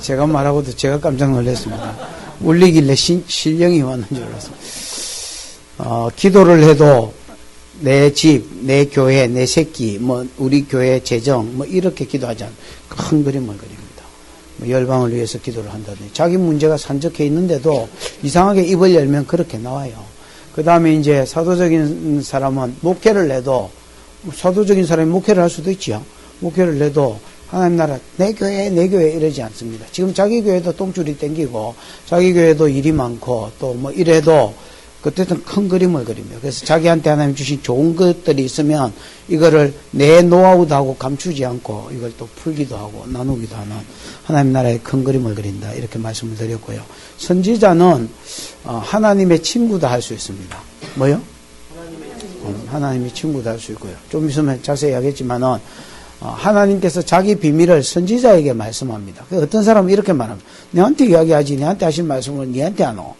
제가 말하고도 제가 깜짝 놀랐습니다. 울리길래 신령이 왔는 줄 알았어요. 기도를 해도 내 집, 내 교회, 내 새끼, 우리 교회 재정, 이렇게 기도하지 않아요. 큰 그림을 그립니다. 열방을 위해서 기도를 한다든지. 자기 문제가 산적해 있는데도 이상하게 입을 열면 그렇게 나와요. 그 다음에 이제 사도적인 사람은 목회를 해도, 사도적인 사람이 목회를 할 수도 있지요. 목회를 해도 하나님 나라, 내 교회 이러지 않습니다. 지금 자기 교회도 똥줄이 땡기고, 자기 교회도 일이 많고, 또 이래도, 그때는 큰 그림을 그립니다. 그래서 자기한테 하나님 주신 좋은 것들이 있으면, 이거를 내 노하우도 하고 감추지 않고, 이걸 또 풀기도 하고, 나누기도 하는 하나님 나라의 큰 그림을 그린다. 이렇게 말씀을 드렸고요. 선지자는, 하나님의 친구도 할 수 있습니다. 뭐요? 하나님의 친구도 할 수 있고요. 좀 있으면 자세히 하겠지만은, 하나님께서 자기 비밀을 선지자에게 말씀합니다. 어떤 사람은 이렇게 말합니다. 내한테 이야기하지, 내한테 하신 말씀을 니한테 안 오.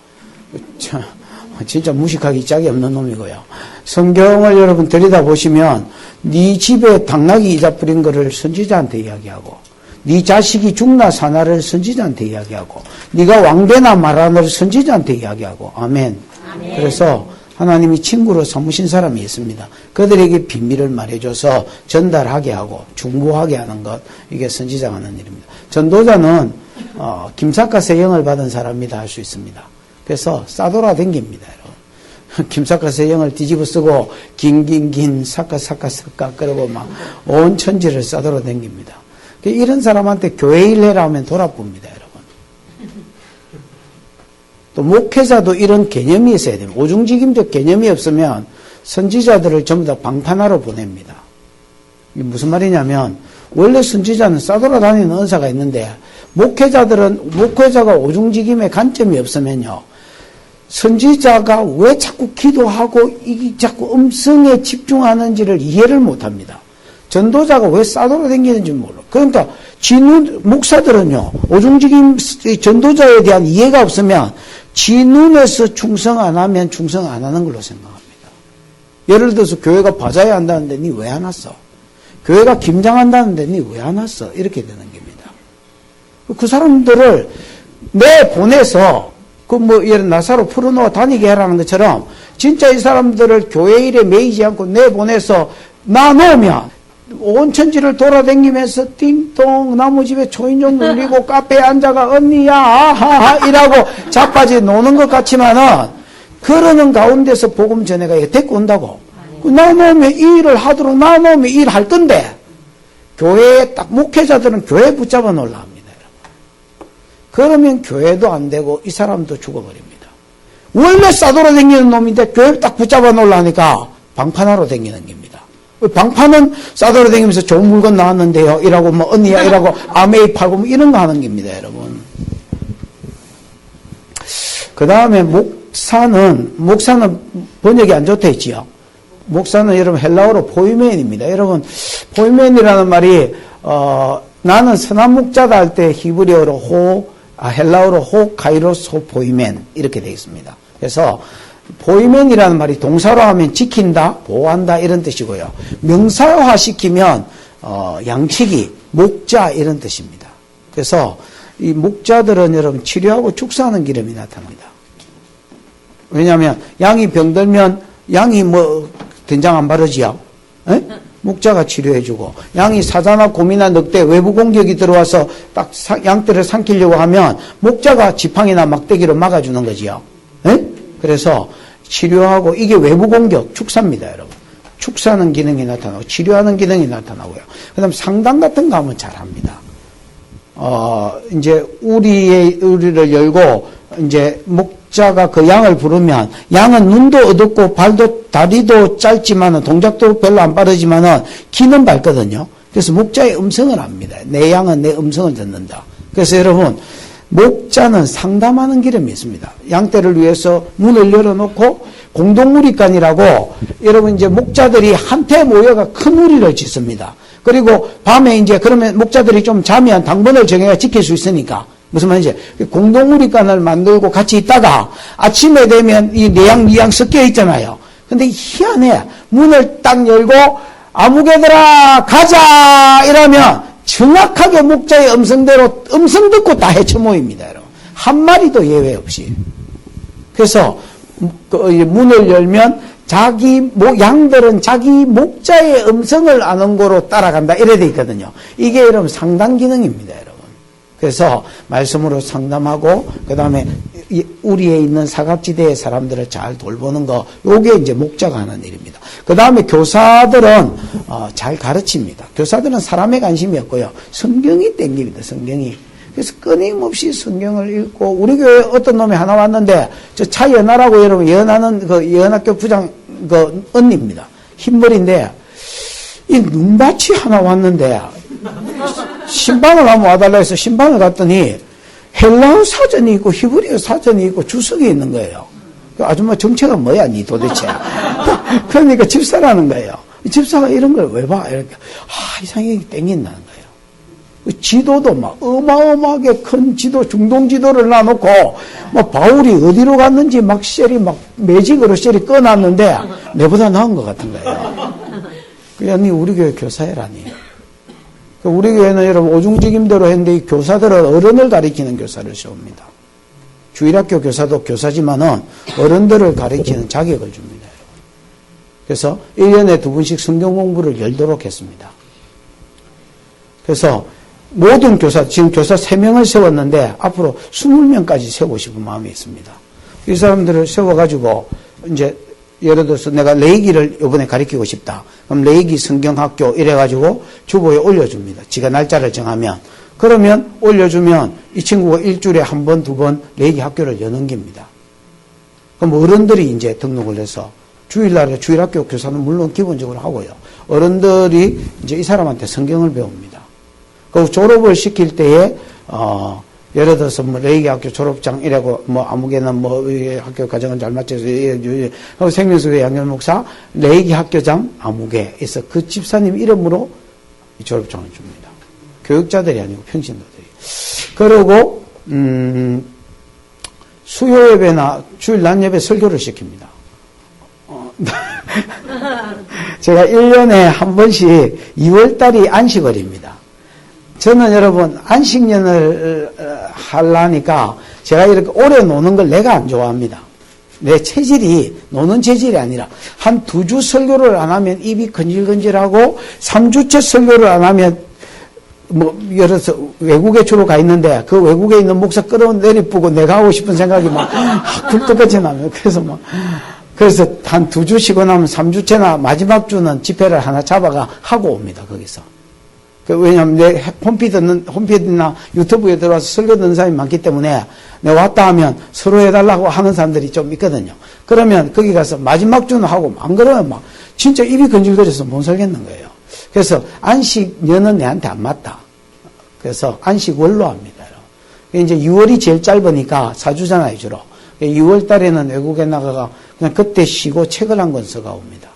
진짜 무식하기 짝이 없는 놈이고요. 성경을 여러분 들여다보시면 네 집에 당나귀 이자 뿌린 거를 선지자한테 이야기하고, 네 자식이 죽나 사나를 선지자한테 이야기하고, 네가 왕되나 말하나를 선지자한테 이야기하고. 아멘. 아멘. 그래서 하나님이 친구로 삼으신 사람이 있습니다. 그들에게 비밀을 말해줘서 전달하게 하고 중보하게 하는 것, 이게 선지자가 하는 일입니다. 전도자는 김사카 세형을 받은 사람이다 할 수 있습니다. 그래서 싸돌아 댕깁니다, 여러분. 김사카 세형을 뒤집어 쓰고 긴 사카 그러고 막 온 천지를 싸돌아 댕깁니다. 이런 사람한테 교회 일 해라 하면 돌아봅니다, 여러분. 또 목회자도 이런 개념이 있어야 됩니다. 오중직임적 개념이 없으면 선지자들을 전부 다 방판하러 보냅니다. 이게 무슨 말이냐면, 원래 선지자는 싸돌아다니는 은사가 있는데, 목회자가 오중직임의 관점이 없으면요, 선지자가 왜 자꾸 기도하고 자꾸 음성에 집중하는지를 이해를 못합니다. 전도자가 왜 싸돌아다니는지 몰라. 그러니까 목사들은요, 오중직임 전도자에 대한 이해가 없으면 지 눈에서 충성 안 하면 충성 안 하는 걸로 생각합니다. 예를 들어서 교회가 바자회 한다는데 니 왜 안 왔어? 교회가 김장한다는데 니 왜 안 왔어? 이렇게 되는 겁니다. 그 사람들을 내보내서 예를 나사로 풀어놓아 다니게 하라는 것처럼, 진짜 이 사람들을 교회 일에 매이지 않고 내보내서 놔놓으면 온 천지를 돌아다니면서 띵동 나무집에 초인종 눌리고 카페에 앉아가 언니야 아하하 이라고 자빠지 노는 것 같지만은, 그러는 가운데서 복음 전해가 데리고 온다고. 나놓으면 이 일을 하도록 나놓으면 이 일 할 건데, 교회에 딱 목회자들은 교회 붙잡아 놓으려 합니다. 그러면 교회도 안 되고 이 사람도 죽어버립니다. 원래 싸돌아다니는 놈인데 교회를 딱 붙잡아 놓으려니까 방판하러 다니는 겁니다. 방판은 싸돌아다니면서 좋은 물건 나왔는데요 이라고 언니야 이라고 아메이 팔고 이런 거 하는 겁니다, 여러분. 그 다음에 목사는 번역이 안 좋다 했지요. 목사는 여러분 헬라어로 포이멘입니다. 여러분 포이멘이라는 말이 나는 선한 목자다 할 때 히브리어로 헬라어로 카이로스 포이멘 이렇게 되어 있습니다. 그래서 포이멘이라는 말이 동사로 하면 지킨다, 보호한다 이런 뜻이고요. 명사화 시키면 양치기, 목자 이런 뜻입니다. 그래서 이 목자들은 여러분 치료하고 축사하는 기름이 나타납니다. 왜냐하면 양이 병들면 양이 된장 안 바르지요? 에? 목자가 치료해주고, 양이 사자나 곰이나 늑대 외부 공격이 들어와서 딱 양떼를 삼키려고 하면 목자가 지팡이나 막대기로 막아주는 거지요. 에? 그래서 치료하고, 이게 외부 공격, 축사입니다, 여러분. 축사하는 기능이 나타나고 치료하는 기능이 나타나고요. 그 다음 상담 같은 거 하면 잘합니다. 이제 우리를 열고 이제 목자가 그 양을 부르면, 양은 눈도 어둡고 발도 다리도 짧지만은 동작도 별로 안 빠르지만은 귀는 밝거든요. 그래서 목자의 음성을 압니다. 내 양은 내 음성을 듣는다. 그래서 여러분 목자는 상담하는 기름이 있습니다. 양떼를 위해서 문을 열어놓고 공동우리간이라고, 여러분 이제 목자들이 한테 모여가 큰 우리를 짓습니다. 그리고 밤에 이제 그러면 목자들이 좀 자면 당번을 정해야 지킬 수 있으니까, 무슨 말인지, 공동우리간을 만들고 같이 있다가 아침에 되면 이 네 양 섞여 있잖아요. 근데 희한해. 문을 딱 열고 아무개들아 가자 이러면 정확하게 목자의 음성대로 음성 듣고 다 헤쳐 모입니다, 여러분. 한 마리도 예외 없이. 그래서 문을 열면 양들은 자기 목자의 음성을 아는 거로 따라간다. 이래 돼 있거든요. 이게 여러분 상담 기능입니다, 여러분. 그래서 말씀으로 상담하고 그 다음에 우리에 있는 사각지대의 사람들을 잘 돌보는 거, 요게 이제 목자가 하는 일입니다. 그 다음에 교사들은 잘 가르칩니다. 교사들은 사람에 관심이 없고요. 성경이 땡깁니다. 성경이. 그래서 끊임없이 성경을 읽고, 우리 교회 어떤 놈이 하나 왔는데, 저 차연아라고 여러분, 예언하는 그 예언학교 부장 그 언니입니다. 흰머리인데, 이 눈밭이 하나 왔는데, 신방을 한번 와달라 해서 신방을 갔더니, 헬라어 사전이 있고, 히브리어 사전이 있고, 주석이 있는 거예요. 그 아줌마 정체가 뭐야, 니 도대체. 그러니까 집사라는 거예요. 집사가 이런 걸 왜 봐? 이렇게. 이상하게 땡긴다는 거예요. 지도도 막 어마어마하게 큰 지도, 중동 지도를 놔놓고, 막 바울이 어디로 갔는지 막 셀이 막 매직으로 셀이 꺼놨는데, 내보다 나은 것 같은 거예요. 그러니 우리 교회 교사회라니. 우리 교회는 여러분 오중직임대로 했는데, 이 교사들은 어른을 가리키는 교사를 세웁니다. 주일학교 교사도 교사지만은 어른들을 가리키는 자격을 줍니다. 그래서 1년에 2번씩 성경 공부를 열도록 했습니다. 그래서 모든 교사, 지금 교사 3명을 세웠는데 앞으로 20명까지 세우고 싶은 마음이 있습니다. 이 사람들을 세워가지고 이제 예를 들어서 내가 레이기를 이번에 가르치고 싶다. 그럼 레이기 성경학교 이래가지고 주보에 올려줍니다. 지가 날짜를 정하면. 그러면 올려주면 이 친구가 일주일에 1번, 2번 레이기 학교를 여는 겁니다. 그럼 어른들이 이제 등록을 해서 주일날에 주일학교 교사는 물론 기본적으로 하고요. 어른들이 이제 이 사람한테 성경을 배웁니다. 그 졸업을 시킬 때에 예를 들어서 뭐 레이기 학교 졸업장 이라고 뭐 아무개나 뭐 학교 과정을 잘 맞춰서 생명수의 양현 목사 레이기 학교장 아무개에서 그 집사님 이름으로 졸업장을 줍니다. 교육자들이 아니고 평신도들이. 그리고 수요 예배나 주일 낮 예배 설교를 시킵니다. 제가 1년에 한 번씩 2월달이 안식월입니다. 저는 여러분 안식년을 하려니까 제가 이렇게 오래 노는 걸 내가 안 좋아합니다. 내 체질이 노는 체질이 아니라 한 2주 설교를 안 하면 입이 건질건질하고 3주째 설교를 안 하면 뭐 예를 들어서 외국에 주로 가 있는데 그 외국에 있는 목사 끌어내리쁘고 내가 하고 싶은 생각이 막 굴뚝같이 나면 그래서 한 2주 쉬고 나면 3주째나 마지막 주는 집회를 하나 잡아가 하고 옵니다. 거기서. 왜냐하면 내 홈피드나 유튜브에 들어와서 설교 듣는 사람이 많기 때문에 내가 왔다 하면 서로 해달라고 하는 사람들이 좀 있거든요. 그러면 거기 가서 마지막 주는 하고 안 그러면 막 진짜 입이 건질거려서 못 살겠는 거예요. 그래서 안식년은 내한테 안 맞다. 그래서 안식월로 합니다. 이제 6월이 제일 짧으니까 4주잖아요, 주로. 6월 달에는 외국에 나가가 그냥 그때 쉬고 책을 한 권 써가 옵니다.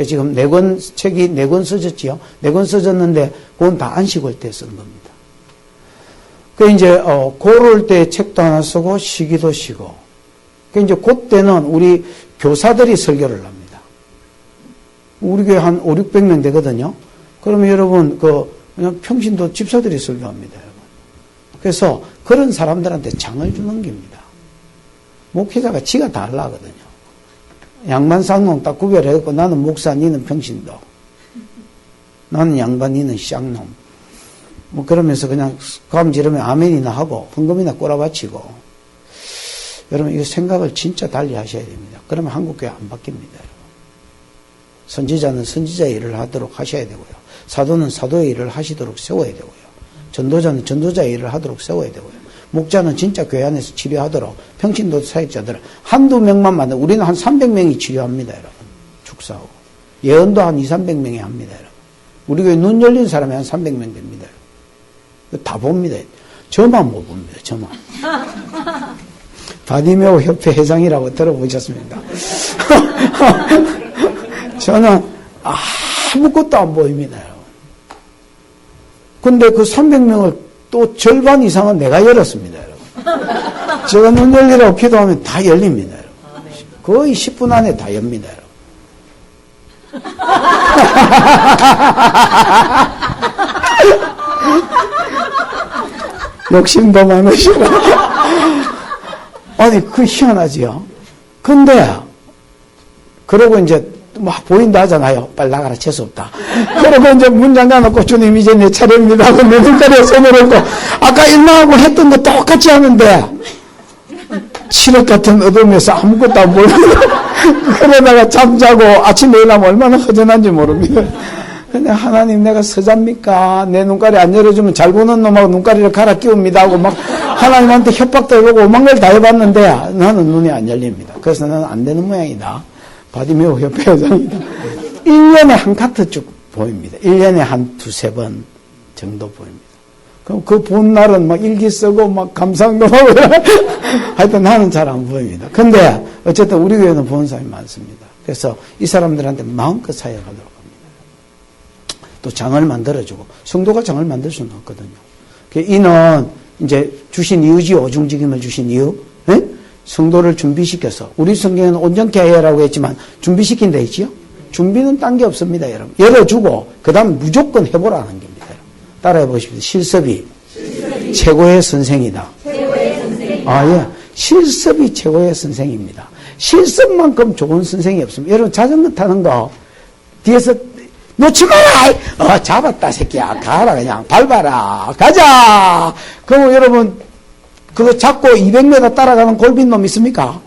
지금 4권, 책이 4권 써졌지요? 4권 써졌는데, 그건 다 안식월 때 쓴 겁니다. 이제, 고를 때 책도 하나 쓰고, 쉬기도 쉬고. 이제 그때는 우리 교사들이 설교를 합니다. 우리 교회 한 5, 600명 되거든요? 그러면 여러분, 그냥 평신도 집사들이 설교합니다, 여러분. 그래서 그런 사람들한테 장을 주는 겁니다. 목회자가 지가 달라거든요. 양반 쌍놈 딱 구별해갖고 나는 목사, 니는 평신도. 나는 양반, 니는 쌍놈. 뭐 그러면서 그냥 감 지르면 아멘이나 하고 헌금이나 꼬라박히고. 여러분 이거 생각을 진짜 달리 하셔야 됩니다. 그러면 한국교회 안 바뀝니다. 여러분. 선지자는 선지자의 일을 하도록 하셔야 되고요. 사도는 사도의 일을 하시도록 세워야 되고요. 전도자는 전도자의 일을 하도록 세워야 되고요. 목자는 진짜 교회 안에서 치료하도록 평신도 사역자들을 한두 명만 만나 우리는 한 300명이 치료합니다. 여러분. 축사하고. 예언도 한 200~300명이 합니다. 여러분. 우리 교회 눈 열린 사람이 한 300명 됩니다. 여러분. 다 봅니다. 저만 못 봅니다. 저만. 바디메오 협회 회장이라고 들어보셨습니까? 저는 아무것도 안 보입니다. 여러분. 근데 그 300명을 또 절반 이상은 내가 열었습니다, 여러분. 제가 눈 열리라고 기도하면 다 열립니다, 여러분. 거의 10분 안에 다 엽니다, 여러분. 욕심도 많으시고. 아니, 그 희한하지요? 근데, 그러고 이제, 막 보인다 하잖아요. 빨리 나가라, 재수없다. 그러고 이제 문 잠가놓고, 주님, 이제 내 차례입니다 하고 내 눈가리에 손을 얹고, 아까 일나하고 했던 거 똑같이 하는데, 칠흑 같은 어둠에서 아무것도 안 보이고, 그러다가 잠자고 아침에 일어나면 얼마나 허전한지 모릅니다. 근데 하나님, 내가 서자입니까? 내 눈가리 안 열어주면 잘 보는 놈하고 눈가리를 갈아 끼웁니다 하고 막 하나님한테 협박도 해보고 오만 걸 다 해봤는데 나는 눈이 안 열립니다. 그래서 나는 안 되는 모양이다. 바디메오 협회 회장이다. 1년에 한 카트 쭉 보입니다. 1년에 한 두세 번 정도 보입니다. 그럼 그 본 날은 막 일기 쓰고 막 감상도 하고 하여튼 나는 잘 안 보입니다. 근데 어쨌든 우리 교회는 보는 사람이 많습니다. 그래서 이 사람들한테 마음껏 사역하도록 합니다. 또 장을 만들어주고 성도가 장을 만들 수는 없거든요. 이는 이제 주신 이유지 오중직임을 주신 이유, 에? 성도를 준비시켜서 우리 성경에는 온전케 하여라고 했지만 준비시킨다 했지요. 준비는 딴 게 없습니다, 여러분. 열어주고 그다음 무조건 해보라는 겁니다. 따라해 보십시오. 실습이 최고의 선생이다. 아, 예. 실습이 최고의 선생입니다. 실습만큼 좋은 선생이 없습니다. 여러분, 자전거 타는 거, 뒤에서, 놓지 마라! 잡았다, 새끼야. 가라, 그냥. 밟아라. 가자! 그럼 여러분, 그거 잡고 200m 따라가는 골빈놈 있습니까?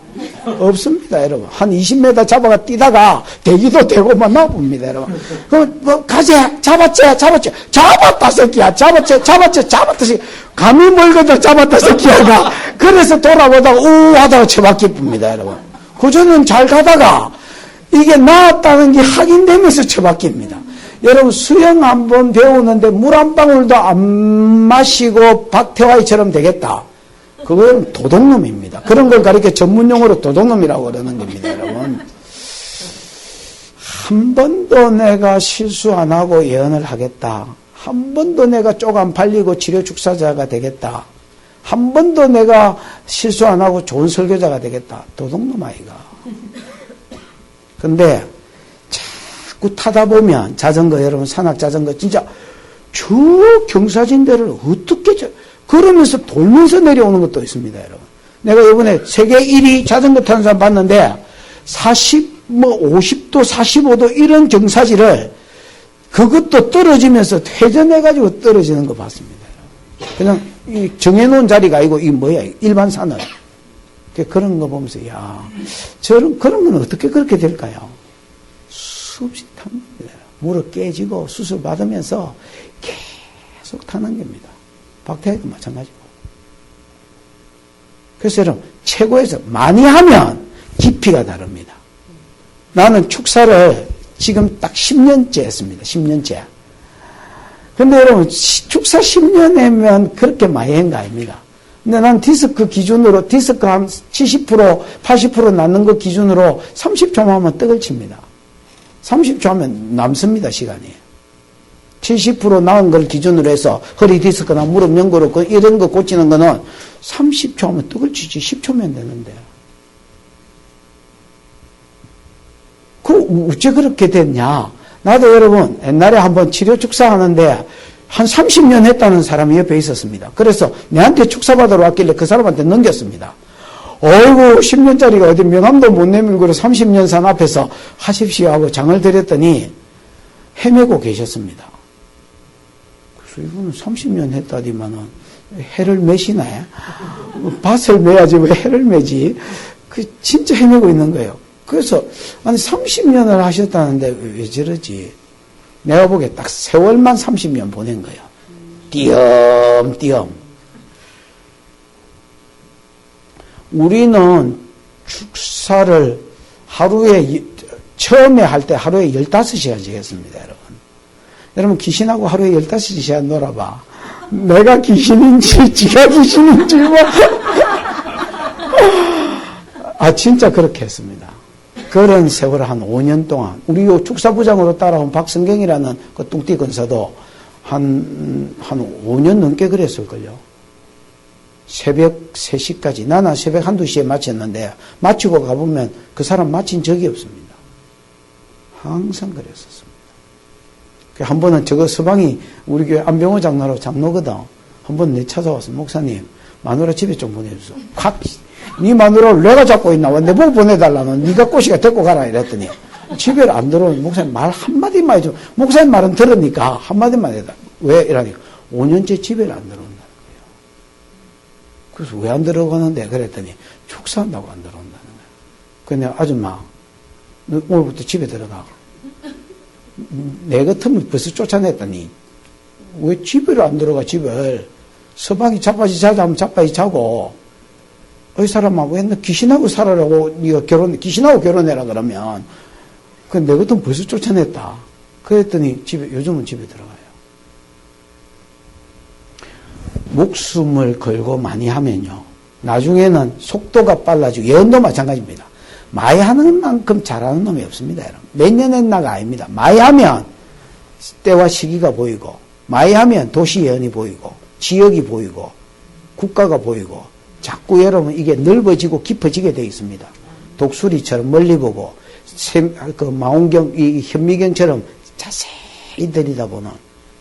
없습니다, 여러분. 한 20m 잡아가 뛰다가 대기도 되고만 나옵니다, 여러분. 그럼 뭐 가재 잡았지. 잡았다, 새끼야. 잡았다, 새끼야. 감이 멀거든, 잡았다, 새끼야가. 그래서 돌아보다가 우하다가 처박힙니다, 여러분. 그저는 잘 가다가 이게 나았다는 게 확인되면서 처박힙니다. 여러분, 수영 한번 배우는데 물 한 방울도 안 마시고 박태화이처럼 되겠다. 그건 도둑놈입니다. 그런 걸 가리켜 전문용어로 도둑놈이라고 그러는 겁니다, 여러분. 한 번도 내가 실수 안 하고 예언을 하겠다. 한 번도 내가 쪽 안 팔리고 치료 축사자가 되겠다. 한 번도 내가 실수 안 하고 좋은 설교자가 되겠다. 도둑놈 아이가. 근데 자꾸 타다 보면 자전거, 여러분 산악 자전거 진짜 저 경사진대를 어떻게 그러면서 돌면서 내려오는 것도 있습니다, 여러분. 내가 이번에 세계 1위 자전거 타는 사람 봤는데 50도, 45도 이런 경사지를 그것도 떨어지면서 회전해가지고 떨어지는 거 봤습니다. 그냥 이 정해놓은 자리가 아니고 이 뭐야, 일반 산을. 그런 거 보면서, 야, 그런 건 어떻게 그렇게 될까요? 수없이 타는 겁니다. 무릎 깨지고 수술 받으면서 계속 타는 겁니다. 박태환도 마찬가지고. 그래서 여러분, 최고에서 많이 하면 깊이가 다릅니다. 나는 축사를 지금 딱 10년째 했습니다. 10년째. 근데 여러분, 축사 10년 하면 그렇게 많이 한 거 아닙니다. 근데 난 디스크 기준으로, 디스크 한 70%, 80% 낳는 거 기준으로 30초만 하면 떡을 칩니다. 30초 하면 남습니다, 시간이. 70% 나은 걸 기준으로 해서 허리 디스크나 무릎 연골 이런 거 고치는 거는 30초 하면 떡을 치지 10초면 되는데. 그 어째 그렇게 됐냐? 나도 여러분 옛날에 한번 치료 축사 하는데 한 30년 했다는 사람이 옆에 있었습니다. 그래서 내한테 축사 받으러 왔길래 그 사람한테 넘겼습니다. 어이구 10년짜리가 어디 명함도 못 내밀고 30년 산 앞에서 하십시오 하고 장을 드렸더니 헤매고 계셨습니다. 그래서 이거는 30년 했다디만은 해를 매시네. 밭을 매야지 왜 해를 매지? 그 진짜 헤매고 있는 거예요. 그래서 아니 30년을 하셨다는데 왜 저러지? 내가 보기에 딱 세월만 30년 보낸 거예요. 띄엄띄엄. 우리는 축사를 하루에 처음에 할 때 하루에 15시간씩 했습니다, 여러분. 여러분 귀신하고 하루에 15시간 놀아봐. 내가 귀신인지 지가 귀신인지 진짜 그렇게 했습니다. 그런 세월을 한 5년 동안 우리 요 축사부장으로 따라온 박성경이라는 그 뚱띠 근사도 한 5년 넘게 그랬을걸요. 새벽 3시까지. 나는 새벽 1~2시에 마쳤는데 마치고 가보면 그 사람 마친 적이 없습니다. 항상 그랬었습니다. 한 번은 저거 서방이 우리 교회 안병호 장로거든. 한 번 내 찾아와서, 목사님, 마누라 집에 좀 보내주소. 네 마누라를 내가 잡고 있나? 내 보고 보내달라는 네가 꼬시가 데리고 가라 이랬더니 집에 안 들어오는 목사님 말 한마디만 해줘. 목사님 말은 들으니까 한마디만 해다. 왜? 이러니까 5년째 집에 안 들어온다는 거예요. 그래서 왜 안 들어가는데? 그랬더니 축사한다고 안 들어온다는 거예요. 그래서 내가 아줌마, 너 오늘부터 집에 들어가. 내 같으면 벌써 쫓아냈더니 왜 집을 안 들어가, 집을. 서방이 자빠지 자자 하면 자빠지 자고, 이 사람아, 왜 너 귀신하고 살아라고, 네가 귀신하고 결혼해라 그러면, 그 내 같으면 벌써 쫓아냈다. 그랬더니 요즘은 집에 들어가요. 목숨을 걸고 많이 하면요, 나중에는 속도가 빨라지고, 예언도 마찬가지입니다. 많이 하는 만큼 잘하는 놈이 없습니다, 여러분. 몇 년 했나가 아닙니다. 많이 하면 때와 시기가 보이고, 많이 하면 도시 예언이 보이고, 지역이 보이고, 국가가 보이고, 자꾸 여러분 이게 넓어지고 깊어지게 되어 있습니다. 독수리처럼 멀리 보고, 그 망원경, 이 현미경처럼 자세히 들여다보는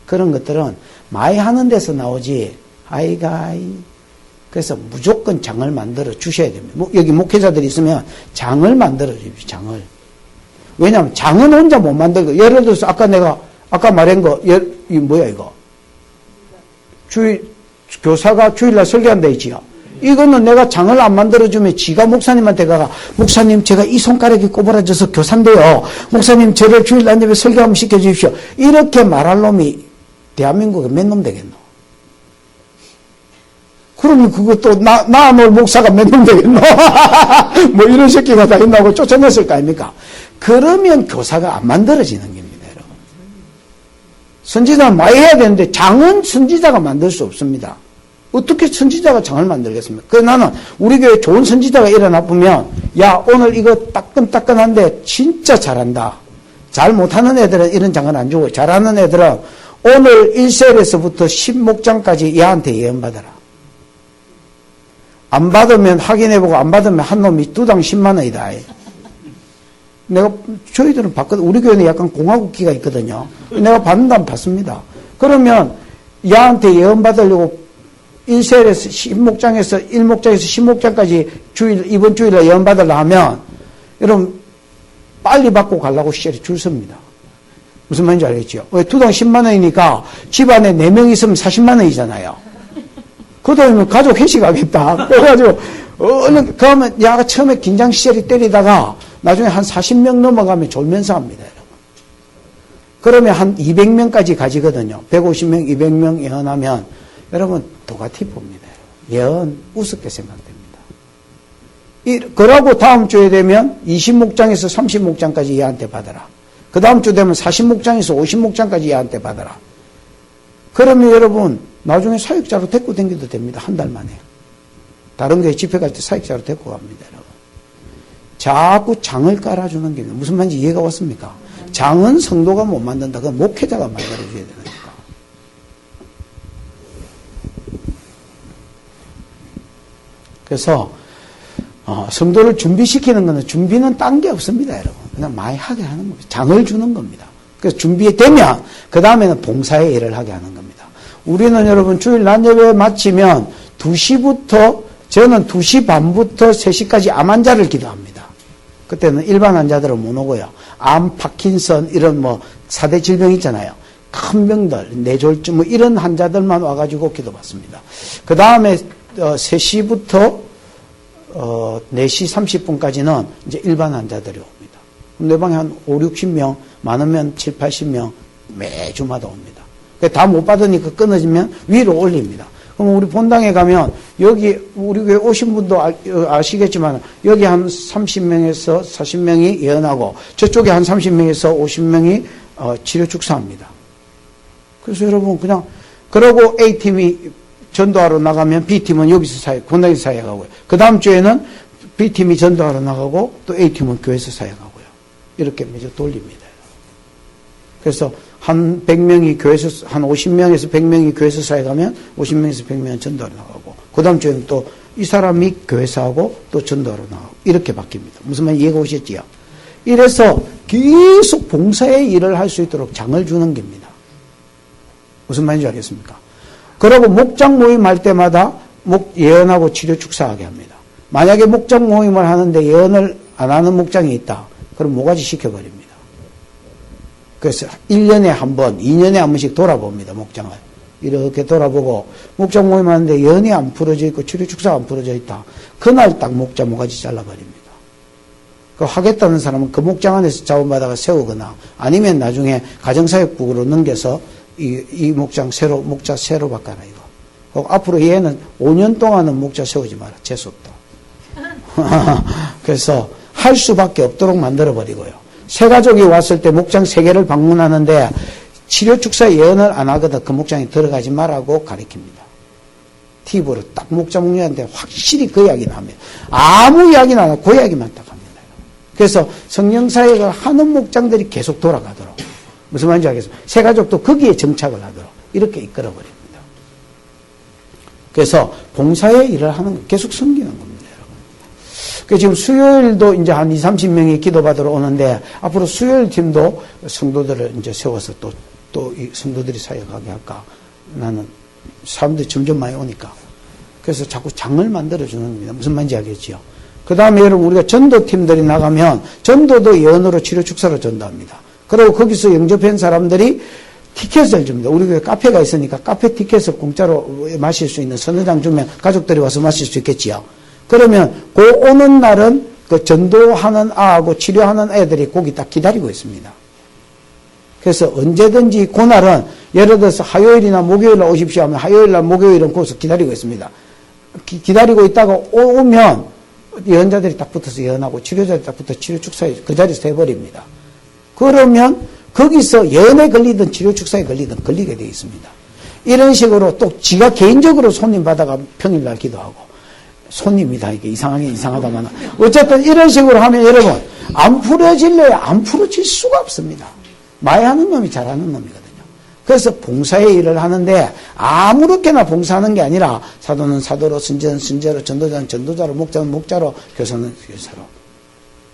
그런 것들은 많이 하는 데서 나오지, 아이가이. 그래서 무조건 장을 만들어 주셔야 됩니다. 여기 목회자들이 있으면 장을 만들어 주십시오, 장을. 왜냐하면 장은 혼자 못 만들고, 예를 들어서 아까 말한 거, 이 뭐야, 이거? 교사가 주일날 설교한다 했지요. 이거는 내가 장을 안 만들어주면 지가 목사님한테 가가, 목사님, 제가 이 손가락이 꼬부라져서 교사인데요. 목사님, 저를 주일날 예배 설교 한번 시켜주십시오. 이렇게 말할 놈이 대한민국에 몇 놈 되겠노? 그러면 그것도 너 목사가 몇 놈 되겠노? 뭐 이런 새끼가 다 있나고 쫓아냈을 거 아닙니까? 그러면 교사가 안 만들어지는 겁니다, 여러분. 선지자는 많이 해야 되는데 장은 선지자가 만들 수 없습니다. 어떻게 선지자가 장을 만들겠습니까? 그래서 나는 우리 교회에 좋은 선지자가 일어나 보면, 야, 오늘 이거 따끈따끈한데 진짜 잘한다. 잘 못하는 애들은 이런 장을 안 주고, 잘하는 애들은 오늘 1셀에서부터 10목장까지 얘한테 예언받아라. 안 받으면 확인해보고, 안 받으면 한 놈이 두당 10만 원이다. 저희들은 받거든. 우리 교회는 약간 공화국기가 있거든요. 내가 받는다면 받습니다. 그러면 얘한테 예언받으려고 1셀에서 10목장에서 1목장에서 10목장까지 이번 주일에 예언받으려 하면, 여러분, 빨리 받고 가려고 시절에 줄 섭니다. 무슨 말인지 알겠죠? 왜? 두당 10만 원이니까 집안에 4명 있으면 40만 원이잖아요. 그러면 가족 회식하겠다. 그래가지고, 얼른, 그러면, 야, 처음에 긴장 시절이 때리다가, 나중에 한 40명 넘어가면 졸면서 합니다, 여러분. 그러면 한 200명까지 가지거든요. 150명, 200명 예언하면, 여러분, 똑같이 봅니다. 예언, 우습게 생각됩니다. 그러고 다음 주에 되면 20목장에서 30목장까지 얘한테 받아라. 그 다음 주 되면 40목장에서 50목장까지 얘한테 받아라. 그러면 여러분, 나중에 사역자로 데리고 다녀도 됩니다. 한 달 만에. 다른 교회 집회 갈 때 사역자로 데리고 갑니다, 여러분. 자꾸 장을 깔아주는 게 무슨 말인지 이해가 왔습니까? 장은 성도가 못 만든다. 그건 목회자가 만들어줘야 되는 거니까. 그래서 성도를 준비시키는 것은, 준비는 딴 게 없습니다, 여러분. 그냥 많이 하게 하는 겁니다. 장을 주는 겁니다. 그래서 준비되면 그 다음에는 봉사의 일을 하게 하는 겁니다. 우리는 여러분 주일 낮 예배 마치면 2시부터, 저는 2시 반부터 3시까지 암 환자를 기도합니다. 그때는 일반 환자들은 못 오고요. 암, 파킨슨 이런 뭐 4대 질병 있잖아요. 큰 병들, 뇌졸중 뭐 이런 환자들만 와가지고 기도받습니다. 그 다음에 3시부터 4시 30분까지는 이제 일반 환자들이 옵니다. 내 방에 한 5, 60명, 많으면 7, 80명 매주마다 옵니다. 다 못 받으니까 끊어지면 위로 올립니다. 그럼 우리 본당에 가면, 여기 우리 교회 오신 분도 아시겠지만, 여기 한 30명에서 40명이 예언하고, 저쪽에 한 30명에서 50명이 치료 축사합니다. 그래서 여러분 그냥, 그러고 A팀이 전도하러 나가면 B팀은 여기서 본당에서 사역하고요. 그 다음 주에는 B팀이 전도하러 나가고, 또 A팀은 교회에서 사역하고요. 이렇게 매주 돌립니다. 그래서 한 100명이 교회에서, 한 50명에서 100명이 교회에서 사역하면 50명에서 100명은 전도하러 나가고, 그 다음 주에는 또 이 사람이 교회에서 하고 또 전도하러 나가고, 이렇게 바뀝니다. 무슨 말인지 이해가 오셨지요? 이래서 계속 봉사의 일을 할 수 있도록 장을 주는 겁니다. 무슨 말인지 알겠습니까? 그러고 목장 모임할 때마다 예언하고 치료 축사하게 합니다. 만약에 목장 모임을 하는데 예언을 안 하는 목장이 있다. 그럼 모가지 시켜버립니다. 그래서 1년에 한 번, 2년에 한 번씩 돌아봅니다. 목장을. 이렇게 돌아보고 목장 모임하는데 예언이 안 풀어져 있고 치료 축사가 안 풀어져 있다. 그날 딱 목자 모가지 잘라버립니다. 그 하겠다는 사람은 그 목장 안에서 자원받아가 세우거나 아니면 나중에 가정사역국으로 넘겨서 이 목장 목자 새로 바꿔라 이거. 앞으로 얘는 5년 동안은 목자 세우지 마라. 재수없다. 그래서 할 수밖에 없도록 만들어버리고요. 새 가족이 왔을 때 목장 3개를 방문하는데 치료 축사 예언을 안 하거든 그 목장에 들어가지 말라고 가르칩니다. 팁으로 딱 목자 목녀한테 확실히 그 이야기는 합니다. 아무 이야기는 안 하고 그 이야기만 딱 합니다. 그래서 성령사역을 하는 목장들이 계속 돌아가도록 무슨 말인지 알겠습니까? 새 가족도 거기에 정착을 하도록 이렇게 이끌어버립니다. 그래서 봉사의 일을 하는 거 계속 섬기는 겁니다. 여러분. 지금 수요일도 이제 한 20, 30명이 기도받으러 오는데 앞으로 수요일 팀도 성도들을 이제 세워서 또 이 성도들이 사역하게 할까. 나는 사람들이 점점 많이 오니까. 그래서 자꾸 장을 만들어주는 겁니다. 무슨 말인지 알겠지요? 그 다음에 여러분 우리가 전도팀들이 나가면 전도도 예언으로 치료 축사로 전도합니다. 그리고 거기서 영접한 사람들이 티켓을 줍니다. 우리 교회 카페가 있으니까 카페 티켓을 공짜로 마실 수 있는 선회장 주면 가족들이 와서 마실 수 있겠지요. 그러면 그 오는 날은 그 전도하는 아하고 치료하는 애들이 거기 딱 기다리고 있습니다. 그래서 언제든지 그날은 예를 들어서 화요일이나 목요일날 오십시오 하면 화요일날 목요일은 거기서 기다리고 있습니다. 기다리고 있다가 오면 예언자들이 딱 붙어서 예언하고 치료자들이 딱 붙어서 치료 축사에 그 자리에서 해버립니다. 그러면 거기서 예언에 걸리든 치료 축사에 걸리든 걸리게 되어 있습니다. 이런 식으로 또 지가 개인적으로 손님 받아가 평일날 기도하고 손님이다 이게 이상하다만 어쨌든 이런 식으로 하면 여러분 안 풀어질래야 안 풀어질 수가 없습니다. 많이 하는 놈이 잘하는 놈이거든요. 그래서 봉사의 일을 하는데 아무렇게나 봉사하는 게 아니라 사도는 사도로 선지자는 선지자로 전도자는 전도자로 목자는 목자로 교사는 교사로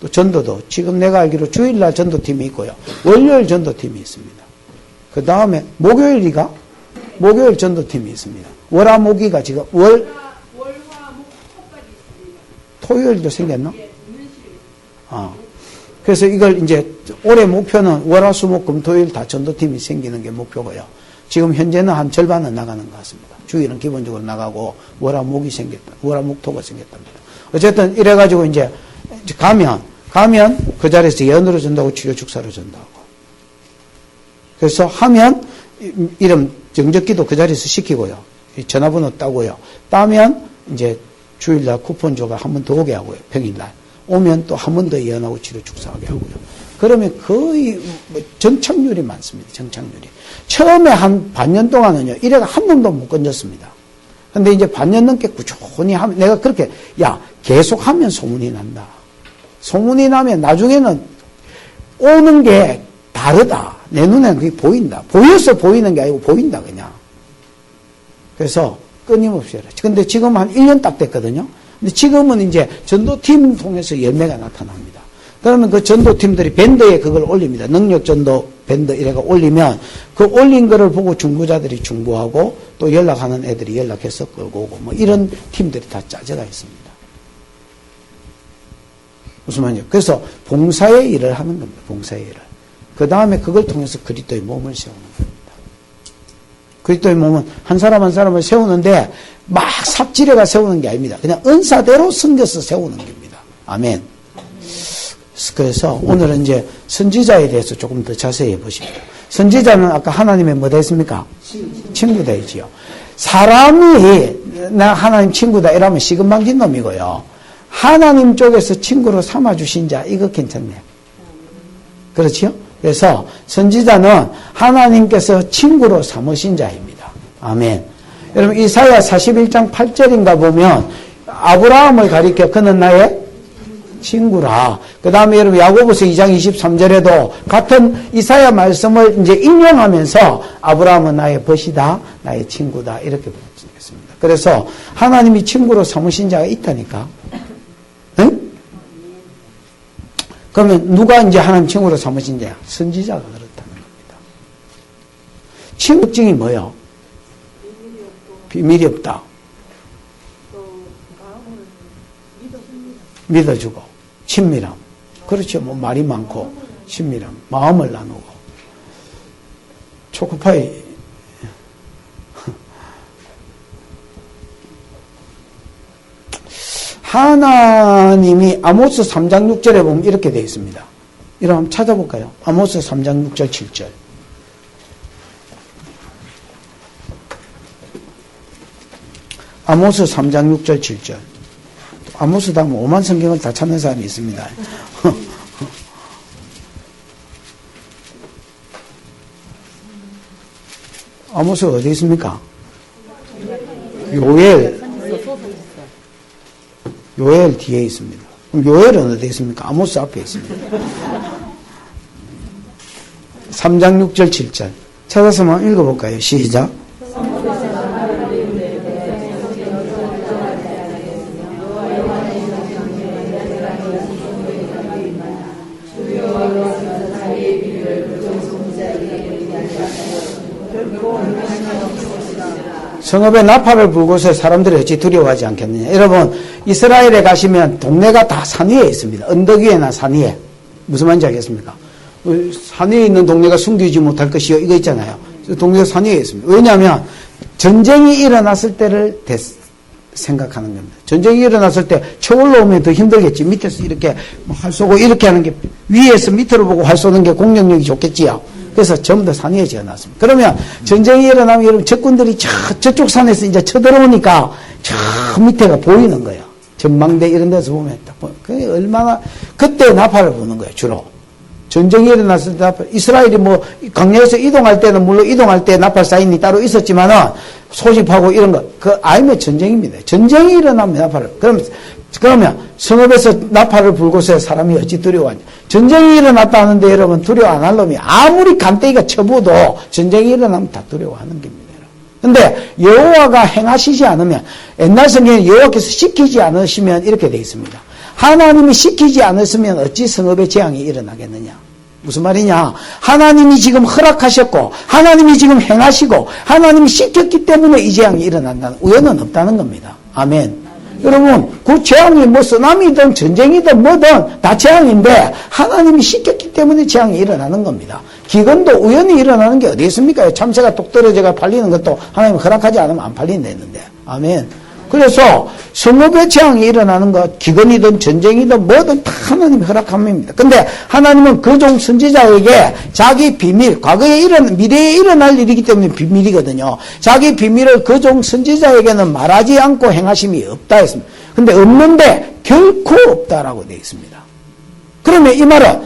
또 전도도 지금 내가 알기로 주일날 전도팀이 있고요. 월요일 전도팀이 있습니다. 그 다음에 목요일 전도팀이 있습니다. 월화목이가 지금 월화목토까지 있습니다. 토요일도 생겼나? 그래서 이걸 이제 올해 목표는 월화수목금토일 다 전도팀이 생기는 게 목표고요. 지금 현재는 한 절반은 나가는 것 같습니다. 주일은 기본적으로 나가고 월화목이 생겼다. 월화목토가 생겼답니다. 어쨌든 이래가지고 이제 가면 그 자리에서 예언으로 전도하고 치료 축사로 전도하고. 그래서 하면 이름 정적기도 그 자리에서 시키고요. 전화번호 따고요. 따면 이제 주일날 쿠폰 줘가 한 번 더 오게 하고요. 평일날. 오면 또 한 번 더 예언하고 치료 축사하게 하고요. 그러면 거의 정착률이 많습니다. 정착률이. 처음에 한 반년 동안은요. 이래가 한 놈도 못 건졌습니다. 근데 이제 반년 넘게 꾸준히 하면 내가 그렇게 계속 하면 소문이 난다. 소문이 나면 나중에는 오는 게 다르다. 내 눈에는 그게 보인다. 보여서 보이는 게 아니고 보인다 그냥. 그래서 끊임없이 해라. 근데 지금 한 1년 딱 됐거든요. 근데 지금은 이제 전도팀 통해서 열매가 나타납니다. 그러면 그 전도팀들이 밴드에 그걸 올립니다. 능력전도 밴드 이래가 올리면 그 올린 거를 보고 중보자들이 중보하고 또 연락하는 애들이 연락해서 끌고 오고 뭐 이런 팀들이 다 짜져가 있습니다. 무슨 말이에요? 그래서 봉사의 일을 하는 겁니다. 봉사의 일을. 그 다음에 그걸 통해서 그리스도의 몸을 세우는 겁니다. 그리스도의 몸은 한 사람 한 사람을 세우는데 막 삽질해가 세우는 게 아닙니다. 그냥 은사대로 섬겨서 세우는 겁니다. 아멘. 그래서 오늘은 이제 선지자에 대해서 조금 더 자세히 보십시오. 선지자는 아까 하나님의 뭐다 했습니까? 친구다 했지요. 사람이 나 하나님 친구다 이러면 시금방진 놈이고요. 하나님 쪽에서 친구로 삼아주신 자 이거 괜찮네요. 그렇지요? 그래서 선지자는 하나님께서 친구로 삼으신 자입니다. 아멘. 여러분 이사야 41장 8절인가 보면 아브라함을 가리켜 그는 나의 친구라. 그 다음에 여러분 야고보서 2장 23절에도 같은 이사야 말씀을 이제 인용하면서 아브라함은 나의 벗이다, 나의 친구다 이렇게 보겠습니다. 그래서 하나님이 친구로 삼으신 자가 있다니까. 응? 그러면 누가 이제 하나님 친구로 삼으신 자야? 선지자가 그렇다는 겁니다. 친구증이 뭐요? 비밀이 없다. 믿어주고, 친밀함. 그렇죠. 뭐 말이 많고, 친밀함. 마음을 나누고. 초코파이. 하나님이 아모스 3장 6절에 보면 이렇게 되어 있습니다. 이거 한번 찾아볼까요? 아모스 3장 6절 7절. 아모스 3장 6절 7절. 아모스 다음 5만 성경을 다 찾는 사람이 있습니다. 아모스 어디 있습니까? 요엘 뒤에 있습니다. 그럼 요엘은 어디 있습니까? 아모스 앞에 있습니다. 3장 6절 7절 찾아서 한번 읽어볼까요? 시작. 성읍에 나팔을 불고서 사람들이 어찌 두려워하지 않겠느냐. 여러분, 이스라엘에 가시면 동네가 다 산 위에 있습니다. 언덕 위에나 산 위에. 무슨 말인지 알겠습니까? 산 위에 있는 동네가 숨기지 못할 것이요. 이거 있잖아요. 동네가 산 위에 있습니다. 왜냐하면 전쟁이 일어났을 때를 생각하는 겁니다. 전쟁이 일어났을 때 쳐올라 오면 더 힘들겠지. 밑에서 이렇게 활 쏘고 이렇게 하는 게 위에서 밑으로 보고 활 쏘는 게 공격력이 좋겠지요. 그래서 전부 다 산 위에 지어놨습니다. 그러면 전쟁이 일어나면 여러분 적군들이 저쪽 산에서 이제 쳐들어오니까 저 밑에가 보이는 거예요. 전망대 이런 데서 보면 딱 보여요. 얼마나 그때 나팔을 부는 거예요. 주로 전쟁이 일어났을 때 나팔. 이스라엘이 뭐 강야에서 이동할 때는 물론 이동할 때 나팔 사인이 따로 있었지만은 소집하고 이런 거 그 아니면 전쟁입니다. 전쟁이 일어나면 나팔을 그러면 성읍에서 나팔을 불고서 사람이 어찌 두려워하냐. 전쟁이 일어났다 하는데 여러분 두려워 안 할 놈이 아무리 간땡이가 쳐부어도 전쟁이 일어나면 다 두려워하는 겁니다. 근데 여호와가 행하시지 않으면 옛날 성경에 여호와께서 시키지 않으시면 이렇게 되어 있습니다. 하나님이 시키지 않으시면 어찌 성읍에 재앙이 일어나겠느냐. 무슨 말이냐. 하나님이 지금 허락하셨고 하나님이 지금 행하시고 하나님이 시켰기 때문에 이 재앙이 일어난다는 우연은 없다는 겁니다. 아멘. 여러분 그 재앙이 뭐 쓰나미든 전쟁이든 뭐든 다 재앙인데 하나님이 시켰기 때문에 재앙이 일어나는 겁니다. 기근도 우연히 일어나는 게 어디 있습니까? 참새가 똑 떨어져가 팔리는 것도 하나님이 허락하지 않으면 안 팔린다 했는데. 아멘. 그래서 성읍의 재앙이 일어나는 것, 기근이든 전쟁이든 뭐든 다 하나님이 허락함입니다. 근데 하나님은 그 종 선지자에게 자기 비밀, 과거에 미래에 일어날 일이기 때문에 비밀이거든요. 자기 비밀을 그 종 선지자에게는 말하지 않고 행하심이 없다 했습니다. 근데 없는데 결코 없다라고 되어 있습니다. 그러면 이 말은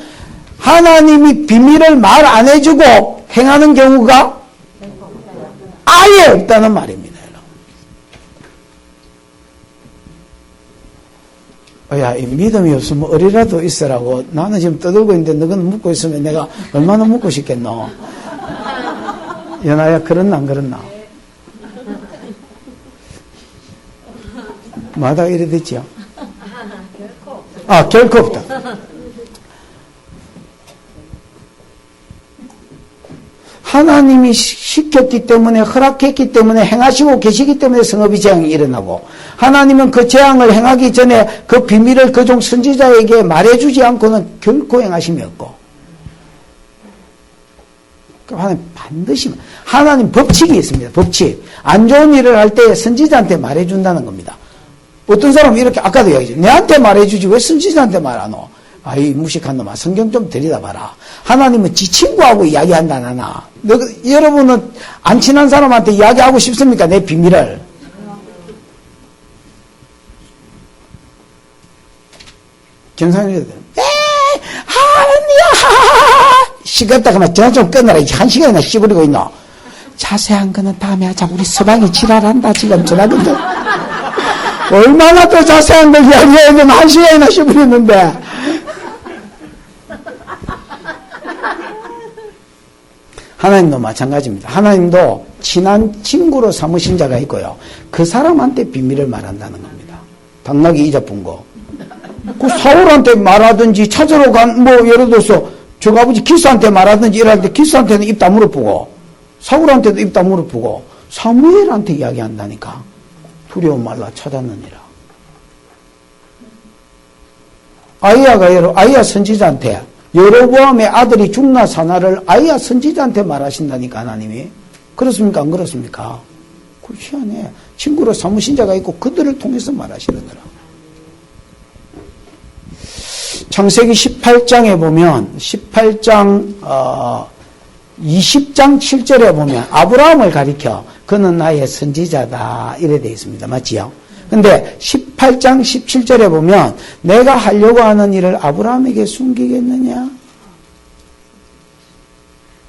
하나님이 비밀을 말 안 해주고 행하는 경우가 아예 없다는 말입니다. 야, 이 믿음이 없으면 어리라도 있으라고. 나는 지금 떠들고 있는데 너는 묻고 있으면 내가 얼마나 묻고 싶겠노. 연아야, 그렇나 안 그렇나? 마다 이래 됐지요? 아, 결코 없다. 하나님이 시켰기 때문에 허락했기 때문에 행하시고 계시기 때문에 성읍의 재앙이 일어나고 하나님은 그 재앙을 행하기 전에 그 비밀을 그 종 선지자에게 말해주지 않고는 결코 행하심이 없고 하나님 반드시 하나님 법칙이 있습니다. 법칙. 안 좋은 일을 할 때 선지자한테 말해준다는 겁니다. 어떤 사람은 이렇게 아까도 이야기했죠. 내한테 말해주지 왜 선지자한테 말 안 해? 아이 무식한 놈아 성경 좀 들여다봐라. 하나님은 지 친구하고 이야기한다 나나. 여러분은 안 친한 사람한테 이야기하고 싶습니까? 내 비밀을. 경상이들 하느냐 시끄럽다 그만 전화 좀 끊어라. 1시간이나 씹으리고 있노. 자세한 거는 다음에 하자. 우리 서방이 지랄한다 지금 전화근들. 얼마나 더 자세한 걸 이야기해야 되면 1시간이나 씹으리는데. 하나님도 마찬가지입니다. 하나님도 친한 친구로 삼으신 자가 있고요. 그 사람한테 비밀을 말한다는 겁니다. 당나귀 이자쁜 거. 그 사울한테 말하든지 찾으러 간, 예를 들어서 저 아버지 기수한테 말하든지 이럴 때 기수한테는 입 다물어 보고 사울한테도 입 다물어 보고 사무엘한테 이야기한다니까. 두려움 말라 찾았느니라. 아이야 선지자한테 여로보암의 아들이 죽나 사나를 아이야 선지자한테 말하신다니까 하나님이. 그렇습니까? 안 그렇습니까? 그 희한해. 친구로 삼으신 자가 있고 그들을 통해서 말하시더라. 창세기 18장에 보면 18장 20장 7절에 보면 아브라함을 가리켜 그는 나의 선지자다 이래 되어 있습니다. 맞지요? 근데 18장 17절에 보면 내가 하려고 하는 일을 아브라함에게 숨기겠느냐?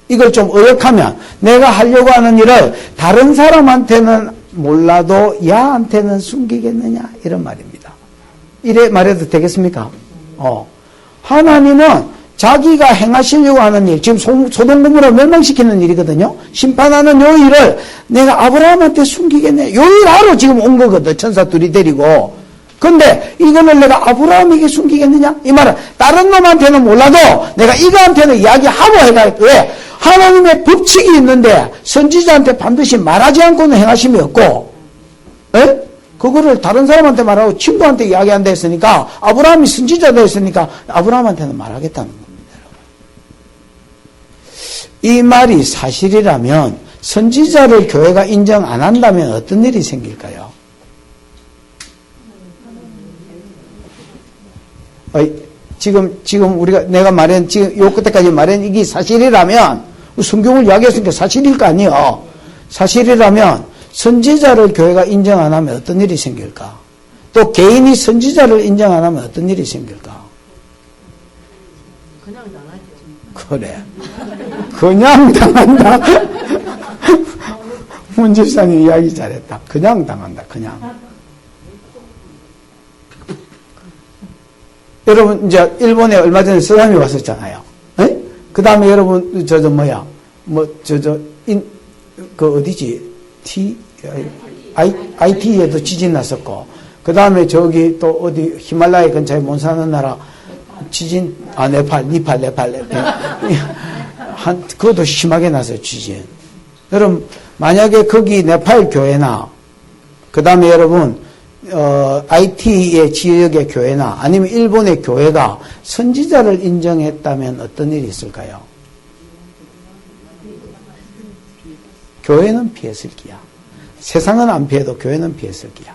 이걸 좀 의역하면 내가 하려고 하는 일을 다른 사람한테는 몰라도 야한테는 숨기겠느냐? 이런 말입니다. 이래 말해도 되겠습니까? 하나님은 자기가 행하시려고 하는 일, 지금 소돔 고모라를 멸망시키는 일이거든요. 심판하는 요 일을 내가 아브라함한테 숨기겠네. 요 일 하러 지금 온 거거든. 천사 둘이 데리고. 근데 이거를 내가 아브라함에게 숨기겠느냐? 이 말은 다른 놈한테는 몰라도 내가 이거한테는 이야기하고 해가. 왜? 하나님의 법칙이 있는데 선지자한테 반드시 말하지 않고는 행하심이 없고, 에? 그거를 다른 사람한테 말하고 친구한테 이야기한다 했으니까 아브라함이 선지자다 했으니까 아브라함한테는 말하겠다는 겁니다. 이 말이 사실이라면 선지자를 교회가 인정 안 한다면 어떤 일이 생길까요? 지금 우리가 내가 말한 지금 요 끝에까지 말한 이게 사실이라면 성경을 이야기했으니까 사실일 거 아니에요. 사실이라면 선지자를 교회가 인정 안 하면 어떤 일이 생길까? 또 개인이 선지자를 인정 안 하면 어떤 일이 생길까? 그냥 당하죠. 그래. 그냥 당한다. 문 집사님 이야기 잘했다. 그냥 당한다. 그냥. 여러분 이제 일본에 얼마 전에 쓰나미 왔었잖아요. 그 다음에 여러분 어디지? IT에도 지진 났었고, 그 다음에 저기 또 어디 히말라야 근처에 못 사는 나라 지진, 네팔. 그것도 심하게 났어요, 지진. 여러분, 만약에 거기 네팔 교회나, 그 다음에 여러분, IT의 지역의 교회나 아니면 일본의 교회가 선지자를 인정했다면 어떤 일이 있을까요? 교회는 피했을 기야. 세상은 안 피해도 교회는 피했을 기야.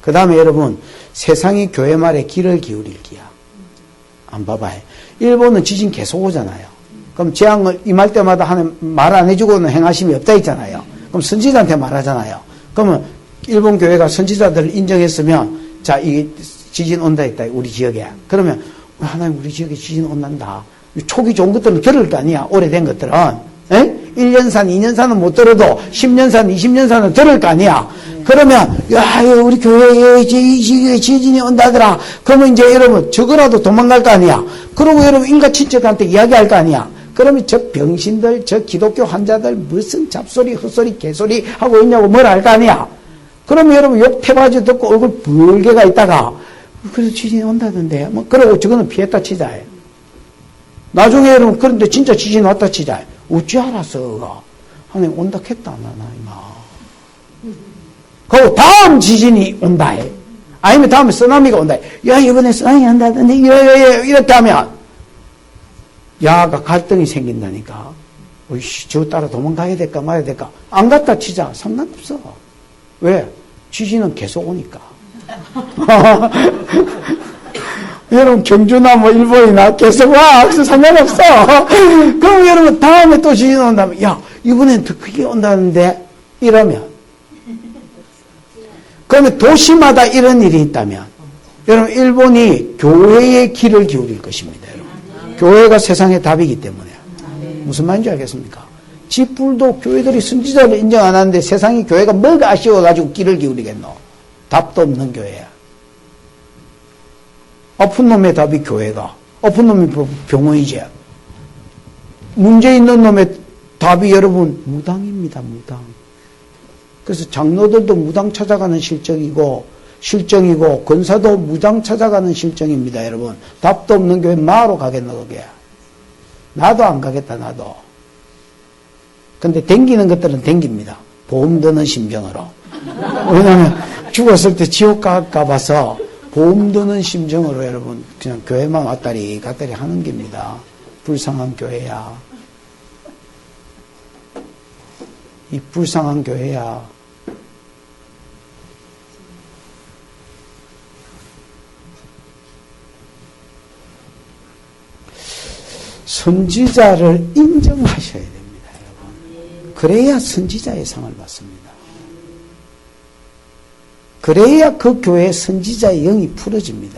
그 다음에 여러분, 세상이 교회 말에 귀를 기울일 기야. 안 봐봐요. 일본은 지진 계속 오잖아요. 그럼 재앙을 임할 때마다 하는 말 안 해주고는 행하심이 없다 있잖아요. 그럼 선지자한테 말하잖아요. 그러면 일본 교회가 선지자들을 인정했으면, 자, 이 지진 온다 했다, 우리 지역에. 그러면 하나님 우리 지역에 지진 온단다. 초기 좋은 것들은 들을 거 아니야. 오래된 것들은. 1년산, 2년산은 못 들어도 10년산, 20년산은 들을 거 아니야. 그러면 야, 우리 교회에 지진이 온다더라. 그러면 이제 여러분 저거라도 도망갈 거 아니야. 그러고 여러분 인가 친척한테 이야기할 거 아니야. 그러면 저 병신들, 저 기독교 환자들 무슨 잡소리, 헛소리, 개소리 하고 있냐고 뭐라 할 거 아니야. 그러면 여러분 욕 태바지 듣고 얼굴 붉게가 있다가 그래서 지진이 온다던데. 뭐 그러고 저거는 피했다 치자. 나중에 여러분 그런데 진짜 지진 왔다 치자. 어찌 알았어? 하나님 온다 했다 안 하나 이마. 그리고 다음 지진이 온다. 아니면 다음에 쓰나미가 온다. 야 이번에 쓰나미 온다던데 이렇게 하면 야가 갈등이 생긴다니까. 어이씨 저 따라 도망가야 될까 말아야 될까. 안 갔다 치자. 상관없어. 왜? 지진은 계속 오니까. 여러분 경주나 뭐 일본이나 계속 와. 그래서 상관없어. 그럼 여러분 다음에 또 지진 온다면 야 이번엔 더 크게 온다는데 이러면 그러면 도시마다 이런 일이 있다면 여러분 일본이 교회에 귀를 기울일 것입니다. 여러분. 교회가 세상의 답이기 때문에. 무슨 말인지 알겠습니까? 집불도 교회들이 선지자를 인정 안 하는데 세상이 교회가 뭐가 아쉬워가지고 귀를 기울이겠노? 답도 없는 교회야. 아픈 놈의 답이 교회가. 아픈 놈이 병원이지. 문제 있는 놈의 답이 여러분 무당입니다. 무당. 그래서 장로들도 무당 찾아가는 실정이고 권사도 무당 찾아가는 실정입니다. 여러분. 답도 없는 교회 마로 가겠노 그게. 나도 안 가겠다 나도. 근데 댕기는 것들은 댕깁니다. 보험 드는 심정으로. 왜냐하면 죽었을 때 지옥 가봐서 보험 드는 심정으로 여러분 그냥 교회만 왔다리 갔다리 하는 겁니다. 불쌍한 교회야. 이 불쌍한 교회야. 선지자를 인정하셔야 됩니다, 여러분. 그래야 선지자의 상을 받습니다. 그래야 그 교회의 선지자의 영이 풀어집니다.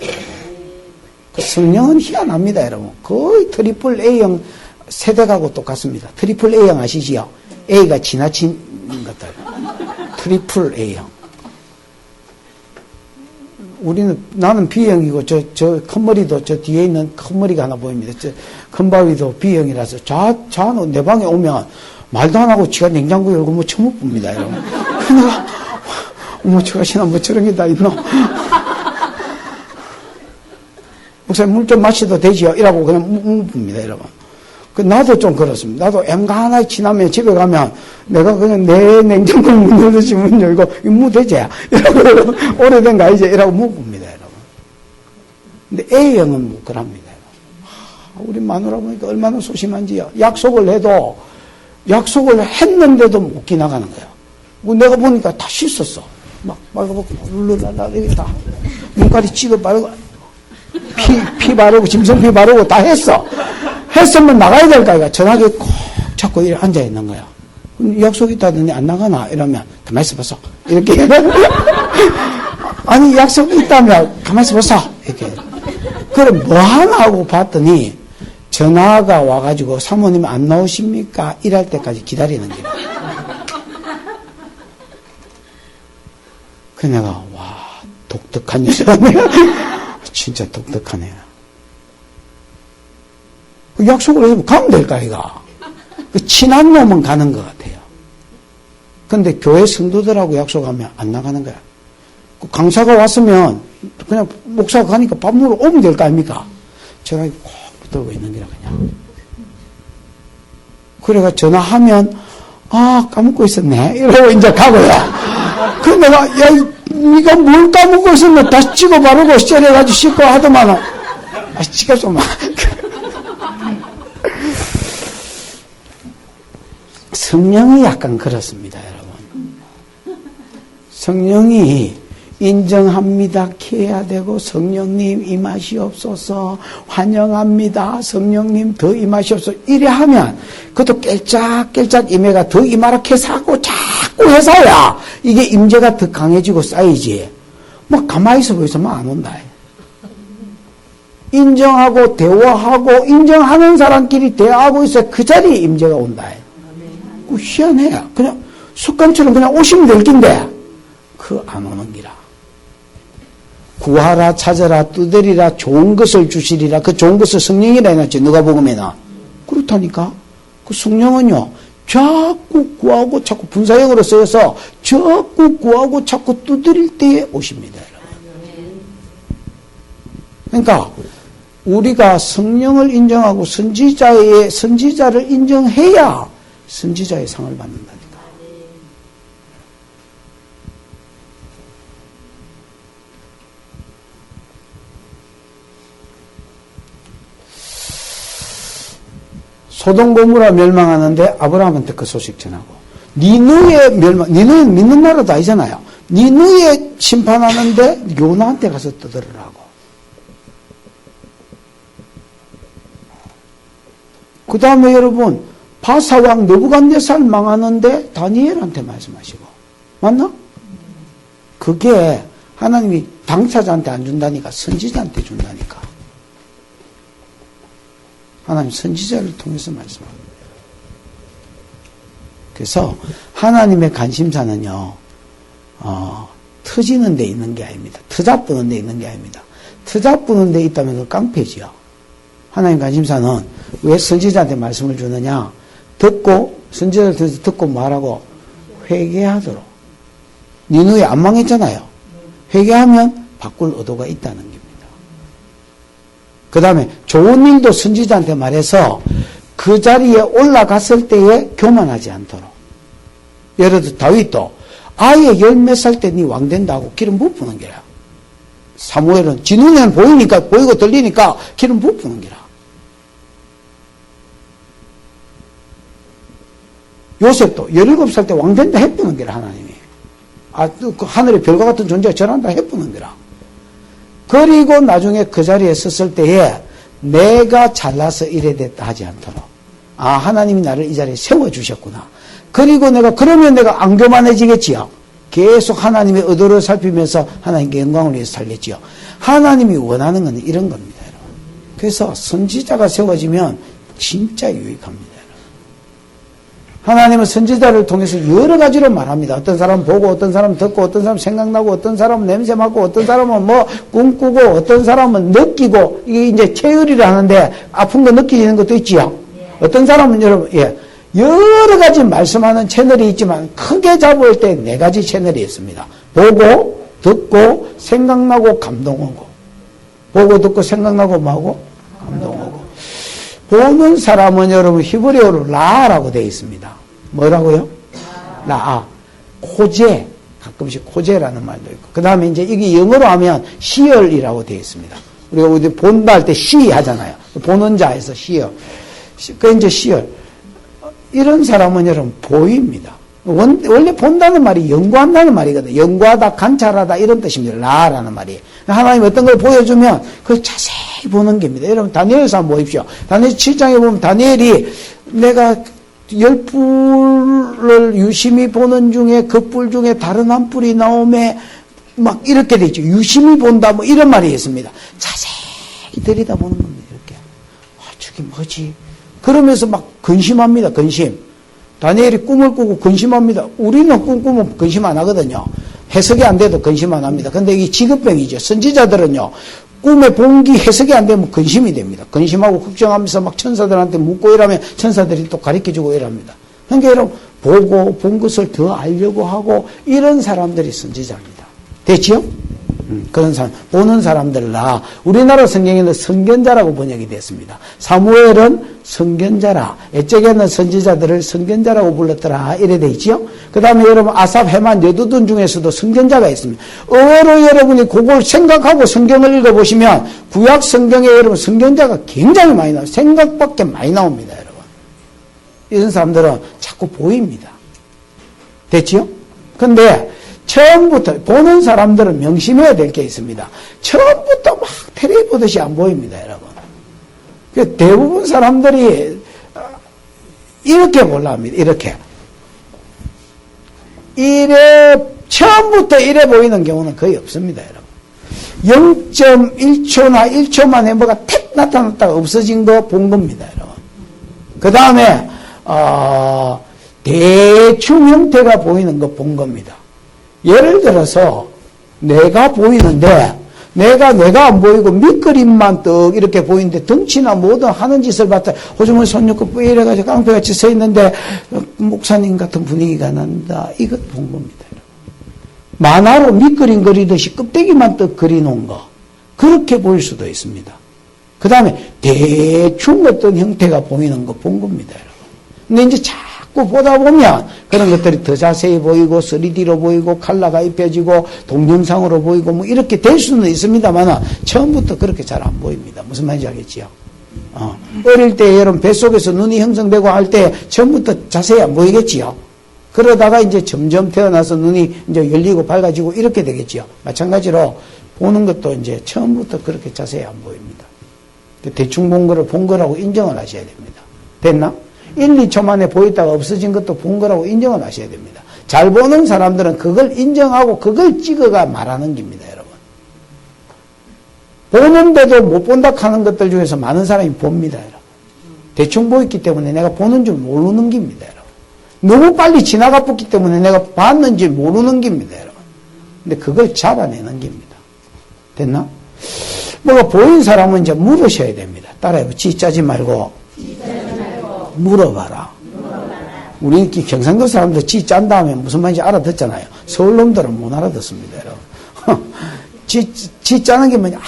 그 성령은 희한합니다, 여러분. 거의 트리플 A형 세대하고 똑같습니다. 트리플 A형 아시지요? A가 지나친 것들. 트리플 A형. 나는 B형이고, 저 큰 머리도 저 뒤에 있는 큰 머리가 하나 보입니다. 저 큰 바위도 B형이라서 내 방에 오면 말도 안 하고 지가 냉장고 열고 뭐 처음 봅니다, 여러분. 내가, 저것이나 뭐 저런 게 다 있노? 목사님 물 좀 마셔도 되지요? 이라고 그냥 봅니다, 여러분. 나도 좀 그렇습니다. 나도 엠간하게 지나면 집에 가면 내가 그냥 내 냉장고 문 열듯이 문 열고, 무 되지야? 이라고, 오래된 거 아니지? 이라고 봅니다, 여러분. 근데 A형은 못 그럽니다, 여러분. 우리 마누라 보니까 얼마나 소심한지요. 약속을 약속을 했는데도 못 지나가는 거예요. 내가 보니까 다 씻었어. 막 말고 룰루랄라 이렇게 다 눈깔이 찍어 바르고 피 바르고 짐승피 바르고 다 했으면 나가야 될 거야. 전화기에 꼭 잡고 이렇게 앉아 있는 거야. 약속 있다더니 안 나가나 이러면 가만히 있어봤어 이렇게 아니 약속이 있다면 가만히 있어봤어 이렇게. 그럼 뭐 하나 하고 봤더니 전화가 와가지고 사모님 안 나오십니까? 이럴 때까지 기다리는 거야. 그 내가 와 독특한 여자네. 진짜 독특하네. 약속을 해서 가면 될까 이가. 그 친한 놈은 가는 것 같아요. 근데 교회 성도들하고 약속하면 안 나가는 거야. 그 강사가 왔으면 그냥 목사가 가니까 밥 먹으러 오면 될 거 아닙니까? 전화기 꼭 붙들고 있는 게라 그냥. 그래가 전화하면 까먹고 있었네 이러고 이제 가고요. 그 내가 네가 뭘 까먹고 있었나 다시 찍어 바르고 셀해가지고 씻고 하더만은 찍어 좀 성령이 약간 그렇습니다, 여러분. 성령이 인정합니다 해야 되고 성령님 임하시옵소서 환영합니다 성령님 더 임하시옵소서 이래 하면 그것도 깰짝깰짝 임해가 더 임하라 해서 하고 자꾸 해서야 이게 임재가 더 강해지고 쌓이지 뭐 가만히 있어 보이서만 안 온다. 인정하고 대화하고 인정하는 사람끼리 대화하고 있어야 그 자리에 임재가 온다. 그 희한해. 그냥 습관처럼 그냥 오시면 될 긴데 그 안 오는 기라. 구하라 찾아라 두드리라 좋은 것을 주시리라. 그 좋은 것을 성령이라 해놨지 누가복음에는. 그렇다니까. 그 성령은요 자꾸 구하고 자꾸 분사형으로 쓰여서 자꾸 구하고 자꾸 두드릴 때에 오십니다, 여러분. 그러니까 우리가 성령을 인정하고 선지자를 인정해야 선지자의 상을 받는다니까. 소돔 고모라 멸망하는데 아브라함한테 그 소식 전하고 니느의 믿는 나라도 아니잖아요. 니느의 심판하는데 요나한테 가서 떠들으라고. 그 다음에 여러분 바사왕 느부갓네살 망하는데 다니엘한테 말씀하시고 맞나? 그게 하나님이 당사자한테 안 준다니까 선지자한테 준다니까. 하나님 선지자를 통해서 말씀합니다. 그래서 하나님의 관심사는요 터지는 데 있는 게 아닙니다. 터잡부는 데 있는 게 아닙니다. 터잡부는 데 있다면 그 깡패지요. 하나님 관심사는 왜 선지자한테 말씀을 주느냐? 선지자를 듣고 말하고 회개하도록. 니느웨 안 망했잖아요. 회개하면 바꿀 의도가 있다는 겁니다. 그 다음에 좋은 일도 선지자한테 말해서 그 자리에 올라갔을 때에 교만하지 않도록. 예를 들어 다윗도 아예 열 몇 살 때 네 왕 된다고 기름 부푸는 게라. 사무엘은 지 눈에는 보이니까, 보이고 들리니까 기름 부푸는 게라. 요셉도 17살 때 왕 된다 해보는 게라, 하나님이. 그 하늘의 별과 같은 존재가 전한다 해보는 게라. 그리고 나중에 그 자리에 섰을 때에 내가 잘나서 이래 됐다 하지 않도록. 하나님이 나를 이 자리에 세워주셨구나. 그리고 그러면 내가 안 교만해지겠지요. 계속 하나님의 의도를 살피면서 하나님께 영광을 위해서 살겠지요. 하나님이 원하는 건 이런 겁니다, 여러분. 그래서 선지자가 세워지면 진짜 유익합니다, 여러분. 하나님은 선지자를 통해서 여러 가지로 말합니다. 어떤 사람은 보고, 어떤 사람은 듣고, 어떤 사람은 생각나고, 어떤 사람은 냄새 맡고, 어떤 사람은 꿈꾸고, 어떤 사람은 느끼고, 이게 이제 체열이라 하는데 아픈 거 느끼는 것도 있지요. 어떤 사람은 여러분, 여러 가지 말씀하는 채널이 있지만 크게 잡을 때 4가지 채널이 있습니다. 보고, 듣고, 생각나고, 감동하고. 보고, 듣고, 생각나고, 뭐하고? 감동하고. 보는 사람은 여러분 히브리어로 라라고 되어 있습니다. 뭐라고요? 라. 코제. 가끔씩 코제라는 말도 있고. 그 다음에 이제 이게 영어로 하면 시얼이라고 되어 있습니다. 우리가 어디 본다 할 때 시 하잖아요. 보는 자에서 시얼. 그 이제 시얼. 이런 사람은 여러분 보입니다. 원래 본다는 말이 연구한다는 말이거든요. 연구하다, 관찰하다 이런 뜻입니다. 라라는 말이. 하나님 어떤 걸 보여주면 그걸 자세히 보는 겁니다. 여러분 다니엘서 한번 보십시오. 다니엘 7장에 보면 다니엘이 내가 10뿔을 유심히 보는 중에 그 뿔 중에 다른 한 뿔이 나오매 막 이렇게 되죠. 유심히 본다 뭐 이런 말이 있습니다. 자세히 들여다보는 겁니다. 이렇게. 저게 뭐지? 그러면서 막 근심합니다. 근심. 다니엘이 꿈을 꾸고 근심합니다. 우리는 꿈 꾸면 근심 안 하거든요. 해석이 안 돼도 근심 안 합니다. 근데 이게 직업병이죠. 선지자들은요. 꿈에 본기 해석이 안 되면 근심이 됩니다. 근심하고 걱정하면서 막 천사들한테 묻고 이러면 천사들이 또 가르쳐주고 이럽니다. 그러니까 여러분 보고 본 것을 더 알려고 하고 이런 사람들이 선지자입니다. 됐지요? 그런 사람, 보는 사람들라. 우리나라 성경에는 선견자라고 번역이 됐습니다. 사무엘은 선견자라. 옛적에는 선지자들을 선견자라고 불렀더라. 이래 돼 있지요? 그 다음에 여러분, 아삽, 헤만, 여두둔 중에서도 선견자가 있습니다. 의외로 여러분이 그걸 생각하고 성경을 읽어보시면, 구약 성경에 여러분 선견자가 굉장히 많이 나와요. 생각밖에 많이 나옵니다, 여러분. 이런 사람들은 자꾸 보입니다. 됐지요? 근데, 처음부터 보는 사람들은 명심해야 될 게 있습니다. 처음부터 막 테레비 보듯이 안 보입니다, 여러분. 대부분 사람들이 이렇게 보려 합니다. 이렇게. 처음부터 이래 보이는 경우는 거의 없습니다, 여러분. 0.1초나 1초 만에 뭐가 탁 나타났다가 없어진 거 본 겁니다, 여러분. 그 다음에, 대충 형태가 보이는 거 본 겁니다. 예를 들어서 내가 보이는데 내가 안 보이고 밑그림만 떡 이렇게 보이는데 덩치나 뭐든 하는 짓을 봤다. 호주머니 손 넣고 왜 이래가지고 깡패같이 서 있는데 목사님 같은 분위기가 난다. 이것 본 겁니다. 만화로 밑그림 그리듯이 껍데기만 떡 그리놓은 거. 그렇게 보일 수도 있습니다. 그 다음에 대충 어떤 형태가 보이는 거 본 겁니다. 근데 이제 자꾸 보다 보면 그런 것들이 더 자세히 보이고 3D로 보이고 컬러가 입혀지고 동영상으로 보이고 뭐 이렇게 될 수는 있습니다만 처음부터 그렇게 잘 안 보입니다. 무슨 말인지 알겠지요? 어릴 때 여러분 뱃속에서 눈이 형성되고 할 때 처음부터 자세히 안 보이겠지요? 그러다가 이제 점점 태어나서 눈이 이제 열리고 밝아지고 이렇게 되겠지요? 마찬가지로 보는 것도 이제 처음부터 그렇게 자세히 안 보입니다. 대충 본 거를 본 거라고 인정을 하셔야 됩니다. 됐나? 1, 2초 만에 보였다가 없어진 것도 본 거라고 인정을 하셔야 됩니다. 잘 보는 사람들은 그걸 인정하고 그걸 찍어가 말하는 겁니다, 여러분. 보는데도 못 본다 하는 것들 중에서 많은 사람이 봅니다, 여러분. 대충 보였기 때문에 내가 보는 줄 모르는 겁니다, 여러분. 너무 빨리 지나가 봤기 때문에 내가 봤는지 모르는 겁니다, 여러분. 근데 그걸 잡아내는 겁니다. 됐나? 뭐가 보인 사람은 이제 물으셔야 됩니다. 따라해봐. 지 짜지 말고. 물어봐라. 우리 경상도 사람들 지 짠 다음에 무슨 말인지 알아듣잖아요. 서울 놈들은 못 알아듣습니다, 여러분. 지 짜는 게 뭐냐?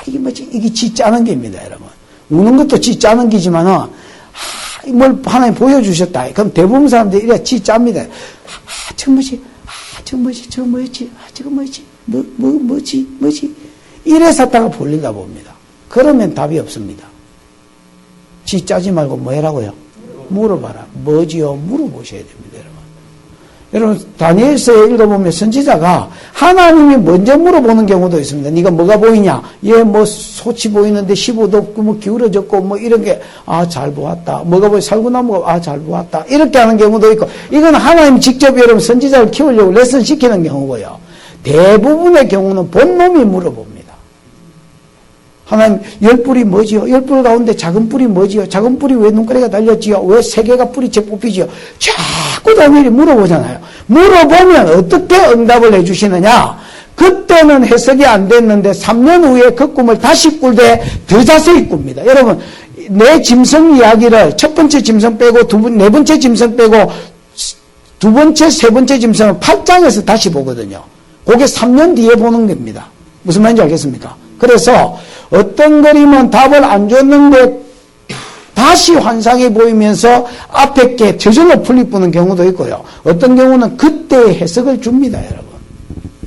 이게 뭐지? 이게 지 짜는 게입니다, 여러분. 우는 것도 지 짜는 게지만은, 뭘 하나님 보여주셨다. 그럼 대부분 사람들이 이래 지 짭니다. 저 뭐지? 저 뭐지? 저 뭐였지? 저거 뭐지? 뭐지? 이래 샀다가 볼린가 봅니다. 그러면 답이 없습니다. 지 짜지 말고 뭐 해라고요? 물어봐라. 뭐지요? 물어보셔야 됩니다, 여러분. 여러분, 다니엘서에 읽어보면 선지자가 하나님이 먼저 물어보는 경우도 있습니다. 네가 뭐가 보이냐? 얘 뭐 솥이 보이는데 15도 없고 뭐 기울어졌고 뭐 이런 게, 잘 보았다. 뭐가 보이? 살구나무가, 잘 보았다. 이렇게 하는 경우도 있고, 이건 하나님 직접 여러분 선지자를 키우려고 레슨 시키는 경우고요. 대부분의 경우는 본놈이 물어봅니다. 하나님, 열 뿔이 뭐지요? 열 뿔 가운데 작은 뿔이 뭐지요? 작은 뿔이 왜 눈가리가 달렸지요? 왜 세 개가 뿔이째 뽑히지요? 자꾸 다니엘이 물어보잖아요. 물어보면 어떻게 응답을 해주시느냐? 그때는 해석이 안 됐는데 3년 후에 그 꿈을 다시 꿀 때 더 자세히 꿉니다. 여러분, 내 짐승 이야기를 첫 번째 짐승 빼고 네 번째 짐승 빼고 두 번째, 세 번째 짐승을 8장에서 다시 보거든요. 그게 3년 뒤에 보는 겁니다. 무슨 말인지 알겠습니까? 그래서 어떤 그림은 답을 안 줬는데 다시 환상이 보이면서 앞에 게 저절로 풀리는 경우도 있고요. 어떤 경우는 그때의 해석을 줍니다, 여러분.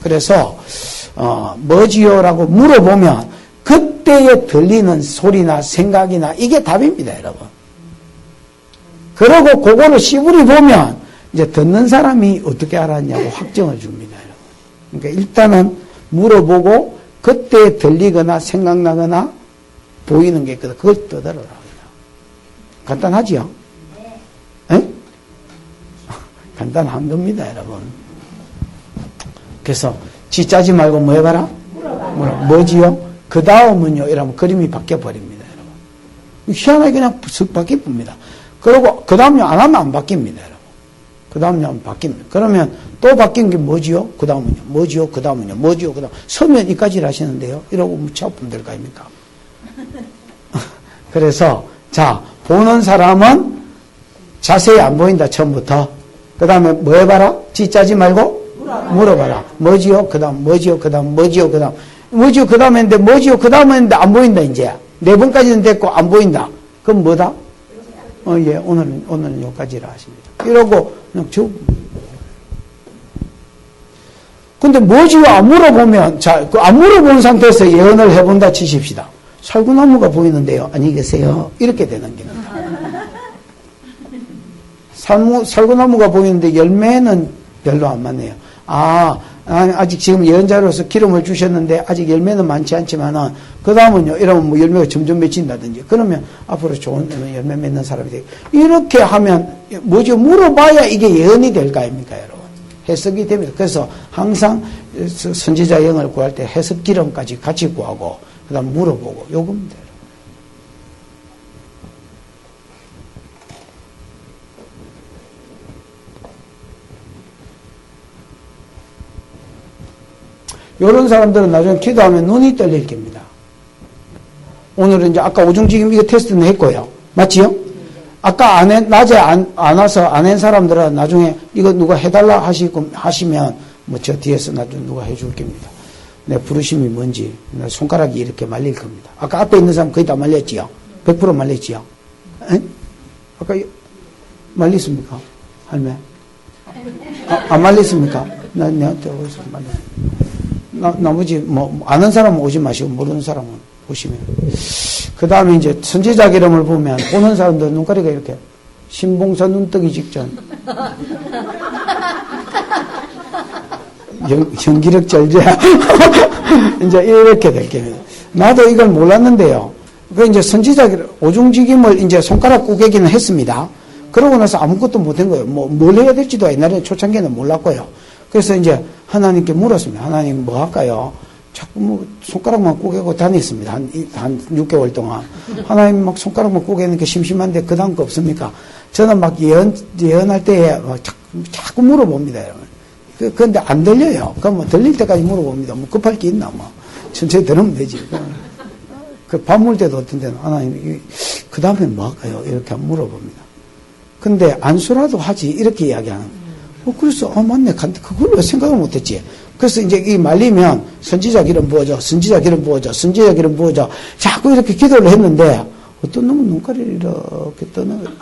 그래서 뭐지요라고 물어보면 그때에 들리는 소리나 생각이나 이게 답입니다, 여러분. 그러고 그거를 시부리 보면 이제 듣는 사람이 어떻게 알았냐고 확정을 줍니다, 여러분. 그러니까 일단은 물어보고 그때 들리거나 생각나거나 보이는 게 있거든. 그걸 떠들어라. 간단하지요? 네. 간단한 겁니다, 여러분. 그래서 지 짜지 말고 뭐 해봐라? 뭐지요? 그 다음은요, 이러면 그림이 바뀌어 버립니다, 여러분. 희한하게 그냥 쓱 바뀝니다. 그리고 그 다음요, 안 하면 안 바뀝니다, 여러분. 그 다음요, 안 바뀝니다. 그러면 또 바뀐 게 뭐지요? 그 다음은요, 뭐지요? 그 다음은요, 뭐지요? 그 다음. 서면 이까지를 하시는데요. 이러고 무차없으면 될 거 아닙니까? 그래서, 자, 보는 사람은 자세히 안 보인다, 처음부터. 그 다음에 뭐 해봐라? 지 짜지 말고 물어봐라. 뭐지요? 그 다음, 뭐지요? 그 다음, 뭐지요? 그 다음. 뭐지요? 그 다음 했는데, 뭐지요? 그 다음 했는데 안 보인다, 이제. 네 번까지는 됐고 안 보인다. 그럼 뭐다? 예, 오늘은 여기까지라 하십니다. 이러고, 그냥 근데 뭐지요? 안 물어보면, 자, 안 물어본 상태에서 예언을 해본다 치십시다. 살구나무가 보이는데요. 안녕히 계세요. 이렇게 되는 겁니다. 살구나무가 보이는데 열매는 별로 안 많네요. 아직 지금 예언자로서 기름을 주셨는데 아직 열매는 많지 않지만은 그 다음은요. 이러면 뭐 열매가 점점 맺힌다든지 그러면 앞으로 좋은 열매 맺는 사람이 되고 이렇게 하면 뭐죠? 물어봐야 이게 예언이 될 거 아닙니까, 여러분? 해석이 됩니다. 그래서 항상 선지자 영을 구할 때 해석 기름까지 같이 구하고 그 다음 물어보고 요겁니다. 요런 사람들은 나중에 기도하면 눈이 떨릴 겁니다. 오늘은 이제 아까 오중지김 이거 테스트는 했고요. 맞지요? 아까 낮에 안 와서 안 한 사람들은 나중에 이거 누가 해달라 하시면 뭐 저 뒤에서 나중에 누가 해줄 겁니다. 내 부르심이 뭔지 내 손가락이 이렇게 말릴 겁니다. 아까 앞에 있는 사람 거의 다 말렸지요? 100% 말렸지요? 에? 아까 말렸습니까? 할매? 안 말렸습니까? 내한테 어디서 말렸 나머지 뭐 아는 사람은 오지 마시고 모르는 사람은 오시면 그 다음에 이제 선지자 기름을 보면 보는 사람들 눈가리가 이렇게 신봉사 눈 뜨기 직전 연기력 절제 이제 이렇게 될 겁니다. 나도 이걸 몰랐는데요. 그 이제 선지자 기름 오중지김을 이제 손가락 꾸개기는 했습니다. 그러고 나서 아무것도 못한 거예요. 뭘 해야 될지도 옛날에 초창기에는 몰랐고요. 그래서 이제 하나님께 물었습니다. 하나님 뭐 할까요? 자꾸 뭐 손가락만 꾸개고 다녔습니다. 한 6개월 동안. 하나님 막 손가락만 꾸개는 게 심심한데 그 다음 거 없습니까? 저는 막 예언할 때에 막 자꾸 물어봅니다, 여러분. 그런데 안 들려요. 그럼 뭐 들릴 때까지 물어봅니다. 뭐 급할 게 있나 뭐. 천천히 들으면 되지. 그 밥 먹을 때도 어떤 데는 하나님 그 다음에 뭐 할까요? 이렇게 물어봅니다. 근데 안수라도 하지 이렇게 이야기하는 그래서 맞네. 그걸 왜 생각을 못했지? 그래서 이제 이 말리면 선지자 기름 부어줘, 선지자 기름 부어줘, 선지자 기름 부어줘. 자꾸 이렇게 기도를 했는데 어떤 놈은 눈가리를 이렇게 떠는 거예요.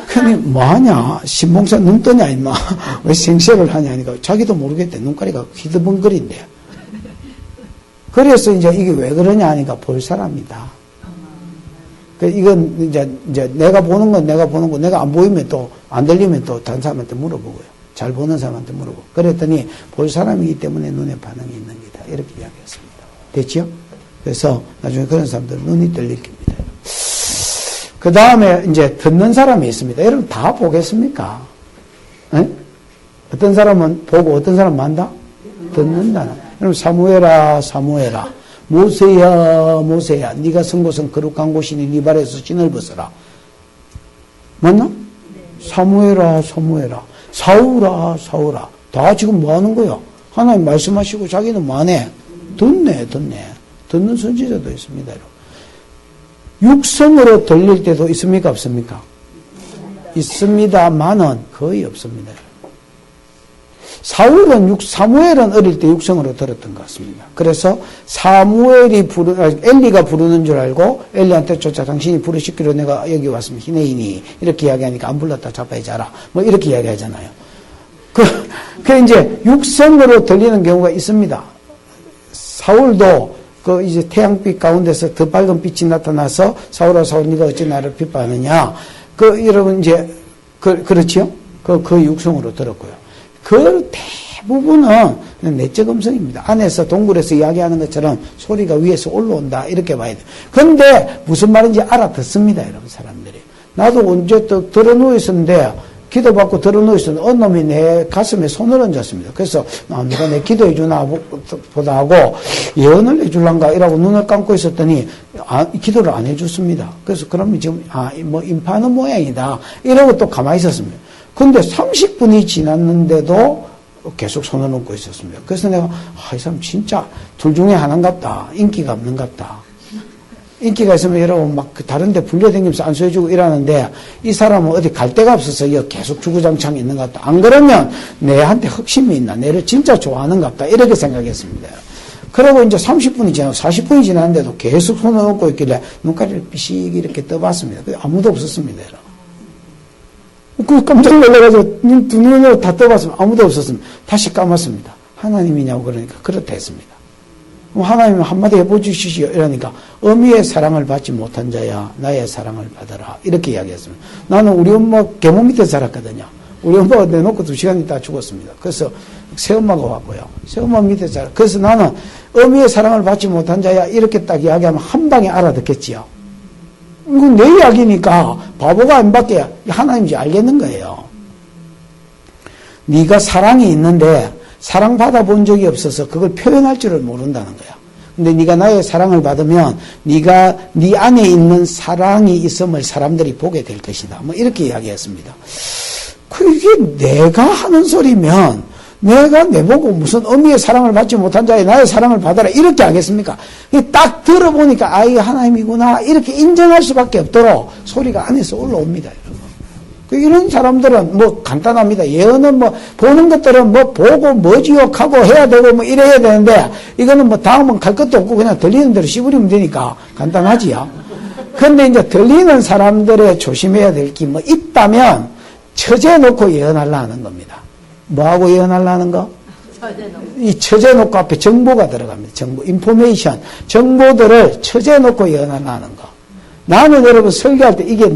그니 뭐하냐? 신봉사 눈 떠냐 임마. 왜 생색을 하냐 하니까 자기도 모르겠대. 눈가리가 휘드벙거린대. 그래서 이제 이게 왜 그러냐 하니까 볼 사람이다. 이건 이제 내가 보는 건 내가 보는 거, 내가 안 보이면 또 안 들리면 또 다른 사람한테 물어보고요. 잘 보는 사람한테 물어보고. 그랬더니 볼 사람이기 때문에 눈에 반응이 있는 기다. 이렇게 이야기했습니다. 됐죠? 그래서 나중에 그런 사람들 눈이 떨릴 겁니다. 그 다음에 이제 듣는 사람이 있습니다. 여러분 다 보겠습니까? 에? 어떤 사람은 보고 어떤 사람은 만다? 듣는다는. 여러분 사무엘아 사무엘아 모세야 모세야 네가 선 곳은 거룩한 곳이니 네 발에서 신을 벗어라. 맞나? 네. 사무엘아 사무엘아 사울아 사울아 다 지금 뭐 하는 거야? 하나님 말씀하시고 자기는 뭐 하네? 듣네. 듣는 선지자도 있습니다. 육성으로 들릴 때도 있습니까 없습니까? 있습니다만은 거의 없습니다. 사무엘은 어릴 때 육성으로 들었던 것 같습니다. 그래서 엘리가 부르는 줄 알고 엘리한테 쫓아 당신이 부르시기로 내가 여기 왔으면 히네이니 이렇게 이야기하니까 안 불렀다 자빠이 자라 뭐 이렇게 이야기하잖아요. 그 이제 육성으로 들리는 경우가 있습니다. 사울도 이제 태양빛 가운데서 더 밝은 빛이 나타나서 사울아 사울 네가 어찌 나를 핍박하느냐. 여러분 이제 그렇지요? 그 육성으로 들었고요. 그 대부분은 내적 음성입니다. 안에서 동굴에서 이야기하는 것처럼 소리가 위에서 올라온다 이렇게 봐야 돼요. 근데 무슨 말인지 알아듣습니다. 여러분 사람들이. 나도 언제 또 들어누워 있었는데 기도받고 들어누워 있었는데 어느 놈이 내 가슴에 손을 얹었습니다. 그래서 누가 내 기도해 주나 보다 하고 예언을 해줄란가 이라고 눈을 감고 있었더니 기도를 안 해줬습니다. 그래서 그러면 지금 뭐 인파하는 모양이다 이러고 또 가만히 있었습니다. 근데 30분이 지났는데도 계속 손을 얹고 있었습니다. 그래서 내가 이 사람 진짜 둘 중에 하나인갑다. 인기가 없는갑다. 인기가 있으면 여러분 막 다른 데 불려다니면서 안수해주고 이러는데 이 사람은 어디 갈 데가 없어서 계속 주구장창 있는 것 같다. 안 그러면 내한테 흑심이 있나. 내를 진짜 좋아하는 것 같다. 이렇게 생각했습니다. 그러고 이제 30분이 지나고 40분이 지났는데도 계속 손을 얹고 있길래 눈가리를 삐씩 이렇게 떠봤습니다. 아무도 없었습니다. 여러분. 깜짝 놀라가지고 두 눈으로 다 떠봤으면 아무도 없었습니다. 다시 감았습니다. 하나님이냐고 그러니까 그렇다 했습니다. 하나님 한마디 해보시시오 이러니까 어미의 사랑을 받지 못한 자야 나의 사랑을 받아라 이렇게 이야기했습니다. 나는 우리 엄마 계모 밑에 살았거든요. 우리 엄마가 내놓고 2시간 있다가 죽었습니다. 그래서 새엄마가 왔고요. 새엄마 밑에 살았. 그래서 나는 어미의 사랑을 받지 못한 자야 이렇게 딱 이야기하면 한 방에 알아듣겠지요. 이건 내 이야기니까 바보가 안 받게 하나님인지 알겠는 거예요. 네가 사랑이 있는데 사랑받아 본 적이 없어서 그걸 표현할 줄을 모른다는 거야. 근데 네가 나의 사랑을 받으면 네가 네 안에 있는 사랑이 있음을 사람들이 보게 될 것이다. 뭐 이렇게 이야기했습니다. 그게 내가 하는 소리면 내가 내보고 무슨 어미의 사랑을 받지 못한 자에 나의 사랑을 받아라 이렇게 하겠습니까? 딱 들어보니까 이게 하나님이구나 이렇게 인정할 수밖에 없도록 소리가 안에서 올라옵니다. 여러분. 이런 사람들은 뭐 간단합니다. 예언은 뭐 보는 것들은 뭐 보고 뭐 지옥하고 해야 되고 뭐 이래야 되는데 이거는 뭐 다음은 갈 것도 없고 그냥 들리는 대로 씹으리면 되니까 간단하지요. 그런데 이제 들리는 사람들의 조심해야 될 게 뭐 있다면 처제 놓고 예언하려 하는 겁니다. 뭐하고 예언하려는 거? 이 처제 놓고 앞에 정보가 들어갑니다. 정보, 인포메이션. 정보들을 처제 놓고 예언하려는 거. 나는 여러분 설교할 때 이게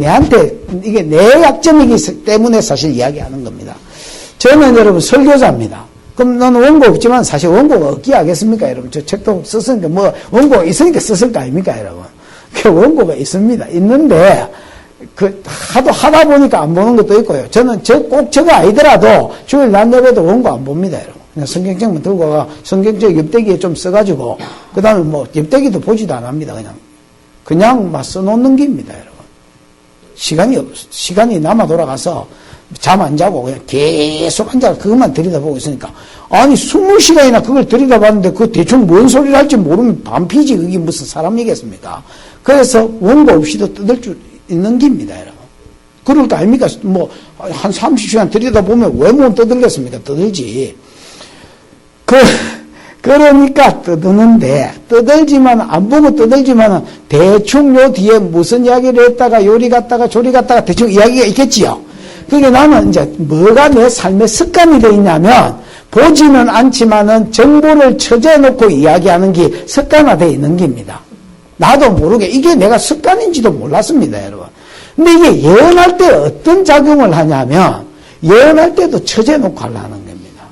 내 약점이기 때문에 사실 이야기하는 겁니다. 저는 여러분 설교자입니다. 그럼 나는 원고 없지만 사실 원고가 없기 하겠습니까, 여러분? 저 책도 썼으니까 뭐 원고가 있으니까 썼을 거 아닙니까, 여러분? 그 원고가 있습니다. 있는데 하다 보니까 안 보는 것도 있고요. 저는 꼭 저거 아니더라도 주일 날 예배도 원고 안 봅니다, 여러분. 그냥 성경책만 들고 가 성경책 옆대기에 좀 써가지고 그 다음에 뭐 옆대기도 보지도 안 합니다. 그냥 막 써놓는 겁니다, 여러분. 시간이 남아 돌아가서 잠 안 자고 그냥 계속 앉아서 그것만 들여다보고 있으니까 아니 20시간이나 그걸 들여다봤는데 그 대충 뭔 소리를 할지 모르면 반피지 그게 무슨 사람이겠습니까? 그래서 원고 없이도 뜯을 줄 있는 겁니다, 여러분. 그럴 거 아닙니까? 뭐 한 30시간 들여다보면 왜 못 떠들겠습니까? 떠들지. 그러니까 떠드는데, 떠들지만, 안 보고 떠들지만, 대충 요 뒤에 무슨 이야기를 했다가, 요리 갔다가, 조리 갔다가, 대충 이야기가 있겠지요. 그게 나는 이제, 뭐가 내 삶의 습관이 되어 있냐면, 보지는 않지만은, 정보를 처재해놓고 이야기하는 게 습관화되어 있는 겁니다. 나도 모르게, 이게 내가 습관인지도 몰랐습니다, 여러분. 근데 이게 예언할 때 어떤 작용을 하냐면, 예언할 때도 처재해놓고 하려는 겁니다.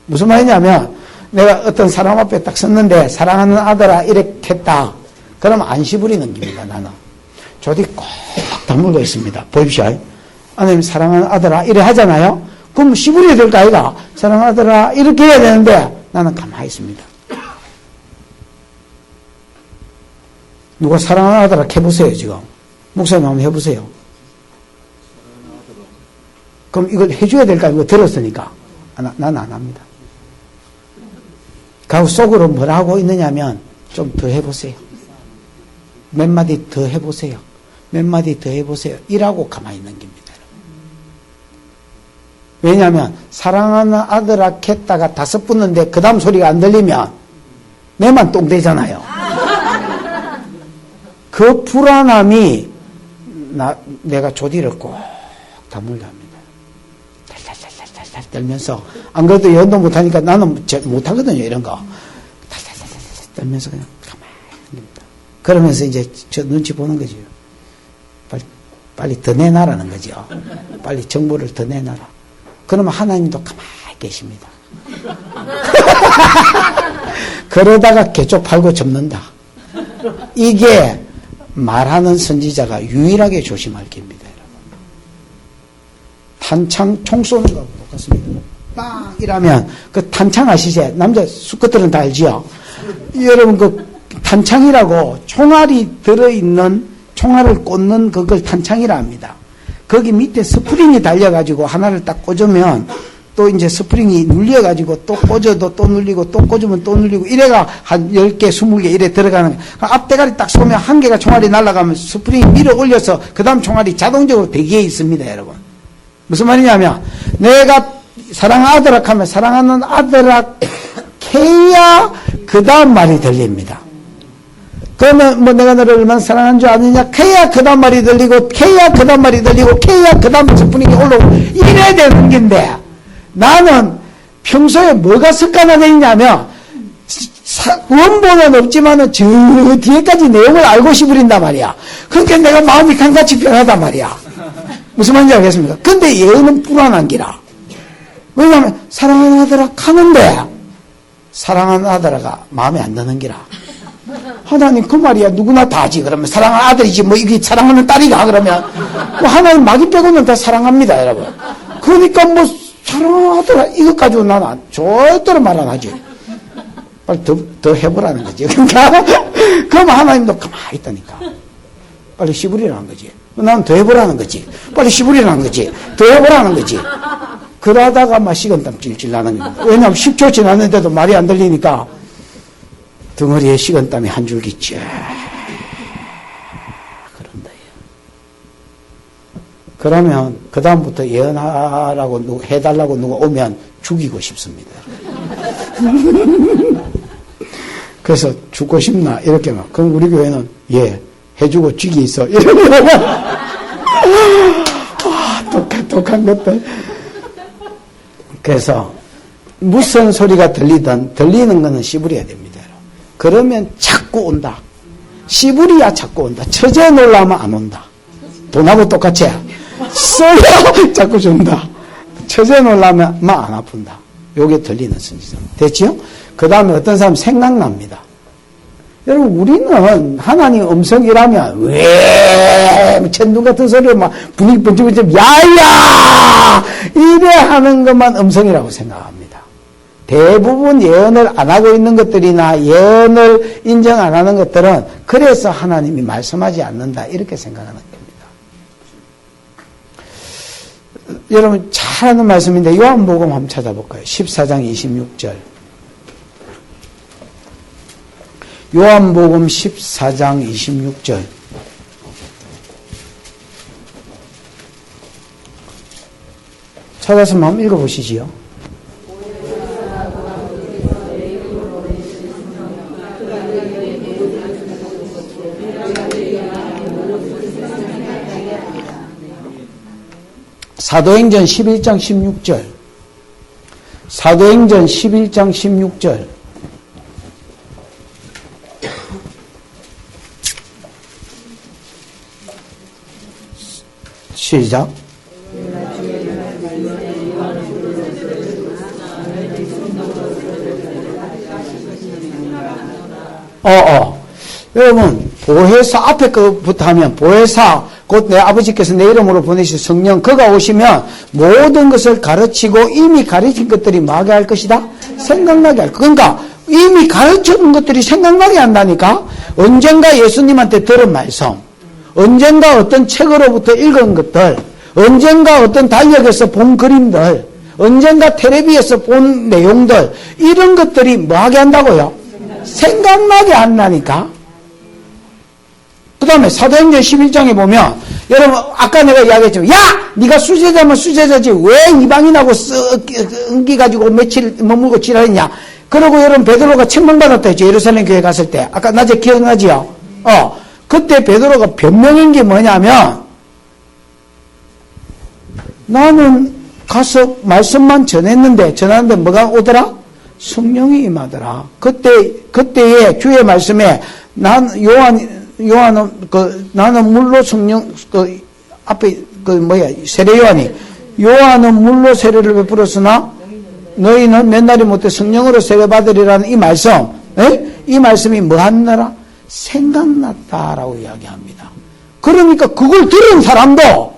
무슨 말이냐면, 내가 어떤 사람 앞에 딱 섰는데 사랑하는 아들아 이렇게 했다. 그러면 안 시부리는 겁니다. 나는. 저도 꼭 다물고 있습니다. 보십시오. 하나님 사랑하는 아들아 이래 하잖아요. 그럼 시부려야 될 거 아이가? 사랑하는 아들아 이렇게 해야 되는데 나는 가만히 있습니다. 누가 사랑하는 아들아 해보세요 지금. 목사님 한번 해보세요. 그럼 이걸 해줘야 될까? 이거 들었으니까. 나는 안 합니다. 그 속으로 뭘 하고 있느냐면 좀 더 해보세요. 몇 마디 더 해보세요. 몇 마디 더 해보세요. 이라고 가만히 있는 겁니다. 왜냐하면 사랑하는 아들아 했다가 5 붙는데 그 다음 소리가 안 들리면 내만 똥되잖아요. 그 불안함이 내가 조디를 꼭 다물게 합니다. 달달달달달 떨면서 안 그래도 연도 못하니까 나는 못하거든요 이런 거. 달달달달 떨면서 그냥 가만히 있습니다. 그러면서 이제 저 눈치 보는 거죠. 빨리 더 내놔라는 거죠. 빨리 정보를 더 내놔라. 그러면 하나님도 가만히 계십니다. 그러다가 개쪽 팔고 접는다. 이게 말하는 선지자가 유일하게 조심할 겁니다. 탄창 총 쏘는 거하고 똑같습니다. 빵! 이라면 그 탄창 아시죠? 남자 수컷들은 다 알지요? 여러분 그 탄창이라고 총알이 들어있는 총알을 꽂는 그걸 탄창이라 합니다. 거기 밑에 스프링이 달려가지고 하나를 딱 꽂으면 또 이제 스프링이 눌려가지고 또 꽂아도 또 눌리고 또 꽂으면 또 눌리고 이래가 한 10개, 20개 이래 들어가는 거예요. 앞대가리 딱 쏘면 한 개가 총알이 날아가면 스프링이 밀어 올려서 그 다음 총알이 자동적으로 대기해 있습니다, 여러분. 무슨 말이냐면 내가 사랑하는 아들아 하면 사랑하는 아들아 해야 그 다음 말이 들립니다. 그러면 뭐 내가 너를 얼마나 사랑하는 줄 아느냐 해야 그 다음 말이 들리고 해야 그 다음 말이 들리고 해야 그 다음 스프링이 올라오고 이래야 되는 건데 나는 평소에 뭐가 습관화되어 있냐면 원본은 없지만은 저 뒤에까지 내용을 알고 싶으린단 말이야. 그러니까 내가 마음이 강같이 변하단 말이야. 무슨 말인지 알겠습니까? 근데 예언은 불안한 기라. 왜냐하면 사랑하는 아들아 하는데 사랑하는 아들아가 마음에 안 드는 기라. 하나님 그 말이야 누구나 다 하지. 그러면 사랑하는 아들이지 뭐 이게 사랑하는 딸이가 그러면 뭐 하나님 마귀 빼고는 다 사랑합니다 여러분. 그러니까 뭐 사랑하는 아들아 이것 가지고 나는 절대로 말 안 하지. 빨리 더 해보라는 거지. 그러니까 그럼 하나님도 가만히 있다니까. 빨리 시부리라는 거지. 나는 더 해보라는 거지. 빨리 시부리라는 거지. 더 해보라는 거지. 그러다가 막 식은땀 찔찔 나는 겁니다. 왜냐하면 10초 지났는데도 말이 안 들리니까 덩어리에 식은땀이 한 줄기 쫙 그런다. 그러면 그 다음부터 예언하라고 해달라고 누가 오면 죽이고 싶습니다. 그래서 죽고 싶나 이렇게 막 그럼 우리 교회는 예 해주고 죽이 있어 이러면 독한 것들. 그래서 무슨 소리가 들리든 들리는 거는 씹으려야 됩니다. 그러면 자꾸 온다. 씹으리야 자꾸 온다. 처제 놀라면 안 온다. 돈하고 똑같이 써야 자꾸 준다. 처제 놀라면 막 안 아픈다. 요게 들리는 선지자. 됐지요? 그 다음에 어떤 사람 생각납니다. 여러분 우리는 하나님 음성이라면 왜 천둥 같은 소리로 막 분위기 번쩍번쩍 야야 이래 하는 것만 음성이라고 생각합니다. 대부분 예언을 안 하고 있는 것들이나 예언을 인정 안 하는 것들은 그래서 하나님이 말씀하지 않는다 이렇게 생각하는 겁니다. 여러분 잘 아는 말씀인데 요한복음 한번 찾아볼까요? 14장 26절. 요한복음 14장 26절. 찾아서 한번 읽어보시지요. 사도행전 11장 16절. 사도행전 11장 16절. 시작. 여러분, 보혜사 앞에 거부터 하면 보혜사, 곧 내 아버지께서 내 이름으로 보내신 성령, 그가 오시면 모든 것을 가르치고 이미 가르친 것들이 뭐하게 할 것이다? 생각나게 할 것. 그러니까 이미 가르쳐준 것들이 생각나게 한다니까? 언젠가 예수님한테 들은 말씀, 언젠가 어떤 책으로부터 읽은 것들, 언젠가 어떤 달력에서 본 그림들, 언젠가 텔레비에서 본 내용들, 이런 것들이 뭐하게 한다고요? 생각나게 한다니까? 그 다음에 사도행전 11장에 보면, 여러분, 아까 내가 이야기했지만, 야! 네가 수제자면 수제자지, 왜 이방인하고 엉기가지고 며칠 머물고 지랄했냐? 그러고 여러분, 베드로가 책망받았다 했죠. 예루살렘 교회 갔을 때. 아까 낮에 기억나지요? 그때 베드로가 변명한 게 뭐냐면, 나는 가서 말씀만 전하는데 뭐가 오더라? 성령이 임하더라. 그때의 주의 말씀에, 나는 물로 성령, 앞에, 세례 요한이, 요한은 물로 세례를 베풀었으나, 너희는 맨날이 못해 성령으로 세례받으리라는 이 말씀, 이 말씀이 뭐 하느라? 생각났다라고 이야기합니다. 그러니까 그걸 들은 사람도,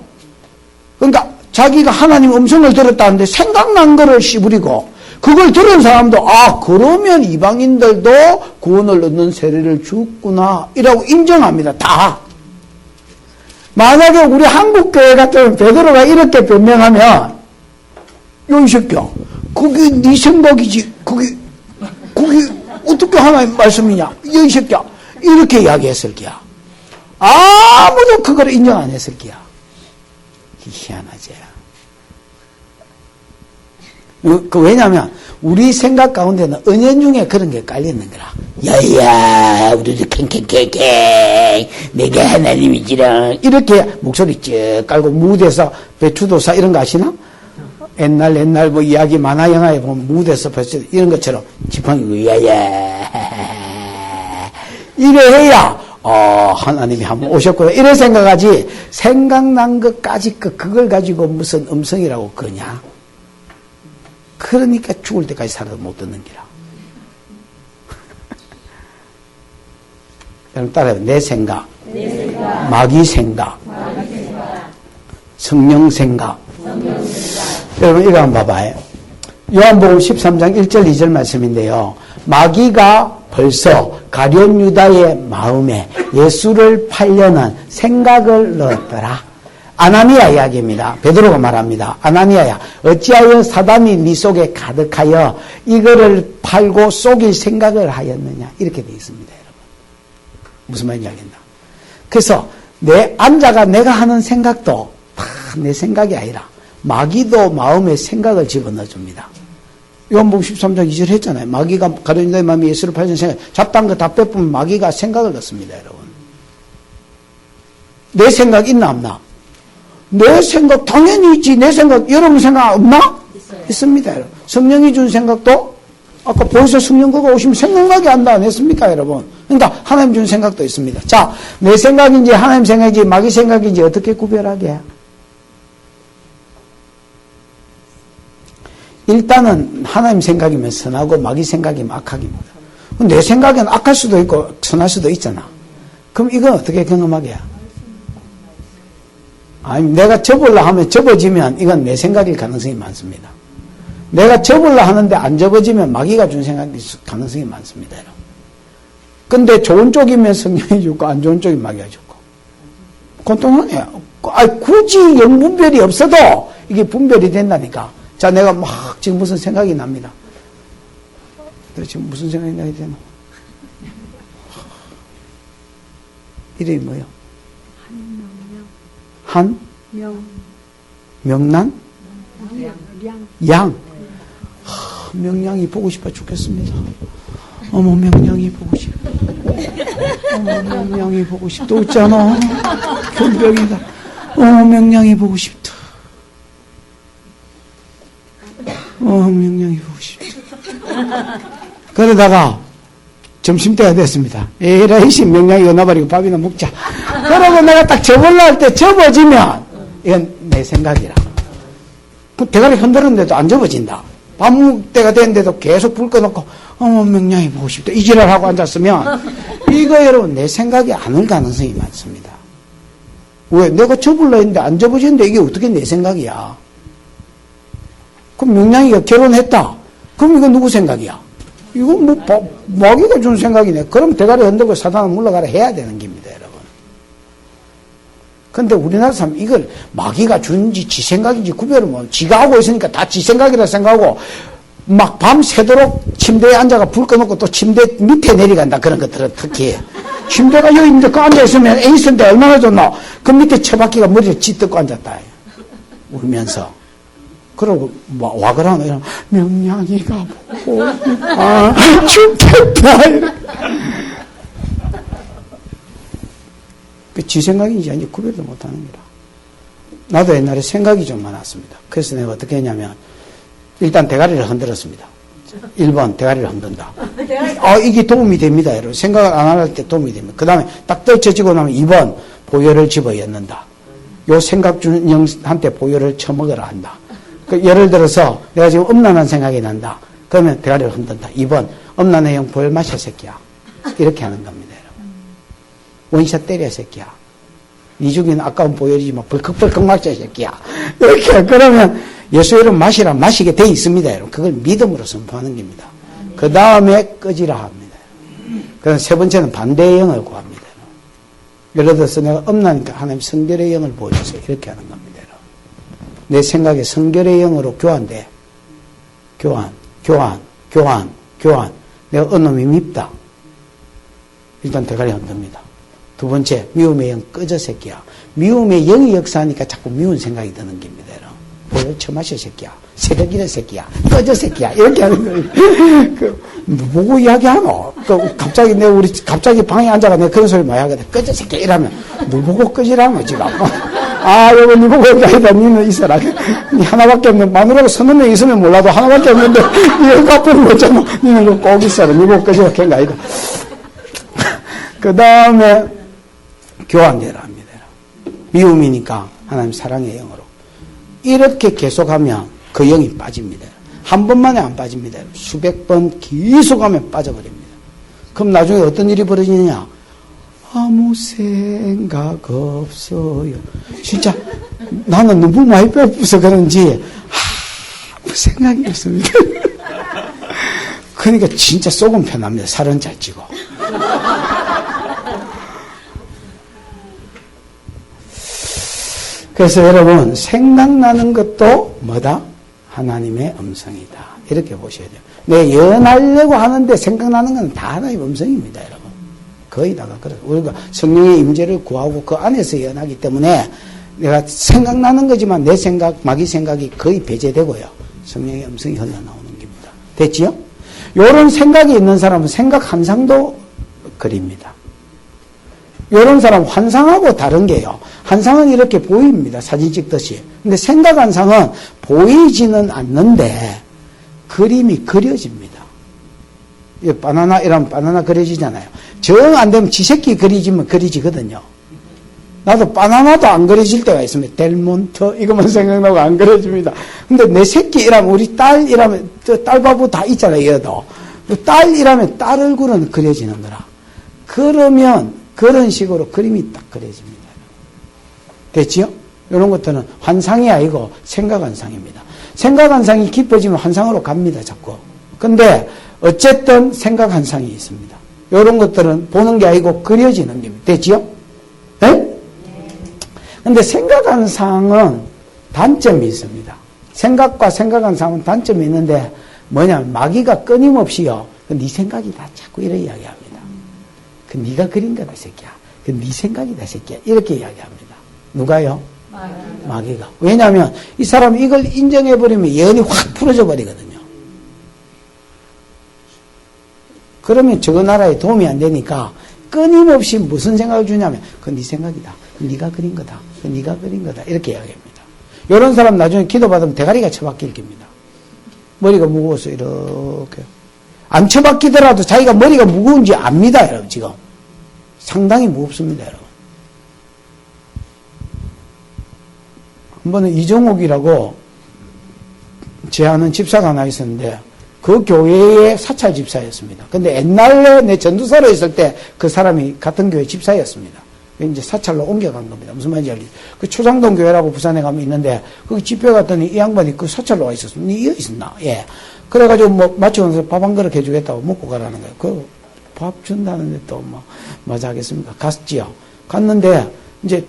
그러니까 자기가 하나님 음성을 들었다는데 생각난 거를 씨부리고, 그걸 들은 사람도 그러면 이방인들도 구원을 얻는 세례를 주었구나 이라고 인정합니다. 다. 만약에 우리 한국교회 같으면 베드로가 이렇게 변명하면 이 새끼야 그게 네 생각이지 그게 어떻게 하나님 말씀이냐 이 새끼야 이렇게 이야기했을 게야. 아무도 그걸 인정 안 했을 게야. 희한하지. 왜냐하면 우리 생각 가운데는 은연중에 그런 게 깔려있는 거라. 야야 우리도 캥캥캥캥 내가 하나님이지라 이렇게 목소리 쭉 깔고 무대에서 배추도사 이런 거 아시나? 옛날 뭐 이야기 만화 영화에 보면 무대에서 배추 이런 것처럼 지팡이 야야 이래 해야 하나님이 한번 오셨구나 이래 생각하지 생각난 것까지 그걸 가지고 무슨 음성이라고 그러냐? 그러니까 죽을 때까지 살아도 못 듣는 기라. 여러분 따라해요. 내 생각, 마귀 생각, 성령 생각. 여러분 이거 한번 봐봐요. 요한복음 13장 1절 2절 말씀인데요. 마귀가 벌써 가룟 유다의 마음에 예수를 팔려는 생각을 넣었더라. 아나니아 이야기입니다. 베드로가 말합니다. 아나니아야 어찌하여 사단이 네 속에 가득하여 이거를 팔고 속일 생각을 하였느냐 이렇게 되어 있습니다. 여러분 무슨 말인지 알겠나? 그래서 앉아가 내가 하는 생각도 다 내 생각이 아니라 마귀도 마음에 생각을 집어넣어줍니다. 요한복음 13장 2절 했잖아요. 마귀가 가룟 유다의 마음에 예수를 팔려는 생각 잡다한 거 다 빼보면 마귀가 생각을 넣습니다. 여러분 내 생각 있나 없나? 내 생각 당연히 있지. 내 생각 여러분 생각 없나? 있습니다. 여러분. 성령이 준 생각도 아까 벌써 성령거가 오시면 생각나게 한다 안 했습니까 여러분? 그러니까 하나님 준 생각도 있습니다. 자, 내 생각인지 하나님 생각인지 마귀 생각인지 어떻게 구별하게? 일단은 하나님 생각이면 선하고 마귀 생각이면 악하기입니다. 내 생각은 악할 수도 있고 선할 수도 있잖아. 그럼 이건 어떻게 경험하게? 아니, 내가 접으려 하면 접어지면 이건 내 생각일 가능성이 많습니다. 내가 접으려 하는데 안 접어지면 마귀가 준 생각일 가능성이 많습니다. 근데 좋은 쪽이면 성령이 주고 안 좋은 쪽이면 마귀가 주고. 그건 또 하네요. 굳이 영분별이 없어도 이게 분별이 된다니까. 자, 내가 막 지금 무슨 생각이 납니다. 지금 무슨 생각이 나야 되나? 이름이 뭐예요? 명란? 양. 명량이 보고 싶어 죽겠습니다. 어머, 명량이 보고 싶어. 어머, 명량이 보고 싶다. 없잖아. 견병이다. 어머, 명량이 보고 싶다. 명량이 보고 싶다. 그러다가 점심때가 됐습니다. 에라이씨 명량이 어나버리고 밥이나 먹자. 그러고 내가 딱 접으려 할 때 접어지면 이건 내 생각이라. 그 대가리 흔들었는데도 안 접어진다. 밥 먹을 때가 됐는데도 계속 불 꺼놓고 명량이 보고 싶다. 이 지랄하고 앉았으면 이거 여러분 내 생각이 아닐 가능성이 많습니다. 왜? 내가 접으려 했는데 안 접어지는데 이게 어떻게 내 생각이야? 그럼 명량이가 결혼했다. 그럼 이거 누구 생각이야? 이거 마귀가 준 생각이네. 그럼 대가리 흔들고 사단은 물러가라 해야 되는 겁니다, 여러분. 근데 우리나라 사람 이걸 마귀가 준지 지 생각인지 구별을 못, 지가 하고 있으니까 다 지 생각이라 생각하고 막 밤새도록 침대에 앉아가 불 꺼놓고 또 침대 밑에 내려간다. 그런 것들은 특히. 침대가 여기 있는데 그 앉아있으면 에이스인데 얼마나 좋나. 그 밑에 처박기가 머리를 찢뜯고 앉았다. 울면서. 그러고 와 그러면 이러면 명량이가 보고 죽겠다. 그 지 생각인지 아닌지 구별도 못하는 거라. 나도 옛날에 생각이 좀 많았습니다. 그래서 내가 어떻게 했냐면 일단 대가리를 흔들었습니다. 1번 대가리를 흔든다. 이게 도움이 됩니다. 여러분. 생각을 안 할 때 도움이 됩니다. 그 다음에 딱 떨쳐지고 나면 2번 보혈을 집어 였는다. 요 생각 주는 영한테 보혈을 처먹으라 한다. 그 예를 들어서 내가 지금 음란한 생각이 난다. 그러면 대가리를 흔든다. 2번 음란의 영 보혈 마셔 새끼야. 이렇게 하는 겁니다. 여러분. 원샷 때려 새끼야. 니 죽이는 아까운 보혈이지만 벌컥벌컥 마셔 새끼야. 이렇게 그러면 예수 이름 마시라 마시게 돼 있습니다. 여러분. 그걸 믿음으로 선포하는 겁니다. 그 다음에 꺼지라 합니다. 그래서 세 번째는 반대의 영을 구합니다. 예를 들어서 내가 음란하니까 하나님 성결의 영을 보여주세요. 이렇게 하는 겁니다. 내 생각에 성결의 영으로 교환돼. 교환. 내가 어느 놈이 밉다. 일단 대가리 흔듭니다. 두 번째, 미움의 영 꺼져 새끼야. 미움의 영이 역사하니까 자꾸 미운 생각이 드는 겁니다. 보여 처마셔 새끼야. 새벽이래 새끼야. 꺼져 새끼야. 이렇게 하는 거예요. 누구 이야기하노? 갑자기 갑자기 방에 앉아가 내가 그런 소리 많이 하거든. 꺼져 새끼야. 이러면 누구 꺼지라노 지금. 여보, 니 보고 여기 아니다. 니는 있어라. 니 하나밖에 없는, 마누라가 서너 명 있으면 몰라도 하나밖에 없는데, 니 갚으러 못잖아. 니는 꼭 있어라. 니 보고 꺼지라. 그런 거 아니다. 그 다음에, 교환되라 합니다. 미움이니까 하나님 사랑의 영으로. 이렇게 계속하면 그 영이 빠집니다. 한 번만에 안 빠집니다. 수백 번 계속하면 빠져버립니다. 그럼 나중에 어떤 일이 벌어지느냐? 아무 생각 없어요. 진짜 나는 너무 많이 배고파서 그런지 아무 생각이 없습니다. 그러니까 진짜 속은 편합니다. 살은 잘 찌고. 그래서 여러분 생각나는 것도 뭐다? 하나님의 음성이다. 이렇게 보셔야 돼요. 내 연하려고 하는데 생각나는 건 다 하나님의 음성입니다. 여러분. 거의 다가 그래요. 우리가 성령의 임재를 구하고 그 안에서 연하기 때문에 내가 생각나는 거지만 내 생각, 마귀 생각이 거의 배제되고요. 성령의 음성이 흘러나오는 겁니다. 됐지요? 요런 생각이 있는 사람은 생각 환상도 그립니다. 요런 사람 환상하고 다른 게요. 환상은 이렇게 보입니다. 사진 찍듯이. 근데 생각 환상은 보이지는 않는데 그림이 그려집니다. 바나나 이러면 바나나 그려지잖아요. 정 안 되면 지 새끼 그리지면 그려지거든요. 나도 바나나도 안 그려질 때가 있습니다. 델몬트 이것만 생각나고 안 그려집니다. 근데 내 새끼 이라면 우리 딸 이라면 딸바보 다 있잖아요. 얘도. 딸 이라면 딸 얼굴은 그려지는 거라. 그러면 그런 식으로 그림이 딱 그려집니다. 됐지요? 이런 것들은 환상이 아니고 생각 환상입니다. 생각 환상이 깊어지면 환상으로 갑니다. 자꾸. 근데 어쨌든 생각 환상이 있습니다. 이런 것들은 보는 게 아니고 그려지는 겁니다. 됐지요? 네? 근데 생각 환상은 단점이 있습니다. 생각과 생각 환상은 단점이 있는데 뭐냐면 마귀가 끊임없이요. 네 생각이다. 자꾸 이렇게 이야기합니다. 그 네가 그린 거다 새끼야. 그 네 생각이다 새끼야. 이렇게 이야기합니다. 누가요? 마귀가. 왜냐하면 이 사람이 이걸 인정해버리면 예언이 확 풀어져 버리거든요. 그러면 저 나라에 도움이 안 되니까 끊임없이 무슨 생각을 주냐면 그건 네 생각이다. 네가 그린 거다. 네가 그린 거다. 이렇게 이야기합니다. 이런 사람 나중에 기도받으면 대가리가 처박힐 겁니다. 머리가 무거워서 이렇게. 안 처박히더라도 자기가 머리가 무거운지 압니다, 여러분, 지금. 상당히 무겁습니다, 여러분. 한 번은 이정옥이라고 제 아는 집사가 하나 있었는데, 그 교회의 사찰 집사였습니다. 근데 옛날에 내 전도사로 있을 때 그 사람이 같은 교회 집사였습니다. 이제 사찰로 옮겨간 겁니다. 무슨 말인지 알겠죠? 그 초상동 교회라고 부산에 가면 있는데, 거기 집회 갔더니 이 양반이 그 사찰로 와 있었어. 니 이어 있었나? 예. 그래가지고 뭐 마치면서 밥 한 그릇 해주겠다고 먹고 가라는 거예요. 그 밥 준다는데 또 뭐, 맞아 하겠습니까? 갔지요. 갔는데, 이제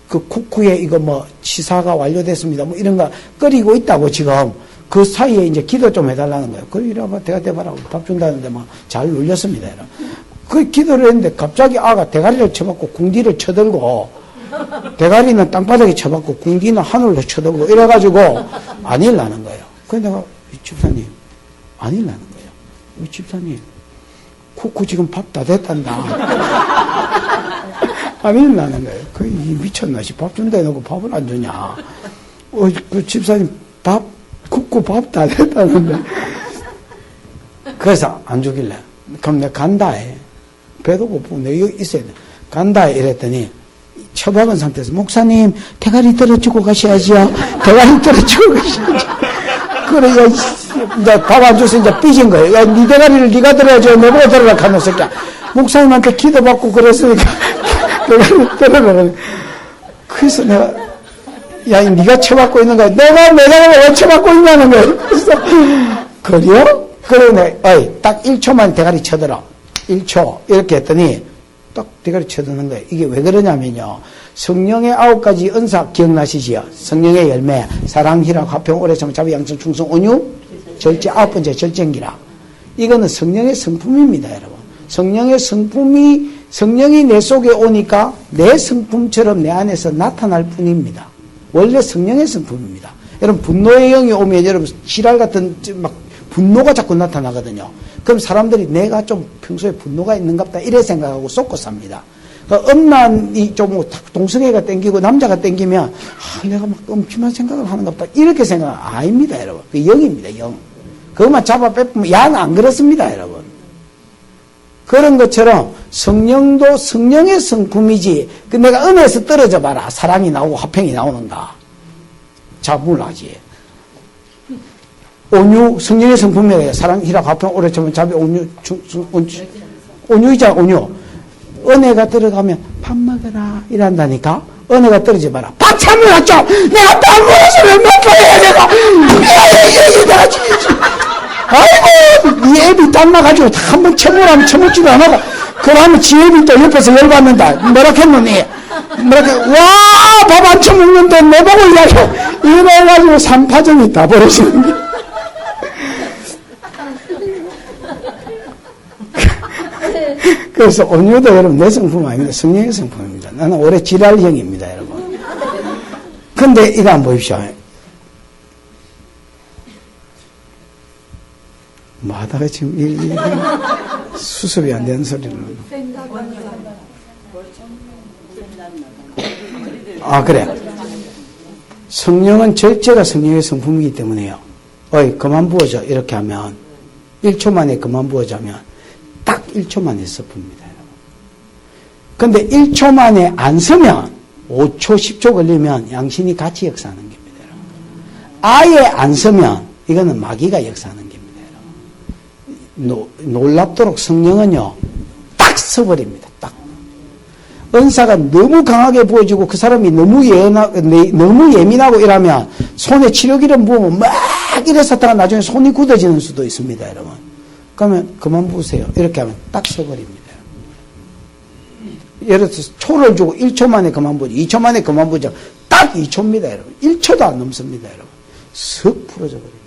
그 쿠쿠에 이거 뭐 치사가 완료됐습니다. 뭐 이런 거 끓이고 있다고 지금. 그 사이에 이제 기도 좀 해달라는 거예요. 그 이래봐, 대가 대봐라고 밥 준다는데 뭐 잘 눌렸습니다. 그 기도를 했는데 갑자기 아가 대가리를 쳐박고 궁디를 쳐들고, 대가리는 땅바닥에 쳐박고 궁디는 하늘로 쳐들고 이래가지고 안 일나는 거예요. 그래서 내가, 집사님, 안 일나는 거예요. 집사님, 쿠쿠 지금 밥 다 됐단다. 안 일나는 거예요. 그 미쳤나 씨, 밥 준다 해놓고 밥을 안 주냐. 그 집사님 밥, 쿠쿠 밥 다 됐다는데. 그래서 안 주길래. 그럼 내가 간다 해. 배도 고프고 내가 여기 있어야 돼. 간다 해. 이랬더니 처박은 상태에서, 목사님 대가리 떨어지고 가셔야지요. 대가리 떨어지고 가셔야지. 그래, 이제 밥 안 줘서 이제 삐진 거예요. 야, 니 대가리를 니가 들어야죠. 내보고 들어라 하는 새끼야. 목사님한테 기도받고 그랬으니까 대가리 들어라. 그래서 내가, 야, 니가 쳐받고 있는 거야. 내가 내 대가리를 왜 쳐받고 있냐는 거예요. 그래서, 그래요? 그래, 내가, 딱 1초만 대가리 쳐들어. 1초. 이렇게 했더니, 딱 대가리 쳐드는 거예요. 이게 왜 그러냐면요. 성령의 9가지 은사 기억나시지요? 성령의 열매, 사랑, 희락, 화평, 오래 참, 자비, 양성, 충성, 온유, 절제, 9번째 절제기라. 이거는 성령의 성품입니다, 여러분. 성령의 성품이, 성령이 내 속에 오니까 내 성품처럼 내 안에서 나타날 뿐입니다. 원래 성령의 성품입니다. 여러분, 분노의 영이 오면 여러분, 지랄 같은 막 분노가 자꾸 나타나거든요. 그럼 사람들이 내가 좀 평소에 분노가 있는갑다 이래 생각하고 쏟고 삽니다. 엄난이 좀 동성애가 땡기고 남자가 땡기면, 내가 막 엄침한 생각을 하는갑다 이렇게 생각하면 아닙니다, 여러분. 그 영입니다, 영. 그것만 잡아 빼면 양 안 그렇습니다, 여러분. 그런 것처럼 성령도 성령의 성품이지. 그 내가 은혜에서 떨어져 봐라. 사랑이 나오고 화평이 나오는가. 자불하지. 온유, 성령의 성품이에요. 사랑, 희락, 화평, 오래 참음, 자비, 온유, 온유이자 온유. 은혜가 들어가면 밥 먹어라 이란다니까. 은혜가 떨어지 마라. 밥 참으라 좀. 내가 밥 먹어서 몇 번이야 내가. 내가 죽이지. 아이고, 네 애비 땀나가지고 한번 쳐보라면 쳐먹지도 않아. 그러면 지 애비 또 옆에서 열받는다. 뭐라 했노니? 와, 밥 안 쳐먹는데 내보고 이야기해. 이래가지고 3파전이 다 벌어지는 거야. 그래서 온유도 여러분 내 성품 아닙니다. 성령의 성품입니다. 나는 올해 지랄형입니다, 여러분. 근데 이거 한번 보십시오. 뭐 하다가 지금 수습이 안 되는 소리를. 그래. 성령은 절제가 성령의 성품이기 때문에요. 그만 부어줘. 이렇게 하면 1초 만에 그만 부어자면 딱 1초 만에 섭습니다. 근데 1초 만에 안 서면 5초, 10초 걸리면 양신이 같이 역사하는 겁니다. 아예 안 서면 이거는 마귀가 역사하는 겁니다. 놀랍도록 성령은요, 딱 서버립니다. 딱. 은사가 너무 강하게 부어지고 그 사람이 너무 예민하고 이러면 손에 치료기름 부으면 막 이래서 나중에 손이 굳어지는 수도 있습니다, 여러분. 그러면 그만 부으세요. 이렇게 하면 딱 서버립니다. 예를 들어서 초를 주고 1초 만에 그만 부으죠. 2초 만에 그만 부으죠. 딱 2초입니다, 여러분. 1초도 안 넘습니다, 여러분. 슥 풀어져 버립니다.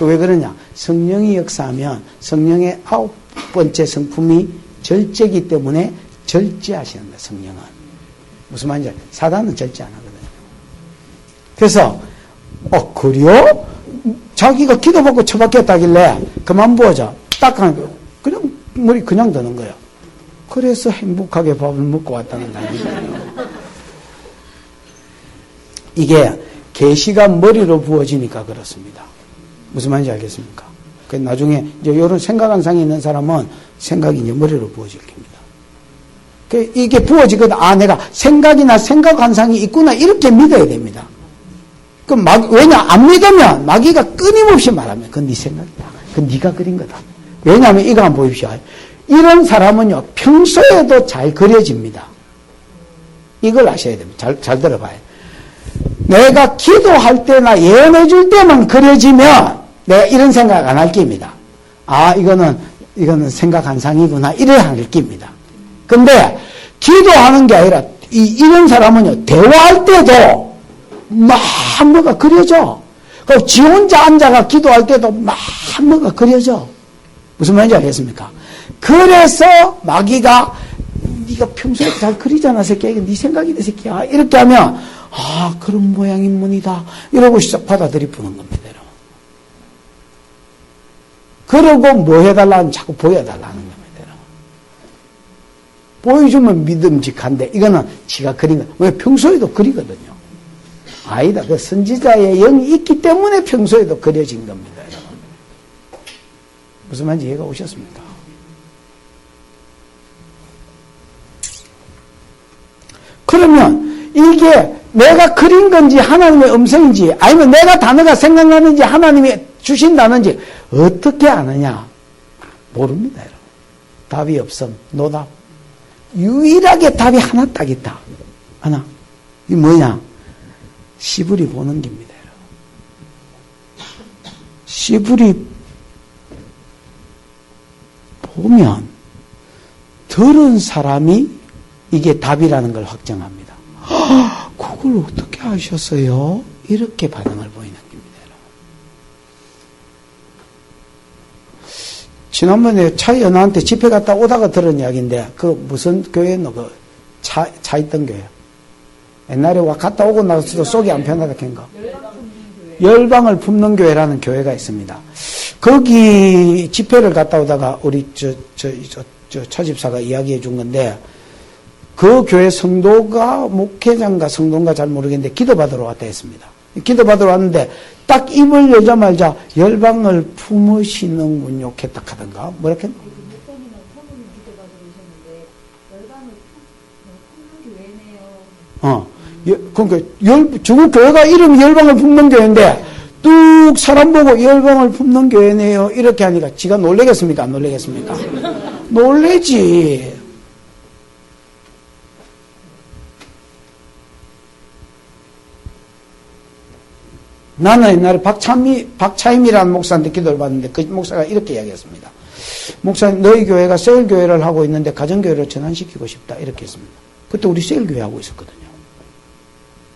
왜 그러냐? 성령이 역사하면 성령의 9번째 성품이 절제이기 때문에 절제하시는 거예요, 성령은. 무슨 말인지 알아요? 사단은 절제 안 하거든요. 그래서 그래요? 자기가 기도받고 처박혔다길래 그만 부어줘. 딱 하는 거예요. 그냥 머리 그냥 드는 거예요. 그래서 행복하게 밥을 먹고 왔다는 거예요. 이게 계시가 머리로 부어지니까 그렇습니다. 무슨 말인지 알겠습니까? 그 나중에 이제 이런 생각 한상이 있는 사람은 생각이 이제 머리로 부어질 겁니다. 이게 부어지거든. 아, 내가 생각이나 생각 한상이 있구나. 이렇게 믿어야 됩니다. 왜냐, 안 믿으면 마귀가 끊임없이 말하면 그건 네 생각이다. 그건 네가 그린 거다. 왜냐하면 이거 한번 보십시오. 이런 사람은요, 평소에도 잘 그려집니다. 이걸 아셔야 됩니다. 잘 들어봐요. 내가 기도할 때나 예언해 줄 때만 그려지면 내가 이런 생각 안 할 겁니다. 아, 이거는 생각 한상이구나. 이래야 할 겁니다. 근데 기도하는 게 아니라 이런 사람은요, 대화할 때도 막 뭐가 그려져. 그리고 지 혼자 앉아가 기도할 때도 막 뭐가 그려져. 무슨 말인지 알겠습니까? 그래서 마귀가 네가 평소에 잘 그리잖아, 새끼야. 이거 네 생각이다, 새끼야. 이렇게 하면 아, 그런 모양인문이다. 이러고 시작 받아들이푸는 겁니다. 그러고 뭐 해달라는 자꾸 보여달라는 겁니다. 보여주면 믿음직한데 이거는 지가 그린 거. 왜 평소에도 그리거든요. 아니다. 그 선지자의 영이 있기 때문에 평소에도 그려진 겁니다. 여러분. 무슨 말인지 이해가 오셨습니까? 그러면 이게 내가 그린 건지 하나님의 음성인지 아니면 내가 단어가 생각나는지 하나님이 주신다는지 어떻게 아느냐? 모릅니다. 여러분. 답이 없음. 노답. 유일하게 답이 하나 딱 있다. 하나. 이 뭐냐? 시부리 보는 겁니다. 시부리 보면 들은 사람이 이게 답이라는 걸 확정합니다. 그걸 어떻게 아셨어요? 이렇게 반응을 보이는 겁니다. 지난번에 차 연하한테 집회 갔다 오다가 들은 이야기인데 그 무슨 교회노? 그 차 있던 교회. 옛날에 갔다 오고 나서도 속이 안 편하다 캔가? 열방을 품는 교회라는 교회가 있습니다. 거기 집회를 갔다 오다가 우리 처집사가 이야기해 준 건데 그 교회 성도가 목회장가 성도인가 잘 모르겠는데 기도받으러 왔다 했습니다. 기도받으러 왔는데 딱 입을 열자마자 열방을 품으시는군요. 딱 하던가 뭐랄까? 그러니까 중국 교회가 이름이 열방을 품는 교회인데 뚝 사람 보고 열방을 품는 교회네요. 이렇게 하니까 지가 놀래겠습니까? 안 놀래겠습니까? 놀래지. 나는 옛날에 박차임이라는 목사한테 기도를 받는데 그 목사가 이렇게 이야기했습니다. 목사님, 너희 교회가 셀교회를 하고 있는데 가정교회로 전환시키고 싶다. 이렇게 했습니다. 그때 우리 셀교회 하고 있었거든요.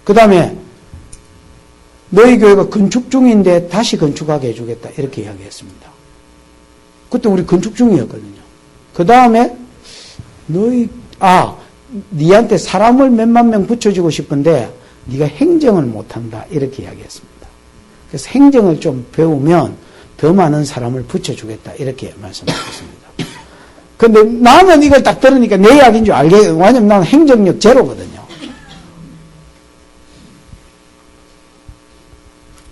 그 다음에 너희 교회가 건축 중인데 다시 건축하게 해주겠다. 이렇게 이야기했습니다. 그때 우리 건축 중이었거든요. 그 다음에 니한테 사람을 몇만 명 붙여주고 싶은데 네가 행정을 못한다. 이렇게 이야기했습니다. 그래서 행정을 좀 배우면 더 많은 사람을 붙여주겠다. 이렇게 말씀드렸습니다. 근데 나는 이걸 딱 들으니까 내 이야기인 줄 알겠어요. 왜냐면 나는 행정력 제로거든요.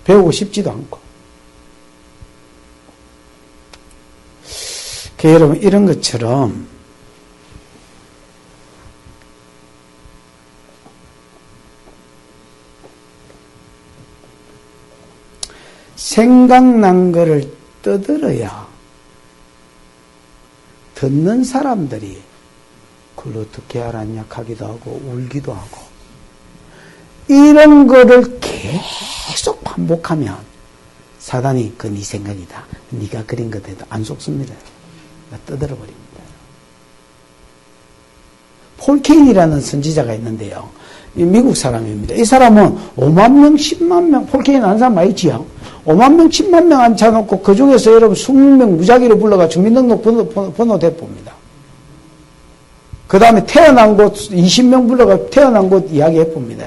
배우고 싶지도 않고. 여러분, 이런 것처럼 생각난 거를 떠들어야 듣는 사람들이 그걸 어떻게 알았냐 하기도 하고 울기도 하고 이런 거를 계속 반복하면 사단이 그 네 생각이다. 네가 그린 것에도 안 속습니다. 떠들어버립니다. 폴 케인이라는 선지자가 있는데요. 미국 사람입니다. 이 사람은 5만 명, 10만 명, 폴 케인 아는 사람 많이 있지요? 5만 명, 10만 명 앉혀놓고 그 중에서 여러분 20명 무작위로 불러가 주민등록 번호 대봅니다. 그 다음에 태어난 곳 20명 불러가 태어난 곳 이야기해봅니다.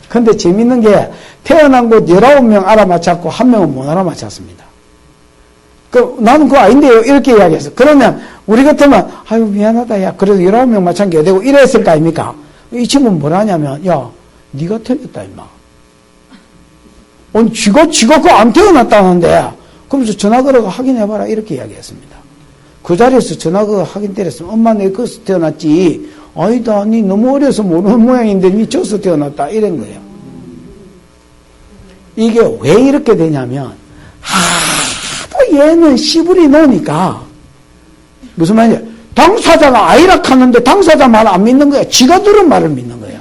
근데 재밌는 게 태어난 곳 19명 알아맞혔고 1명은 못 알아맞혔습니다. 나는 그거 아닌데요. 이렇게 이야기했어. 그러면 우리 같으면 아유 미안하다. 야 그래도 19명 맞춘 게 되고 이랬을 거 아닙니까? 이 친구는 뭐라 하냐면 야 네가 틀렸다 임마. 지가 그거 안 태어났다는데 그러면서 전화 걸어가 확인해봐라. 이렇게 이야기했습니다. 그 자리에서 전화 걸어 확인 때렸으면 엄마 내 거기서 태어났지. 아니다. 니 너무 어려서 모르는 모양인데 니 저기서 태어났다. 이런 거예요. 이게 왜 이렇게 되냐면 하도 얘는 씨부리 놓으니까 무슨 말이냐. 당사자가 아이라 하는데 당사자 말 안 믿는 거야. 지가 들은 말을 믿는 거야.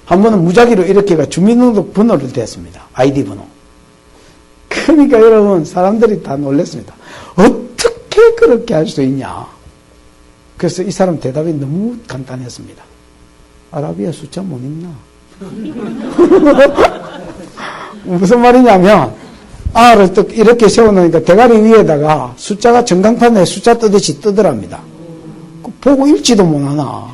한 번은 무작위로 이렇게가 주민등록 번호를 댔습니다. 아이디 번호. 그러니까 여러분 사람들이 다 놀랐습니다. 어떻게 그렇게 할 수 있냐. 그래서 이 사람 대답이 너무 간단했습니다. 아라비아 숫자 못 읽나? 무슨 말이냐면 R을 이렇게 세워놓으니까 대가리 위에다가 숫자가 전광판에 숫자 뜨듯이 뜨더랍니다. 보고 읽지도 못하나.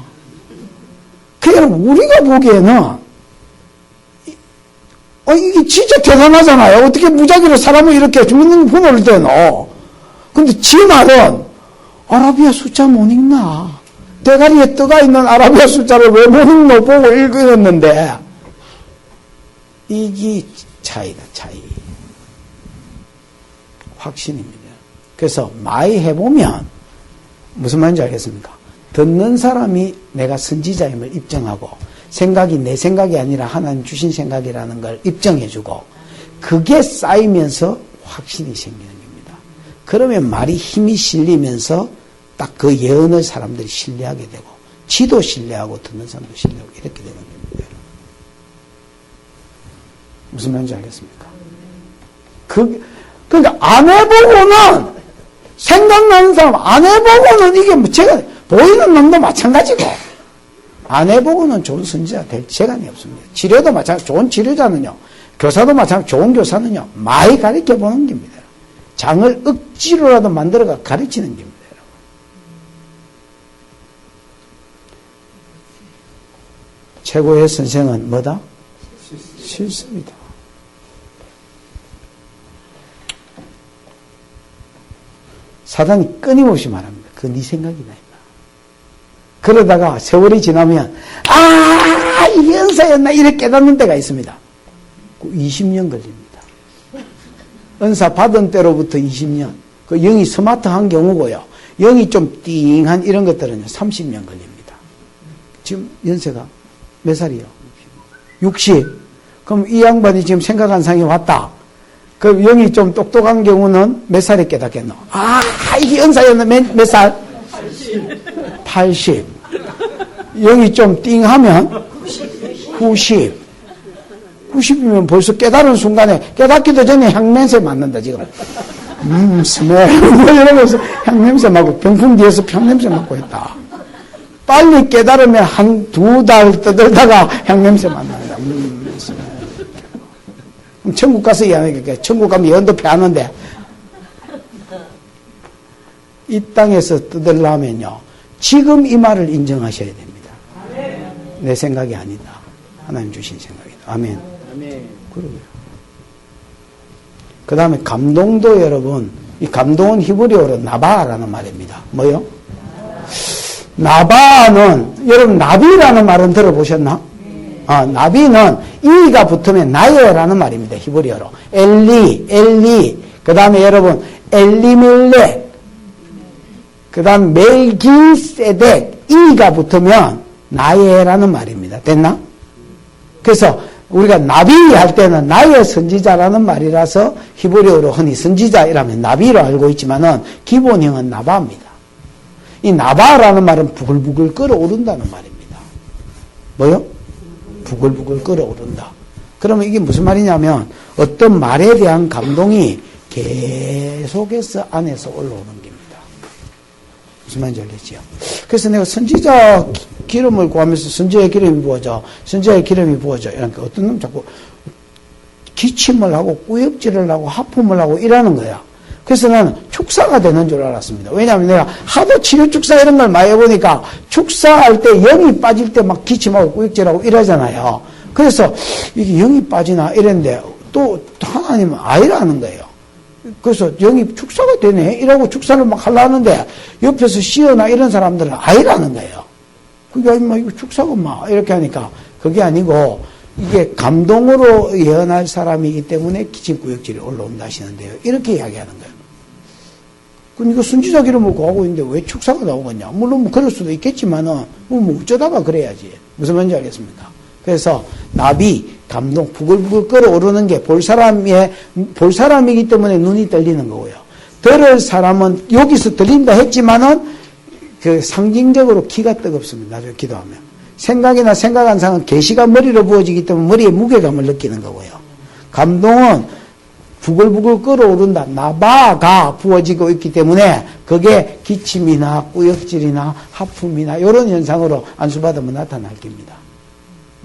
그러니까 우리가 보기에는 이게 진짜 대단하잖아요. 어떻게 무작위로 사람을 이렇게 주민등록번호를 대노. 근데 지 말은 아라비아 숫자 못 읽나. 대가리에 떠가 있는 아라비아 숫자를 왜 못 읽노 보고 읽었는데 이게 차이다. 차이. 확신입니다. 그래서 많이 해보면 무슨 말인지 알겠습니까? 듣는 사람이 내가 선지자임을 입증하고 생각이 내 생각이 아니라 하나님 주신 생각이라는 걸 입증해주고 그게 쌓이면서 확신이 생기는 겁니다. 그러면 말이 힘이 실리면서 딱 그 예언을 사람들이 신뢰하게 되고 지도 신뢰하고 듣는 사람도 신뢰하고 이렇게 되는 겁니다. 무슨 말인지 알겠습니까? 그러니까 안 해보고는 생각나는 사람 안 해보고는 이게 뭐 제가 보이는 놈도 마찬가지고 안 해보고는 좋은 선지자 될 재간이 없습니다. 치료도 마찬가지. 좋은 치료자는요. 교사도 마찬가지. 좋은 교사는요. 많이 가르쳐보는 겁니다. 장을 억지로라도 만들어가 가르치는 겁니다. 최고의 선생은 뭐다? 실습이다. 사단이 끊임없이 말합니다. 그건 네 생각이다. 그러다가 세월이 지나면 이게 은사였나 이렇게 깨닫는 때가 있습니다. 20년 걸립니다. 은사 받은 때로부터 20년. 그 영이 스마트한 경우고요. 영이 좀 띵한 이런 것들은 30년 걸립니다. 지금 연세가 몇 살이요? 60. 그럼 이 양반이 지금 생각한 상이 왔다. 그 영이 좀 똑똑한 경우는 몇 살에 깨닫겠노? 이게 은사였나 몇 살? 80. 영이 좀 띵하면 90. 90이면 벌써 깨달은 순간에 깨닫기도 전에 향냄새 맡는다 지금. 스멜 이러면서 향냄새 맡고 병풍 뒤에서 향냄새 맡고 있다. 빨리 깨달으면 한 두 달 떠들다가 향냄새 맡는다. 그럼 천국 가서 이야기할게. 천국 가면 예언도 피하는데 이 땅에서 떠들려면요. 지금 이 말을 인정하셔야 됩니다. 내 생각이 아니다. 하나님 주신 생각이다. 아멘. 그러게요. 그 다음에 감동도 여러분, 이 감동은 히브리어로 나바라는 말입니다. 뭐요? 나바는, 여러분, 나비라는 말은 들어보셨나? 나비는 이가 붙으면 나예라는 말입니다. 히브리어로. 엘리. 그 다음에 여러분, 엘리멜렉. 그 다음 멜기세덱. 이가 붙으면 나예라는 말입니다. 됐나? 그래서 우리가 나비 할 때는 나의 선지자라는 말이라서 히브리어로 흔히 선지자이라면 나비로 알고 있지만은 기본형은 나바입니다. 이 나바라는 말은 부글부글 끓어오른다는 말입니다. 뭐요? 부글부글 끓어오른다. 그러면 이게 무슨 말이냐면 어떤 말에 대한 감동이 계속해서 안에서 올라오는 겁니다. 무슨 말인지 알겠지요? 그래서 내가 선지자 기름을 구하면서 선지자의 기름이 부어져, 선지자의 기름이 부어져. 이러니까 어떤 놈 자꾸 기침을 하고 꾸역질을 하고 하품을 하고 이러는 거야. 그래서 나는 축사가 되는 줄 알았습니다. 왜냐하면 내가 하도 치료 축사 이런 걸 많이 해보니까 축사할 때 영이 빠질 때 막 기침하고 꾸역질하고 이러잖아요. 그래서 이게 영이 빠지나 이랬는데 또 하나님은 아니라는 거예요. 그래서 영이 축사가 되네? 이러고 축사를 막 하려는데 옆에서 시어나 이런 사람들은 아니라는 거예요. 그게 임마 이거 축사가 막 이렇게 하니까 그게 아니고 이게 감동으로 예언할 사람이기 때문에 기침구역질이 올라온다 하시는데요. 이렇게 이야기하는 거예요. 그럼 이거 순지자 기름을 구하고 있는데 왜 축사가 나오겠냐? 물론 뭐 그럴 수도 있겠지만은 뭐 어쩌다가 그래야지. 무슨 말인지 알겠습니까? 그래서 나비, 감동, 부글부글 끓어오르는 게 볼 사람이기 때문에 눈이 떨리는 거고요. 들을 사람은 여기서 들린다 했지만은 그 상징적으로 기가 뜨겁습니다. 나중에 기도하면. 생각이나 생각한상은 계시가 머리로 부어지기 때문에 머리에 무게감을 느끼는 거고요. 감동은 부글부글 끓어오른다. 나바가 부어지고 있기 때문에 그게 기침이나 꾸역질이나 하품이나 이런 현상으로 안수받으면 나타날 겁니다.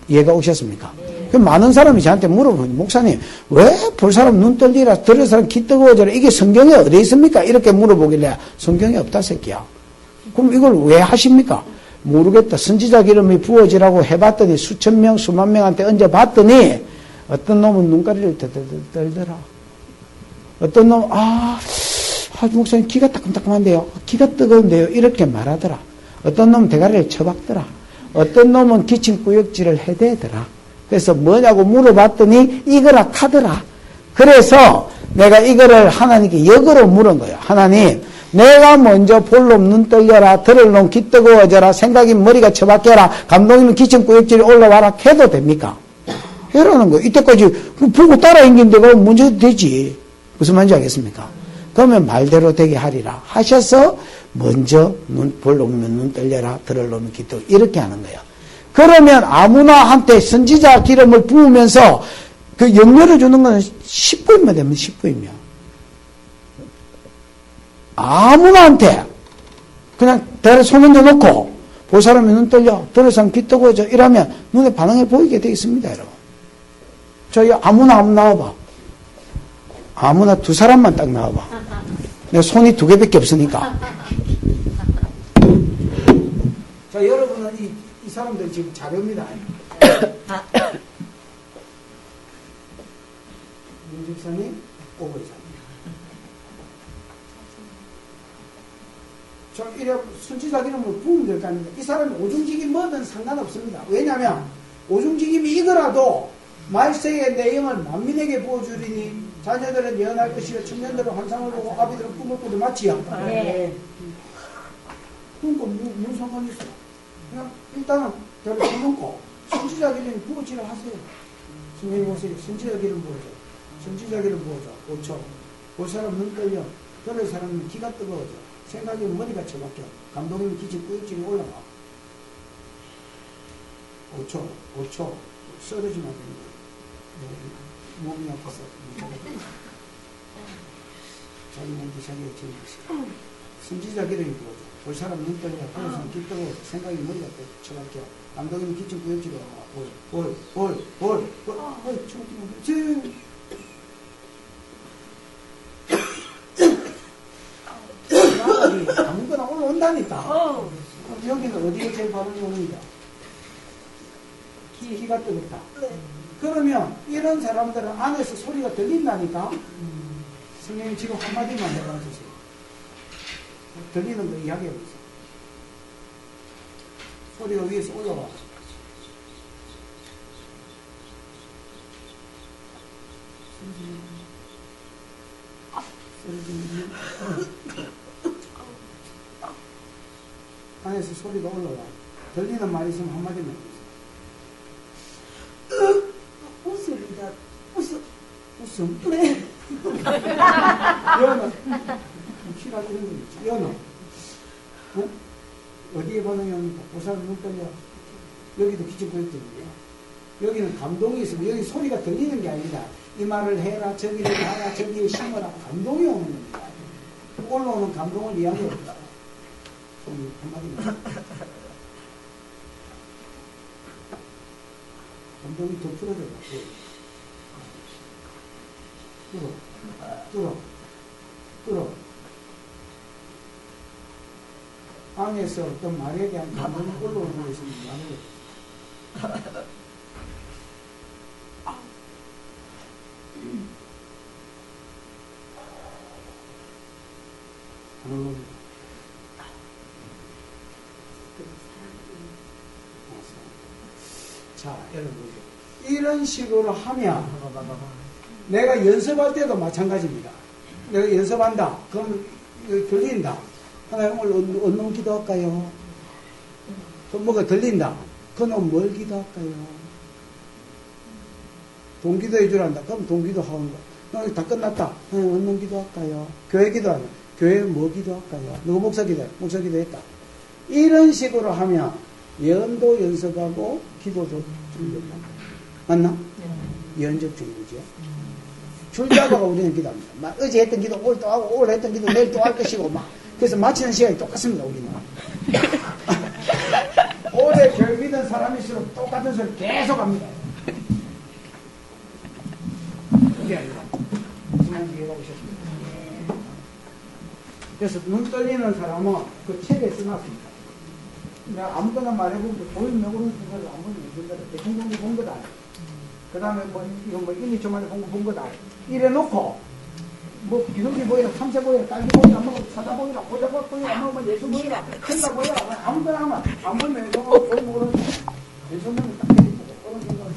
이해가 오셨습니까? 그 많은 사람이 저한테 물어보니 목사님 왜 볼 사람 눈 떨리라 들을 사람 귀 뜨거워져라 이게 성경에 어디 있습니까? 이렇게 물어보길래 성경에 없다 새끼야. 그럼 이걸 왜 하십니까? 모르겠다. 선지자 기름이 부어지라고 해봤더니 수천 명 수만 명한테 얹어봤더니 어떤 놈은 눈가리를 떨더라. 어떤 놈은 목사님 귀가 따끔따끔한데요. 귀가 뜨거운데요. 이렇게 말하더라. 어떤 놈은 대가리를 쳐박더라. 어떤 놈은 기침구역질을 해대더라. 그래서 뭐냐고 물어봤더니 이거라 카더라. 그래서 내가 이거를 하나님께 역으로 물은 거예요. 하나님, 내가 먼저 볼놈 눈 떨려라, 들을 놈 귀 뜨거워져라, 생각이 머리가 쳐박혀라, 감동이면 기침구역질이 올라와라 해도 됩니까? 해라는 거예요. 이때까지 보고 따라 앵긴 데가 문제도 되지. 무슨 말인지 알겠습니까? 그러면 말대로 되게 하리라 하셔서 먼저 볼 놈이면 눈 떨려라, 들을 놈이 귀 뜨거워 이렇게 하는 거예요. 그러면 아무나 한테 선지자 기름을 부으면서 그 염려를 주는 건 10부이면 되면 10부이면 아무나한테 그냥 대를 손 얹어 놓고 볼 사람이 눈 떨려 들을 사람 귀 뜨거워져 이러면 눈에 반응해 보이게 되어 있습니다. 여러분 저희 아무나 한번 나와봐. 아무나 두 사람만 딱 나와봐. 내가 손이 두 개밖에 없으니까. 자 여러분은 이 사람들 지금 자료입니다. 윤 집사님, 오고 이사님. 저 이래 순지자 기름을 부으면 될 거 아닙니까? 이 사람이 오중직이 뭐든 상관없습니다. 왜냐하면 오중직임이 이거라도 말세의 내용을 만민에게 부어주리니 자녀들은 예언할 것이요 청년들은 환상을 보고 아비들은 꿈을 꾸도 맞지요? 네. 그러니까 무슨 상관이 있어? 그냥 일단은 저를 쳐놓고 선지자 기름 부어지라 하세요. 선생님 오세요. 선지자 기름 부어줘. 선지자 기름 부어줘. 5초. 볼 사람 눈 떨려. 들을 사람은 귀가 뜨거워져. 생각이면 머리가 쳐박혀. 감동이면 기침 꾸역질이 올라가. 5초. 쓰러지면 안 됩니다. 몸이 아파서. 자기 몸도 자기가 지는 것이다. 선지자 기름이 부어줘. 볼 사람 눈 떨려. 들을 사람 귀 뜨거워져. 생각이 머리가 쳐박혀. 감독이면 기침 구역질이 볼. 아무거나 올라온다니까. 여기는 어디에 제일 발음이 오는가? 귀가 뜨겁다. 그러면 이런 사람들은 안에서 소리가 들린다니까. 선생님 지금 한마디만 해봐주세요. 들리는 거 이야기해보세요. 소리가 위에서 올라와. 안에서 소리가 올라와. 들리는 말이 있으면 한마디만 해주세요. 웃음이다. 웃음? 네. 연어. 키가 이런 거 있지. 연어. 어? 어디에 반응이 옵니까? 보살 눈 떨려. 여기도 기침구역질이에요. 여기는 감동이 있으면 여기 소리가 들리는 게 아니라 이 말을 해라, 저기를 가라, 저기에 심어라. 감동이 오는 겁니다. 올라오는 감동을 이야기해 봅시다. 한마디만. 감동이 더 풀어져라. 끌어. 안에서 어떤 말에 대한 감동이 올라오는 것이 말을 자, 여러분. 이런 식으로 하면 내가 연습할 때도 마찬가지입니다. 내가 연습한다. 그럼 들린다. 하나님 오늘 어느 기도할까요? 그럼 뭐가 들린다. 그럼 뭘 기도할까요? 동기도해 주란다. 그럼 동기도 하는 거. 다 끝났다. 하나님 어느 기도할까요? 교회 기도하는 교회 뭐 기도할까요? 누구 목사 기도해? 목사 기도했다. 이런 식으로 하면 예언도 연습하고 기도도 준비한다. 맞나? 예언적 중이죠. 줄잡아가 우리는 기도합니다. 어제 했던 기도 오늘 또 하고 오늘 했던 기도 내일 또 할 것이고 막 그래서 마치는 시간이 똑같습니다. 우리는. 오래 교회 믿은 사람일수록 똑같은 소리 계속 합니다. 그게 아니라 무슨 말인지 이해가 오셨습니다. 그래서 눈 떨리는 사람은 그 책에 써놨습니다. 내가 아무거나 말해보면 보이면 오는 순간을 아무거나 읽은 거다. 대충 본 거다. 그 다음에 뭐 이건 뭐 1, 2초 만에 본 거다. 이래 놓고 뭐 기독교 보이라, 참새 보이라, 딸기 보이라, 뭐 사자 보이라, 고자 보이라, 뭐 예수 보이라, 큰다 보이라, 아무거나 하면 안 보면 이거 보이면 오는 예수님은 딱 때리고 오는 순간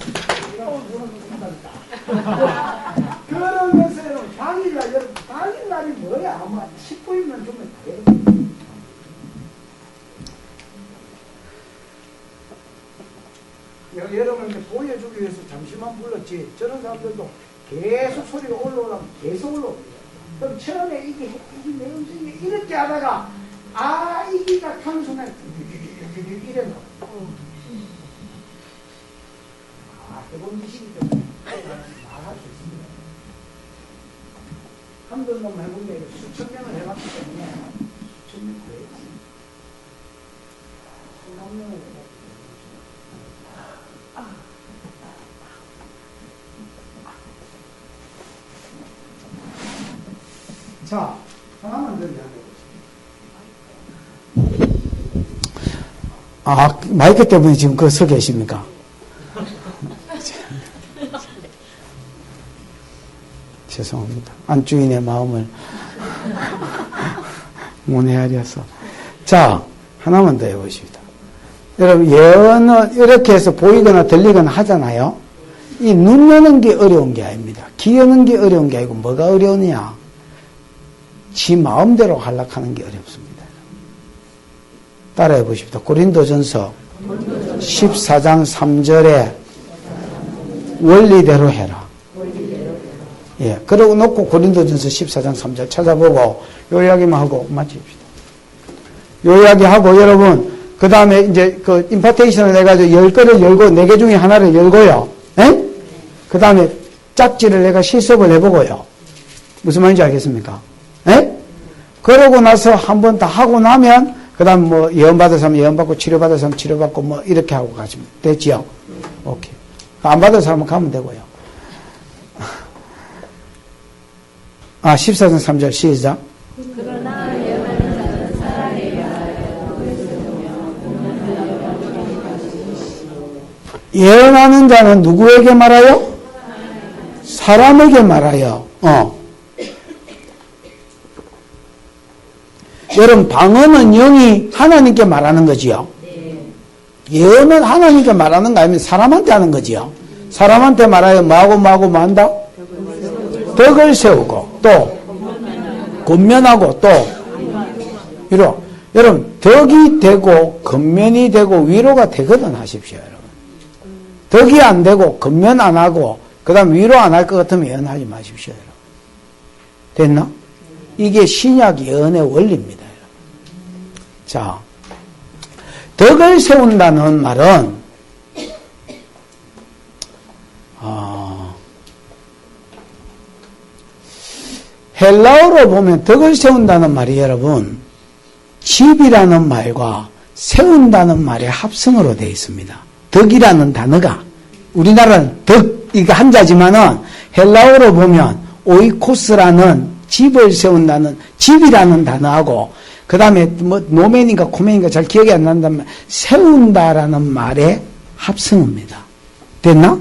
그런 것을 당일날이 뭐야? 아마 10분이면 좀 되거든. 여러분한테 보여주기 위해서 잠시만 불렀지. 저런 사람들도 계속 소리가 올라오면 계속 올라옵니다. 그럼 처음에 이게 내 음성이 이렇게 하다가 이기가 하는 순간 이래 놓아. 해본 지식이 때문에 말할 수 있습니다. 한두 놈 해본 게 수천 명을 해봤기 때문에 수천 명 거의 수만 명을 해봤기 때문에 자, 하나만 더 이야기해보겠습니다. 마이크 때문에 지금 그 서 계십니까? 죄송합니다. 안주인의 마음을 못 헤아려서. 자, 하나만 더 해보십니다. 여러분, 예언은 이렇게 해서 보이거나 들리거나 하잖아요. 이 눈 여는 게 어려운 게 아닙니다. 귀 여는 게 어려운 게 아니고 뭐가 어려우냐? 지 마음대로 하락하는 게 어렵습니다. 따라해 보십시오. 고린도전서 14장 3절에 원리대로 해라. 예, 그러고 놓고 고린도전서 14장 3절 찾아보고 요 이야기만 하고 마칩시다. 요 이야기하고 여러분 그 다음에 이제 그 임파테이션을 해가지고 10개를 열고 4개 중에 하나를 열고요. 예? 그 다음에 짝지를 내가 실습을 해보고요. 무슨 말인지 알겠습니까? 예? 그러고 나서 한 번 다 하고 나면 그 다음 뭐 예언받은 사람 예언받고 치료받은 사람 치료받고 뭐 이렇게 하고 가시면 됐지요? 오케이. 안 받은 사람은 가면 되고요. 14장 3절 시작. 그러나 예언하는 자는 사람에 예언하는 자는 누구에게 말하여? 사람에게 말하여. 여러분 방언은 영이 하나님께 말하는 거지요. 예언은 하나님께 말하는 거 아니면 사람한테 하는 거지요. 사람한테 말하여 뭐하고 뭐 한다? 덕을 세우고 또 권면하고 또 위로. 여러분 덕이 되고 권면이 되고 위로가 되거든 하십시오. 여러분 덕이 안 되고 권면 안 하고 그 다음 위로 안 할 것 같으면 예언하지 마십시오. 여러분 됐나? 이게 신약 예언의 원리입니다. 여러분. 자, 덕을 세운다는 말은 헬라어로 보면 덕을 세운다는 말이 여러분 집이라는 말과 세운다는 말의 합성어로 되어 있습니다. 덕이라는 단어가 우리나라는 덕 이거 한자지만은 헬라어로 보면 오이코스라는 집을 세운다는 집이라는 단어하고 그 다음에 뭐 노멘인가 코멘인가 잘 기억이 안 난다면 세운다라는 말의 합성어입니다. 됐나?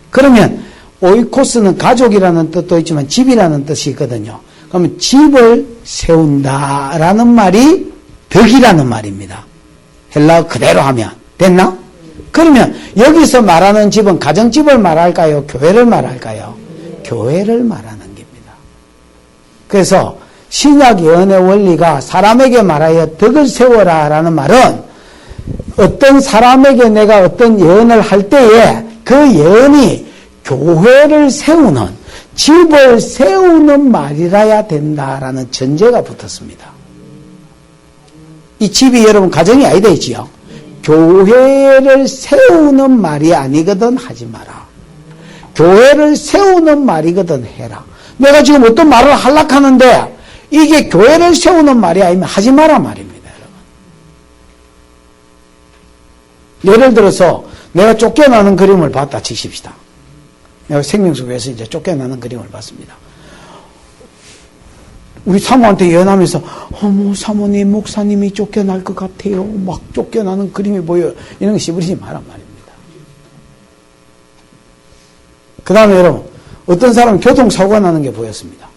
그러면 오이코스는 가족이라는 뜻도 있지만 집이라는 뜻이 있거든요. 그러면 집을 세운다라는 말이 덕이라는 말입니다. 헬라어 그대로 하면 됐나? 그러면 여기서 말하는 집은 가정집을 말할까요? 교회를 말할까요? 교회를 말하는 겁니다. 그래서 신약 예언의 원리가 사람에게 말하여 덕을 세워라 라는 말은 어떤 사람에게 내가 어떤 예언을 할 때에 그 예언이 교회를 세우는, 집을 세우는 말이라야 된다라는 전제가 붙었습니다. 이 집이 여러분 가정이 아니다 했지요. 교회를 세우는 말이 아니거든 하지 마라. 교회를 세우는 말이거든 해라. 내가 지금 어떤 말을 하려고 하는데 이게 교회를 세우는 말이 아니면 하지 마라 말입니다. 여러분. 예를 들어서 내가 쫓겨나는 그림을 봤다 치십시다. 내가 생명수교에서 이제 쫓겨나는 그림을 봤습니다. 우리 사모한테 예언하면서 어머 사모님 목사님이 쫓겨날 것 같아요. 막 쫓겨나는 그림이 보여요. 이런 거 씹으리지 마란 말입니다. 그 다음에 여러분 어떤 사람은 교통사고가 나는 게 보였습니다.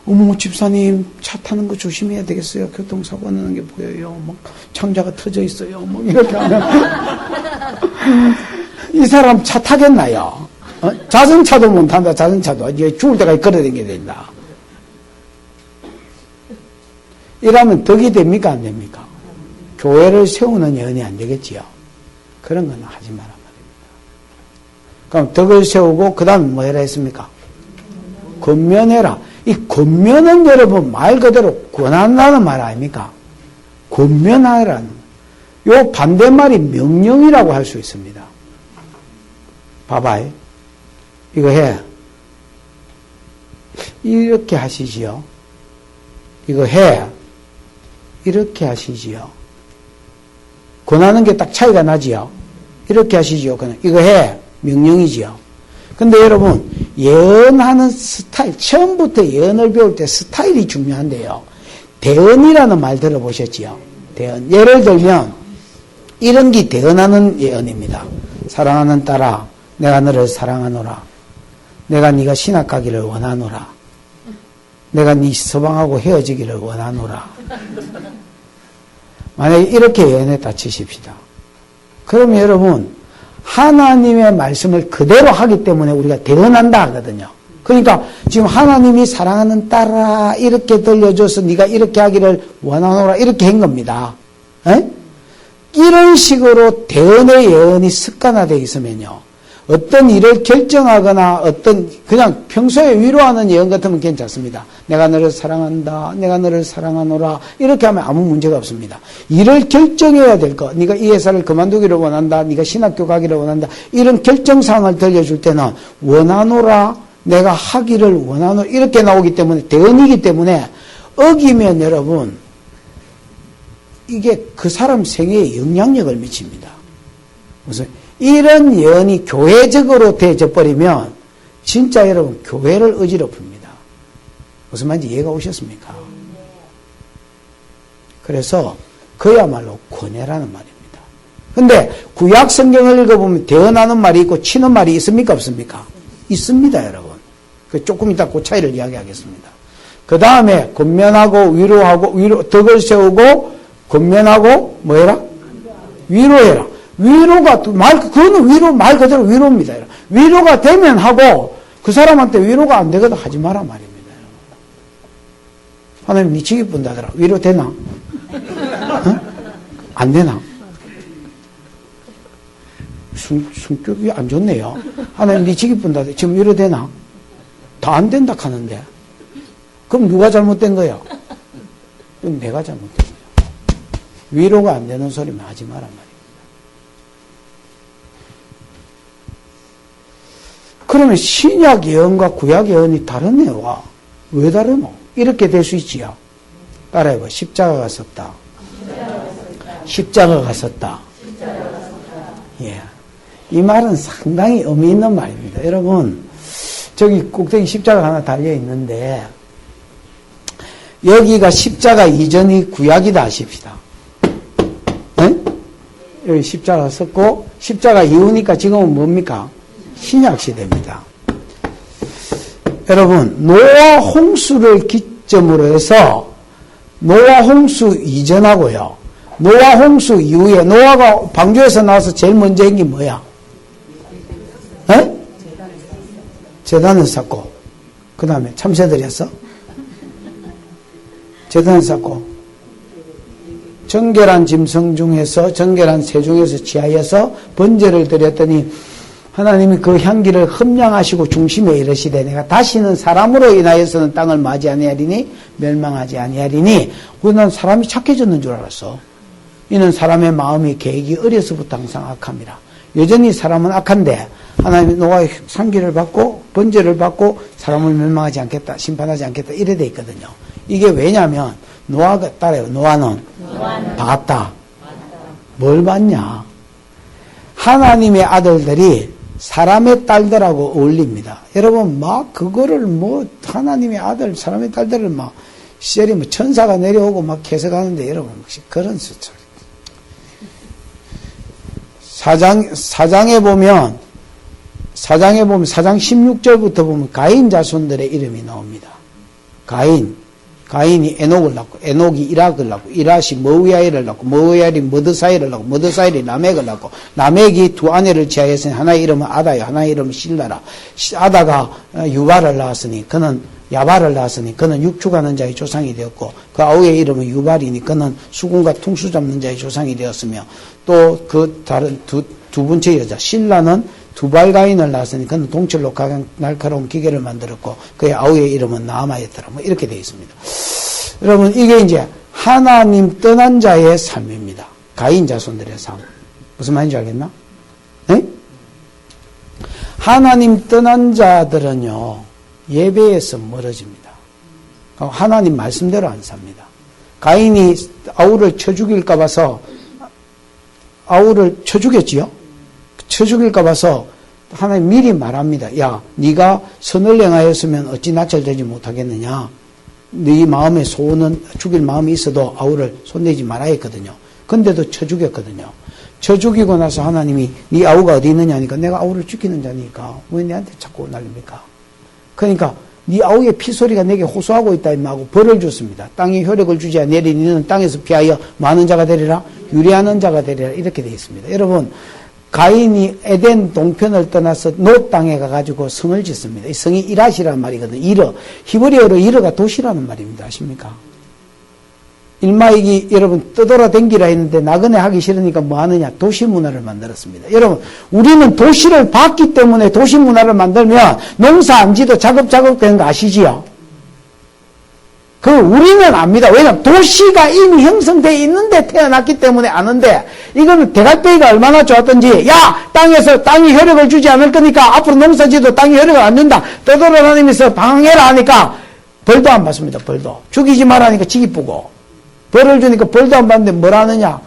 어머 집사님 차 타는 거 조심해야 되겠어요. 교통사고가 나는 게 보여요. 막 창자가 터져 있어요. 막 이렇게 하면 이 사람 차 타겠나요? 자전차도 못 탄다. 자전차도 이제 죽을 때까지 걸어다녀야 된다. 이러면 덕이 됩니까 안 됩니까? 교회를 세우는 예언이 안 되겠지요. 그런 건 하지 마라 말입니다. 그럼 덕을 세우고 그 다음에 뭐 해라 했습니까? 권면해라. 이 권면은 여러분 말 그대로 권한다는 말 아닙니까? 권면하라는 요 반대말이 명령이라고 할 수 있습니다. 봐봐요. 이거 해. 이렇게 하시지요. 이거 해. 이렇게 하시지요. 권하는 게 딱 차이가 나지요. 이렇게 하시지요. 이거 해. 명령이지요. 근데 여러분 예언하는 스타일, 처음부터 예언을 배울 때 스타일이 중요한데요. 대언이라는 말 들어보셨지요? 대언. 예를 들면 이런 게 대언하는 예언입니다. 사랑하는 딸아, 내가 너를 사랑하노라. 내가 네가 신학 가기를 원하노라. 내가 네 서방하고 헤어지기를 원하노라. 만약에 이렇게 예언했다 치십시다. 그러면 여러분 하나님의 말씀을 그대로 하기 때문에 우리가 대언한다 하거든요. 그러니까 지금 하나님이 사랑하는 딸아 이렇게 들려줘서 네가 이렇게 하기를 원하노라 이렇게 한 겁니다. 에? 이런 식으로 대언의 예언이 습관화되어 있으면요. 어떤 일을 결정하거나 어떤 그냥 평소에 위로하는 예언 같으면 괜찮습니다. 내가 너를 사랑한다. 내가 너를 사랑하노라. 이렇게 하면 아무 문제가 없습니다. 일을 결정해야 될 것. 네가 이 회사를 그만두기를 원한다. 네가 신학교 가기를 원한다. 이런 결정사항을 들려줄 때는 원하노라. 내가 하기를 원하노라. 이렇게 나오기 때문에 대언이기 때문에 어기면 여러분 이게 그 사람 생애에 영향력을 미칩니다. 무슨 이런 예언이 교회적으로 되어져 버리면 진짜 여러분 교회를 어지럽힙니다. 무슨 말인지 이해가 오셨습니까? 그래서 그야말로 권해라는 말입니다. 근데 구약 성경을 읽어보면 대언하는 말이 있고 치는 말이 있습니까 없습니까? 있습니다 여러분. 조금 이따 그 차이를 이야기하겠습니다. 그 다음에 권면하고 위로하고 덕을 세우고 권면하고 뭐해라? 위로해라. 위로가 그거는 위로 말 그대로 위로입니다. 위로가 되면 하고 그 사람한테 위로가 안 되거든 하지 마라 말입니다. 하나님 니 지기 뿐다더라. 위로 되나? 어? 안 되나? 성격이 안 좋네요. 하나님 니 지기 뿐다더라. 지금 위로 되나? 다 안 된다 하는데. 그럼 누가 잘못된 거야? 그럼 내가 잘못된 거야. 위로가 안 되는 소리만 하지 마라 말이야. 그러면 신약 예언과 구약 예언이 다르네요. 왜 다르노? 이렇게 될 수 있지요. 따라해봐. 십자가가 섰다. 십자가가 섰다. 예. 이 말은 상당히 의미 있는 말입니다. 여러분, 저기 꼭대기 십자가 하나 달려 있는데, 여기가 십자가 이전이 구약이다 하십시다. 네? 여기 십자가 섰고, 십자가 이후니까 지금은 뭡니까? 신약 시대입니다. 여러분, 노아 홍수를 기점으로 해서 노아 홍수 이전하고요. 노아 홍수 이후에 노아가 방주에서 나와서 제일 먼저 한 게 뭐야? 에? 제단을 쌓고 그 다음에 참새 드렸어? 제단을 쌓고 정결한 짐승 중에서 정결한 새 중에서 취하여서 번제를 드렸더니 하나님이 그 향기를 흠량하시고 중심에 이르시되 내가 다시는 사람으로 인하여서는 땅을 맞이 아니하리니 멸망하지 아니하리니 그는 사람이 착해졌는 줄 알았어. 이는 사람의 마음이 계획이 어려서부터 항상 악함이라. 여전히 사람은 악한데 하나님이 노아의 상기를 받고 번제를 받고 사람을 멸망하지 않겠다, 심판하지 않겠다 이래 돼 있거든요. 이게 왜냐하면 노아가 따라요. 노아는 봤다. 뭘 봤냐? 하나님의 아들들이 사람의 딸들하고 어울립니다. 여러분 막 그거를 뭐 하나님의 아들 사람의 딸들을 막 시절이 뭐 천사가 내려오고 막 해석하는데 여러분 그런 수철. 사장에 보면 사장 16절부터 보면 가인 자손들의 이름이 나옵니다. 가인이 에녹을 낳고 에녹이 이락을 낳고 이락이 머우야일을 낳고 머우야일이 머드사일을 낳고 머드사일이 라멕을 낳고 라멕이 두 아내를 취하였으니 하나의 이름은 아다요 하나의 이름은 실라라. 아다가 유발을 낳았으니 그는 야발을 낳았으니 그는 육축하는 자의 조상이 되었고 그 아우의 이름은 유발이니 그는 수군과 퉁수 잡는 자의 조상이 되었으며 또 그 다른 두 번째 여자 실라는 두발가인을 낳았으니 그는 동철로 날카로운 기계를 만들었고 그의 아우의 이름은 나아마였더라. 뭐 이렇게 되어 있습니다. 여러분 이게 이제 하나님 떠난 자의 삶입니다. 가인 자손들의 삶. 무슨 말인지 알겠나? 네? 하나님 떠난 자들은요 예배에서 멀어집니다. 하나님 말씀대로 안 삽니다. 가인이 아우를 쳐 죽일까 봐서 아우를 쳐 죽였지요? 쳐 죽일까 봐서 하나님 미리 말합니다. 야, 네가 선을 행하였으면 어찌 나찰되지 못하겠느냐. 네 마음에 소원은 죽일 마음이 있어도 아우를 손대지 말아야 했거든요. 근데도 쳐 죽였거든요. 쳐 죽이고 나서 하나님이 네 아우가 어디 있느냐 하니까 내가 아우를 죽이는 자니까 왜 내한테 자꾸 날립니까? 그러니까 네 아우의 피소리가 내게 호소하고 있다 하고 벌을 줬습니다. 땅에 효력을 주지 아니하리 너는 땅에서 피하여 많은 자가 되리라 유리하는 자가 되리라 이렇게 되어 있습니다. 여러분 가인이 에덴 동편을 떠나서 노 땅에 가가지고 성을 짓습니다. 이 성이 이라시라는 말이거든요. 이르 히브리어로 이르가 도시라는 말입니다. 아십니까? 일마이기 여러분 떠돌아댕기라 했는데 나그네 하기 싫으니까 뭐 하느냐 도시 문화를 만들었습니다. 여러분 우리는 도시를 봤기 때문에 도시 문화를 만들면 농사 안 지도 작업작업 되는 거 아시지요? 그 우리는 압니다. 왜냐하면 도시가 이미 형성되어 있는데 태어났기 때문에 아는데 이거는 대갈대기가 얼마나 좋았던지 야 땅에서 땅이 효력을 주지 않을 거니까 앞으로 농사지도 땅이 효력을 안 준다. 떠돌아다니면서 방해라 하니까 벌도 안 받습니다. 벌도 죽이지 말라니까 지기쁘고 벌을 주니까 벌도 안 받는데 뭘 하느냐?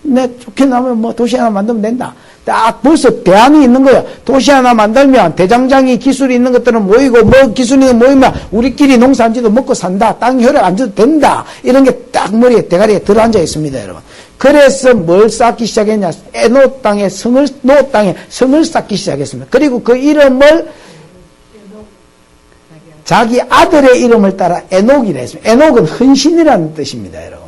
내 좋게 나면 뭐 도시 하나 만들면 된다. 딱 벌써 대안이 있는 거예요. 도시 하나 만들면 대장장이 기술이 있는 것들은 모이고 뭐 기술이 있는 거 모이면 우리끼리 농사 안 지도 먹고 산다. 땅 효력 안 줘도 된다. 이런 게 딱 머리에 대가리에 들어앉아 있습니다, 여러분. 그래서 뭘 쌓기 시작했냐? 노 땅에 성을 쌓기 시작했습니다. 그리고 그 이름을 자기 아들의 이름을 따라 에녹이라 했습니다. 에녹은 헌신이라는 뜻입니다, 여러분.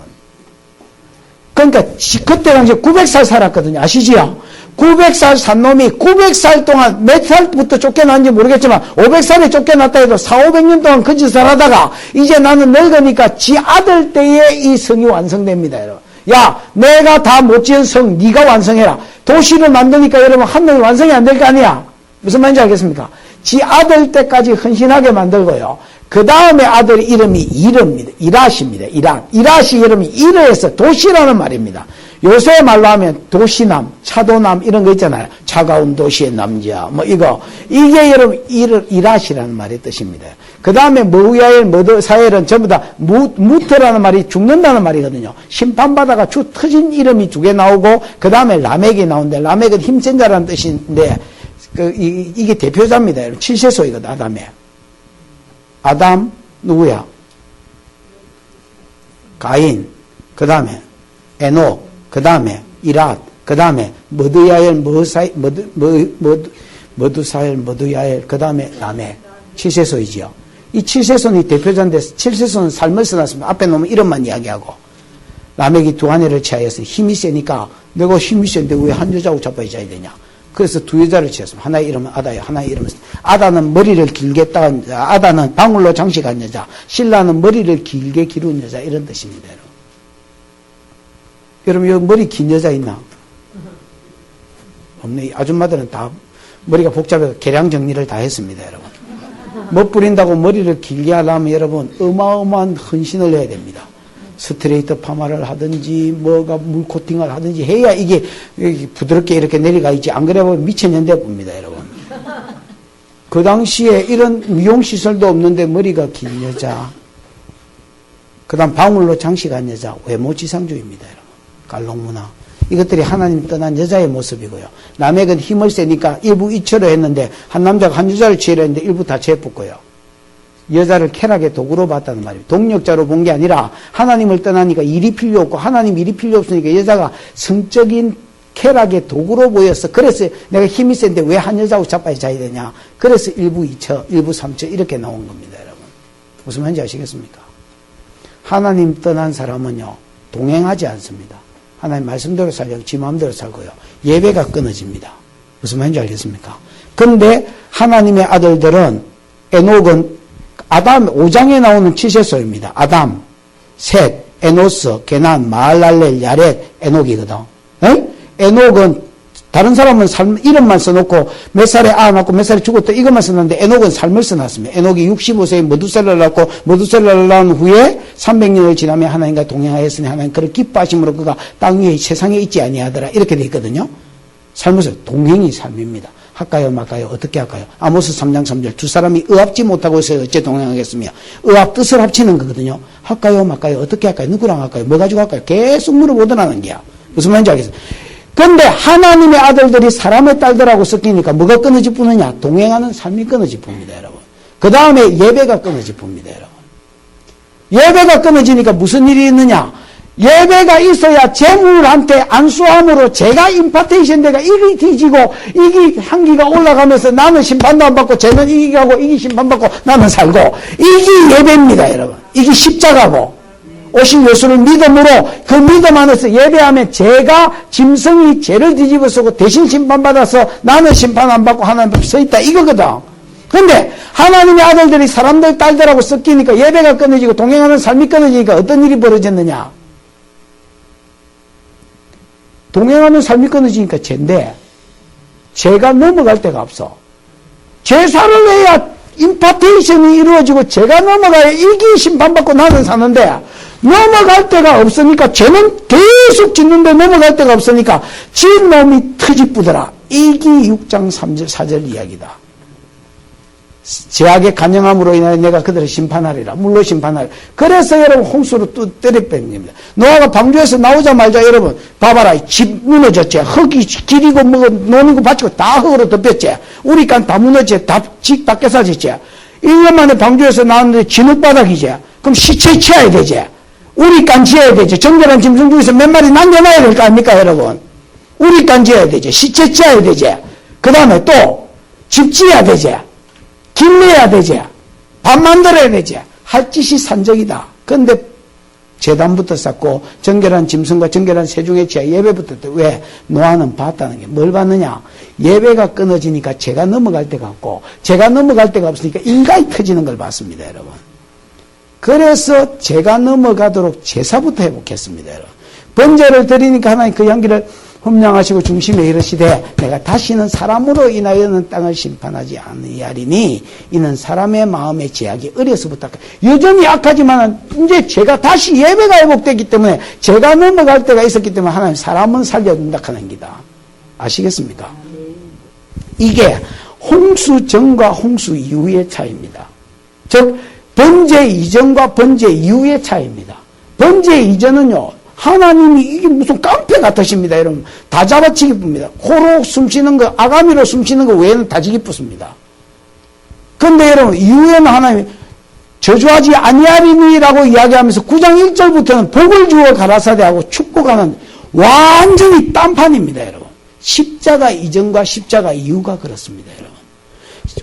그러니까 그때 당시에 900살 살았거든요. 아시지요? 900살 산 놈이 900살 동안 몇 살부터 쫓겨났는지 모르겠지만 500살에 쫓겨났다 해도 400~500년 동안 그 짓을 하다가 이제 나는 늙으니까 지 아들 때에 이 성이 완성됩니다, 여러분. 야, 내가 다 못 지은 성 네가 완성해라. 도시를 만드니까 여러분 한 명이 완성이 안 될 거 아니야. 무슨 말인지 알겠습니까? 지 아들 때까지 헌신하게 만들고요. 그 다음에 아들 이름이 이르입니다. 이라시입니다. 이라시 이름이 이르에서 도시라는 말입니다. 요새 말로 하면 도시남, 차도남 이런 거 있잖아요. 차가운 도시의 남자 뭐 이게 여러분 이라시라는 말의 뜻입니다. 그 다음에 머우야엘, 머드사엘은 전부 다 무트라는 말이 죽는다는 말이거든요. 심판받아가 터진 이름이 두 개 나오고 그 다음에 라멕이 나오는데 라멕은 힘센 자라는 뜻인데 이게 대표자입니다. 7세소이거든 아담에. 아담 누구야? 가인, 그 다음에 에녹, 그 다음에 이랏, 그 다음에 머드야엘, 머드사엘, 머드야엘, 그 다음에 라멕. 7세소이지요. 이 7세소는 대표자인데 7세소는 삶을 써놨습니다. 앞에 놓으면 이름만 이야기하고 라멕이 두 아내를 취하였으니 힘이 세니까 내가 힘이 센데 왜 한 여자하고 자빠져 자야 되냐. 그래서 두 여자를 취했습니다. 하나의 이름은 아다요, 하나의 이름은 아다는 머리를 길게 딴 여자, 아다는 방울로 장식한 여자, 신라는 머리를 길게 기른 여자 이런 뜻입니다. 여러분 여기 머리 긴 여자 있나? 없네. 이 아줌마들은 다 머리가 복잡해서 계량 정리를 다 했습니다. 여러분. 멋부린다고 머리를 길게 하려면 여러분 어마어마한 헌신을 해야 됩니다. 스트레이트 파마를 하든지 뭐가 물 코팅을 하든지 해야 이게 부드럽게 이렇게 내려가 있지. 안 그래 보면 미천년대 봅니다. 여러분. 그 당시에 이런 미용시설도 없는데 머리가 긴 여자, 그 다음 방울로 장식한 여자, 외모지상주의입니다. 여러분. 갈롱문화. 이것들이 하나님 떠난 여자의 모습이고요. 라멕은 힘을 세니까 일부 이처로 했는데 한 남자가 한 여자를 취하려 했는데 일부 다 취해붙고요. 여자를 쾌락의 도구로 봤다는 말이에요. 동력자로 본 게 아니라 하나님을 떠나니까 일이 필요 없고 하나님 일이 필요 없으니까 여자가 성적인 쾌락의 도구로 보였어. 그래서 내가 힘이 센데 왜 한 여자하고 자빠져 자야 되냐. 그래서 일부 2처, 일부 3처 이렇게 나온 겁니다. 여러분. 무슨 말인지 아시겠습니까? 하나님 떠난 사람은요. 동행하지 않습니다. 하나님 말씀대로 살려고 지 마음대로 살고요. 예배가 끊어집니다. 무슨 말인지 알겠습니까? 근데 하나님의 아들들은 에녹은 아담 5장에 나오는 치세소입니다. 아담, 셋, 에노스, 게난, 마할랄렐, 야렛, 에녹이거든. 에녹은 다른 사람은 이름만 써놓고 몇 살에 낳고 몇 살에 죽었다 이것만 써놨는데 에녹은 삶을 써놨습니다. 에녹이 65세에 머두셀라를 낳고 머두셀라를 낳은 후에 300년을 지나면 하나님과 동행하였으니 하나님 그를 기뻐하심으로 그가 땅 위에 세상에 있지 아니하더라 이렇게 돼 있거든요. 삶에서 동행이 삶입니다. 할까요 말까요 어떻게 할까요? 아모스 3장 3절 두 사람이 의합지 못하고 있어요. 어째 동행하겠으며 의합 뜻을 합치는 거거든요. 할까요 말까요 어떻게 할까요 누구랑 할까요 뭐 가지고 할까요 계속 물어보더라는 게야. 무슨 말인지 알겠어요? 그런데 하나님의 아들들이 사람의 딸들하고 섞이니까 뭐가 끊어질 뿐이냐 동행하는 삶이 끊어질 뿐입니다. 여러분. 그 다음에 예배가 끊어질 뿐입니다. 여러분. 예배가 끊어지니까 무슨 일이 있느냐 예배가 있어야 재물한테 안수함으로 제가 임파테이션 대가 이기 뒤지고 이기 향기가 올라가면서 나는 심판도 안 받고 쟤는 이기 가고 이기 심판받고 나는 살고 이기 예배입니다. 여러분. 이기 십자가고 오신 예수를 믿음으로 그 믿음 안에서 예배하면 제가 짐승이 죄를 뒤집어 쓰고 대신 심판받아서 나는 심판 안 받고 하나님 앞에 서 있다 이거거든. 그런데 하나님의 아들들이 사람들 딸들하고 섞이니까 예배가 끊어지고 동행하는 삶이 끊어지니까 어떤 일이 벌어졌느냐 동행하는 삶이 끊어지니까 죄인데 죄가 넘어갈 데가 없어. 제사를 해야 임파테이션이 이루어지고 죄가 넘어가야 이기 심판받고 나는 사는데 넘어갈 데가 없으니까 죄는 계속 짓는데 넘어갈 데가 없으니까 지 놈이 터지뿌더라. 이기 6장 3절 4절 이야기다. 죄악의 간영함으로 인하여 내가 그들을 심판하리라. 물로 심판하리라. 그래서 여러분 홍수로 또 때려눕니다. 노아가 방주에서 나오자마자 여러분 봐봐라. 집 무너졌지. 흙이 길이고 뭐 노는거 받치고 다 흙으로 덮였지. 우리간 다 무너졌지. 집 다 깨사졌지. 1년 만에 방주에서 나왔는데 진흙바닥이지. 그럼 시체 치어야 되지. 우리간 지어야 되지. 정결한 짐승 중에서 몇 마리 남겨놔야 될 거 아닙니까 여러분. 우리간 지어야 되지. 시체 치어야 되지. 그 다음에 또 집 지어야 되지. 길 내야 되지. 밥 만들어야 되지. 할 짓이 산적이다. 그런데 제단부터 쌓고 정결한 짐승과 정결한 새중에 치아 예배부터 왜? 노아는 봤다는 게 뭘 봤느냐? 예배가 끊어지니까 죄가 넘어갈 데가 없고 죄가 넘어갈 데가 없으니까 인간이 터지는 걸 봤습니다. 여러분. 그래서 죄가 넘어가도록 제사부터 회복했습니다. 여러분. 번제를 드리니까 하나님 그 향기를 흠량하시고 중심에 이르시되 내가 다시는 사람으로 인하여는 땅을 심판하지 아니하리니 이는 사람의 마음의 죄악이 어려서부터 여전히 악하지만 이제 죄가 다시 예배가 회복됐기 때문에 죄가 넘어갈 때가 있었기 때문에 하나님 사람은 살려준다 하는 기다. 아시겠습니까? 이게 홍수 전과 홍수 이후의 차이입니다. 즉 번제 이전과 번제 이후의 차이입니다. 번제 이전은요 하나님이 이게 무슨 깡패 같으십니다. 여러분. 다 잡아치기 쁩니다. 코로 숨쉬는 거, 아가미로 숨쉬는 거 외에는 다 지기 쁘습니다. 그런데 여러분, 이후에는 하나님이 저주하지 아니하리니라고 이야기하면서 9장 1절부터는 복을 주어 가라사대하고 축복하는 완전히 딴판입니다. 여러분. 십자가 이전과 십자가 이후가 그렇습니다. 여러분.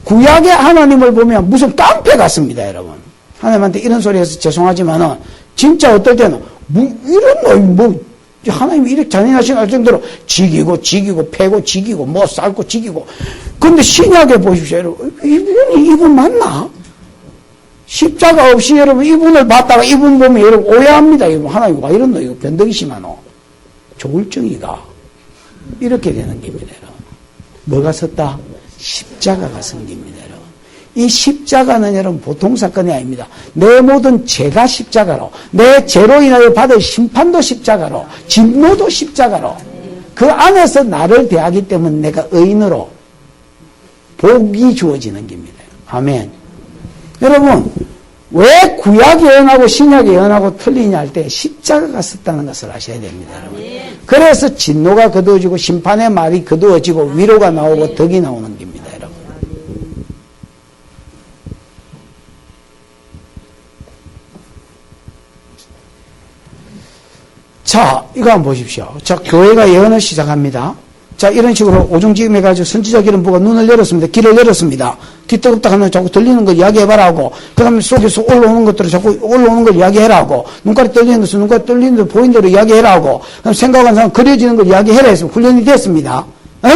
구약의 하나님을 보면 무슨 깡패 같습니다. 여러분. 하나님한테 이런 소리 해서 죄송하지만은 진짜 어떨 때는 이런 뭐 하나님이 이렇게 잔인하신 할 정도로 지기고 패고 지기고 뭐 쌀고 지기고. 근데 신약에 보십시오, 여러분. 이분 맞나? 십자가 없이 여러분 이분을 봤다가 이분 보면 여러분 오해합니다. 여러분 하나님 와 이런 너 이거 변덕이 심하노. 조울증이가 이렇게 되는 겁니다. 여러분. 뭐가 섰다? 십자가가 선 겁니다. 여러분. 이 십자가는 여러분 보통 사건이 아닙니다. 내 모든 죄가 십자가로, 내 죄로 인하여 받을 심판도 십자가로, 진노도 십자가로, 그 안에서 나를 대하기 때문에 내가 의인으로 복이 주어지는 겁니다. 아멘. 여러분, 왜 구약 예언하고 신약 예언하고 틀리냐 할 때 십자가가 썼다는 것을 아셔야 됩니다. 여러분. 그래서 진노가 거두어지고 심판의 말이 거두어지고 위로가 나오고 덕이 나오는 겁니다. 여러분. 자, 이거 한번 보십시오. 자, 교회가 예언을 시작합니다. 자, 이런 식으로 오중지임해가지고 선지자 기름 부가 눈을 열었습니다. 길을 열었습니다. 귀 뜨겁다 하면 자꾸 들리는 걸 이야기해봐라 하고, 그 다음에 속에서 올라오는 것들을 자꾸 올라오는 걸 이야기해라 하고, 눈깔이 떨리는 것은 눈깔이 떨리는 대로 보이는 대로 이야기해라 하고, 그다음 생각하는 사람 그려지는 걸 이야기해라 해서 훈련이 됐습니다. 에?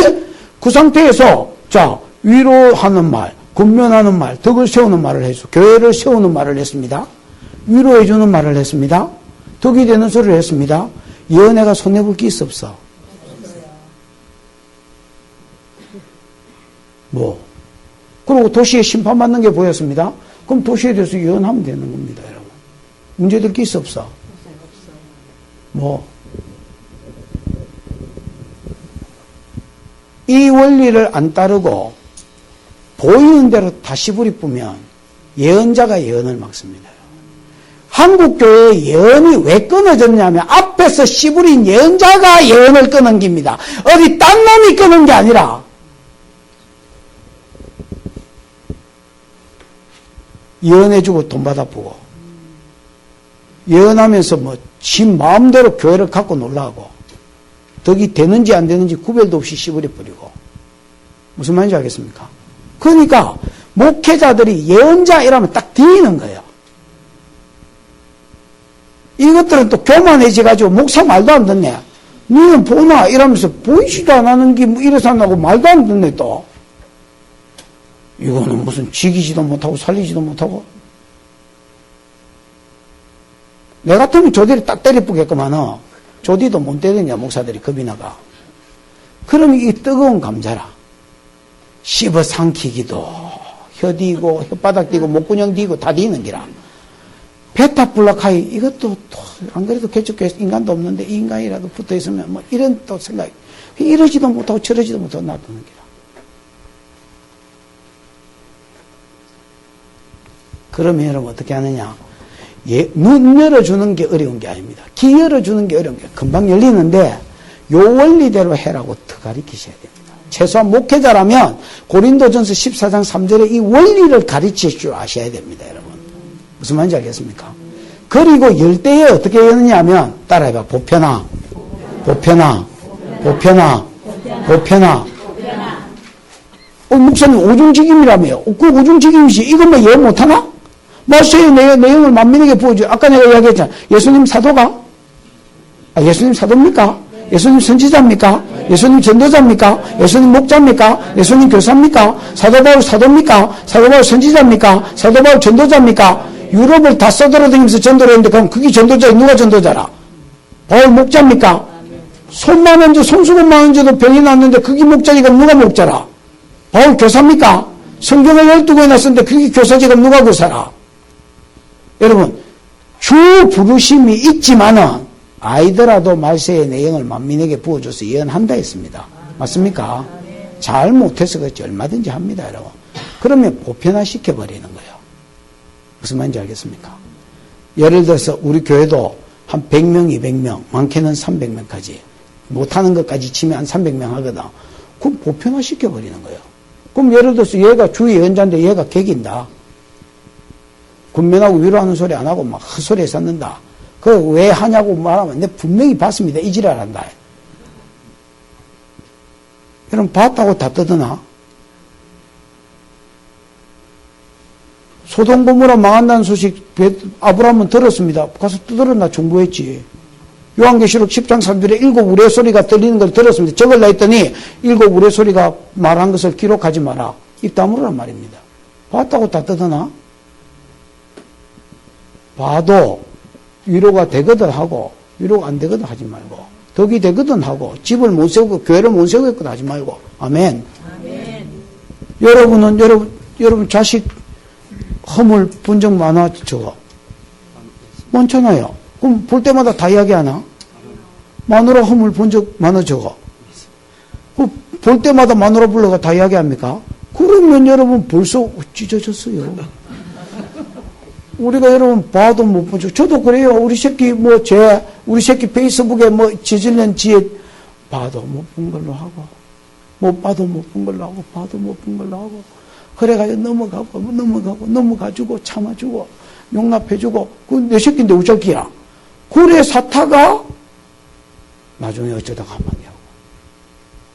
그 상태에서, 자, 위로하는 말, 권면하는 말, 덕을 세우는 말을 해서, 교회를 세우는 말을 했습니다. 위로해주는 말을 했습니다. 덕이 되는 소리를 했습니다. 연애가 손해볼 게 있어 없어? 뭐. 그리고 도시에 심판받는 게 보였습니다. 그럼 도시에 대해서 예언하면 되는 겁니다, 여러분. 문제될 게 있어 없어? 뭐. 이 원리를 안 따르고 보이는 대로 다 시부리 뿌면 예언자가 예언을 막습니다. 한국교회의 예언이 왜 끊어졌냐면 앞에서 씨부린 예언자가 예언을 끊은 겁니다. 어디 딴 놈이 끊은 게 아니라 예언해주고 돈 받아보고 예언하면서 뭐 지 마음대로 교회를 갖고 놀라고 덕이 되는지 안 되는지 구별도 없이 씨부려 버리고 무슨 말인지 알겠습니까? 그러니까 목회자들이 예언자 이라면 딱 뒤이는 거예요. 이것들은 또 교만해져가지고 목사 말도 안 듣네. 너는 보나? 이러면서 보이지도 안 하는 게 뭐 이래서 한다고 말도 안 듣네 또. 이거는 무슨 지기지도 못하고 살리지도 못하고. 내 같으면 조디를 딱 때려부겠구만. 조디도 못 때리냐 목사들이 겁이 나가. 그럼 이 뜨거운 감자라. 씹어 삼키기도 혀디고 혓바닥 디고 목구녕 디고 다 디는 기라. 베타블락하이 이것도 안 그래도 개척교회 인간도 없는데 이 인간이라도 붙어있으면 뭐 이런 또 생각 이러지도 못하고 저러지도 못하고 놔두는 기라. 그러면 여러분 어떻게 하느냐? 눈 열어주는 게 어려운 게 아닙니다. 귀 열어주는 게 어려운 게 금방 열리는데 요 원리대로 해라고 더 가르치셔야 됩니다. 최소한 목회자라면 고린도전서 14장 3절에 이 원리를 가르칠 줄 아셔야 됩니다. 여러분. 무슨 말인지 알겠습니까? 그리고 열대에 어떻게 여느냐면 따라해봐. 보편화. 목사님 오중직임이라며요. 그 오중직임이지. 이것만 예언 못하나? 말세의 내용을 만민에게 보여줘. 아까 내가 이야기했잖아. 예수님 사도가? 예수님 사도입니까? 예수님 선지자입니까? 예수님 전도자입니까? 예수님 목자입니까? 예수님 교사입니까? 사도 바울 사도입니까? 사도 바울 선지자입니까? 사도 바울 전도자입니까? 유럽을 다 써돌아다니면서 전도를 했는데 그럼 그게 전도자야? 누가 전도자라? 바울 목자입니까? 손만 얹어 손수건만 얹어도 병이 났는데 그게 목자니까 누가 목자라? 바울 교사입니까? 성경을 12권이나 썼는데 그게 교사지가 누가 교사라? 여러분 주 부르심이 있지만은 아이더라도 말세의 내용을 만민에게 부어줘서 예언한다 했습니다. 맞습니까? 잘 못해서 그렇지 얼마든지 합니다. 여러분. 그러면 보편화시켜버리는 거예요. 무슨 말인지 알겠습니까? 예를 들어서 우리 교회도 한 100명, 200명, 많게는 300명까지 못하는 것까지 치면 한 300명 하거든. 그럼 보편화시켜버리는 거예요. 그럼 예를 들어서 얘가 주 예언자인데 얘가 객인다. 군면하고 위로하는 소리 안 하고 막 헛소리에 샀는다. 그거 왜 하냐고 말하면 내가 분명히 봤습니다. 이 지랄한다. 여러분 봤다고 다 떠드나? 소돔 고모라 망한다는 소식 아브라함은 들었습니다. 가서 두드렸나 중보했지. 요한계시록 10장 3절에 7 우레소리가 들리는 걸 들었습니다. 적을라 했더니 7 우레소리가 말한 것을 기록하지 마라. 입 다물으란 말입니다. 봤다고 다 뜯어나? 봐도 위로가 되거든 하고 위로가 안 되거든 하지 말고 덕이 되거든 하고 집을 못 세우고 교회를 못 세우겠거든 하지 말고. 아멘. 아멘. 여러분은 여러분 자식 허물 본 적 많아 적어? 많잖아요. 그럼 볼 때마다 다 이야기하나? 마누라 허물 본 적 많아 적어? 볼 때마다 마누라 불러가 다 이야기합니까? 그러면 여러분 벌써 찢어졌어요. 우리가 여러분 봐도 못 보죠. 저도 그래요. 우리 새끼 우리 새끼 페이스북에 지질낸 지에 봐도 못 본 걸로 하고, 못 봐도 못 본 걸로 하고, 봐도 못 본 걸로 하고, 그래가지고 넘어가주고, 참아주고, 용납해주고, 내 새끼인데 우쩔기야. 그래 사타가 나중에 어쩌다가 한마디 하고.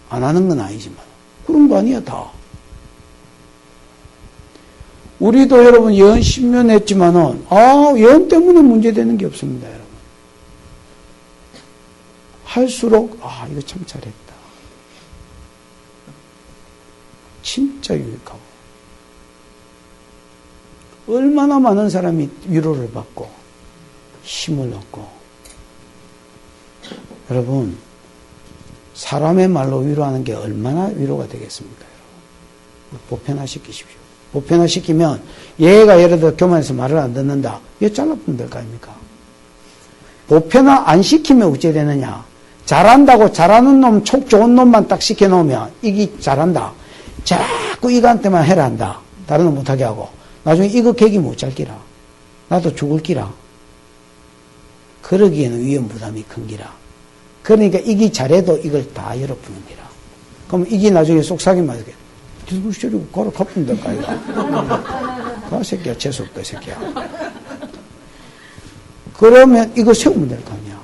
안 하는 건 아니지만. 그런 거 아니야, 다. 우리도 여러분 예언 10년 했지만은, 예언 때문에 문제되는 게 없습니다, 여러분. 할수록, 이거 참 잘했다. 진짜 유익하고. 얼마나 많은 사람이 위로를 받고, 힘을 얻고. 여러분, 사람의 말로 위로하는 게 얼마나 위로가 되겠습니까, 여러분? 보편화시키십시오. 보편화시키면 얘가 예를 들어 교만해서 말을 안 듣는다. 얘 잘라보면 될 거 아닙니까? 보편화 안 시키면 어찌 되느냐? 잘한다고 잘하는 놈, 촉 좋은 놈만 딱 시켜놓으면 이게 잘한다. 자꾸 이거한테만 해라 한다. 다른 놈 못하게 하고. 나중에 이거 계기 못 잘기라. 나도 죽을 기라. 그러기에는 위험 부담이 큰 기라. 그러니까 이게 잘해도 이걸 다 열어푸는 기라. 그럼 이게 나중에 속삭임 맞게. 뒤집으시려고 걸어 갚으면 될까, 이거? 가, 새끼야. 재수없다, 새끼야. 그러면 이거 세우면 될 거 아니야.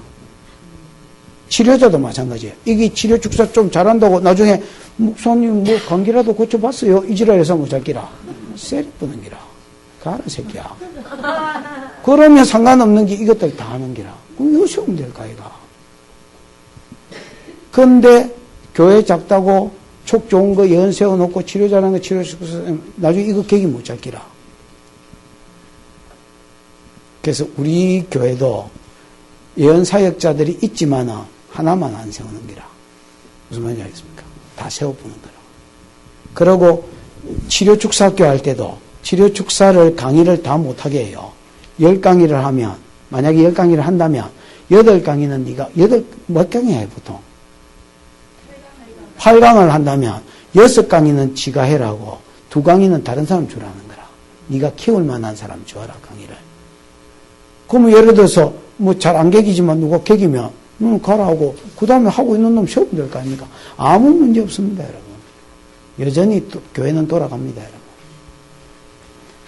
치료자도 마찬가지야. 이게 치료 축사 좀 잘한다고 나중에 목사님 감기라도 고쳐봤어요. 이지랄해서 못 잘기라. 세리 뿌는 기라. 가라, 새끼야. 그러면 상관없는 게 이것들 다 하는 기라. 그럼 이거 세우면 될까, 이거? 근데 교회 작다고 촉 좋은 거 예언 세워놓고 치료 잘하는 거 치료시켜서 나중에 이거 계기 못 잡기라. 그래서 우리 교회도 예언 사역자들이 있지만은 하나만 안 세우는 기라. 무슨 말인지 알겠습니까? 다 세워보는 거라. 그리고 치료 축사학교 할 때도 치료 축사를 강의를 다 못하게 해요. 10강의를 하면 만약에 10강의를 한다면 8강의는 네가 몇 강의 해 보통? 8강을 한다면 6강의는 지가 해라고 2강의는 다른 사람 주라는 거라. 네가 키울 만한 사람 줘라, 강의를. 그러면 예를 들어서 잘 안 계기지만 누가 계기면 너는 가라 하고 그 다음에 하고 있는 놈 세우면 될 거 아닙니까? 아무 문제 없습니다, 여러분. 여전히 교회는 돌아갑니다, 여러분.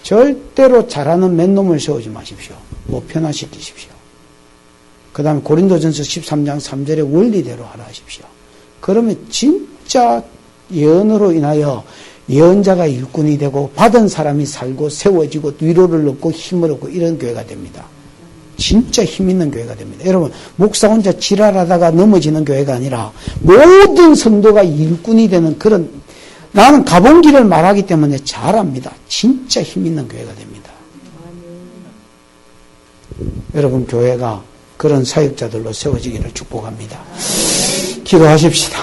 절대로 잘하는 맨놈을 세우지 마십시오. 보편화시키십시오. 그 다음에 고린도전서 13장 3절의 원리대로 하라 하십시오. 그러면 진짜 예언으로 인하여 예언자가 일꾼이 되고 받은 사람이 살고 세워지고 위로를 얻고 힘을 얻고 이런 교회가 됩니다. 진짜 힘 있는 교회가 됩니다. 여러분, 목사 혼자 지랄하다가 넘어지는 교회가 아니라 모든 성도가 일꾼이 되는 그런, 나는 가본 길을 말하기 때문에 잘 압니다. 진짜 힘 있는 교회가 됩니다. 여러분, 교회가 그런 사역자들로 세워지기를 축복합니다. 기도하십시다.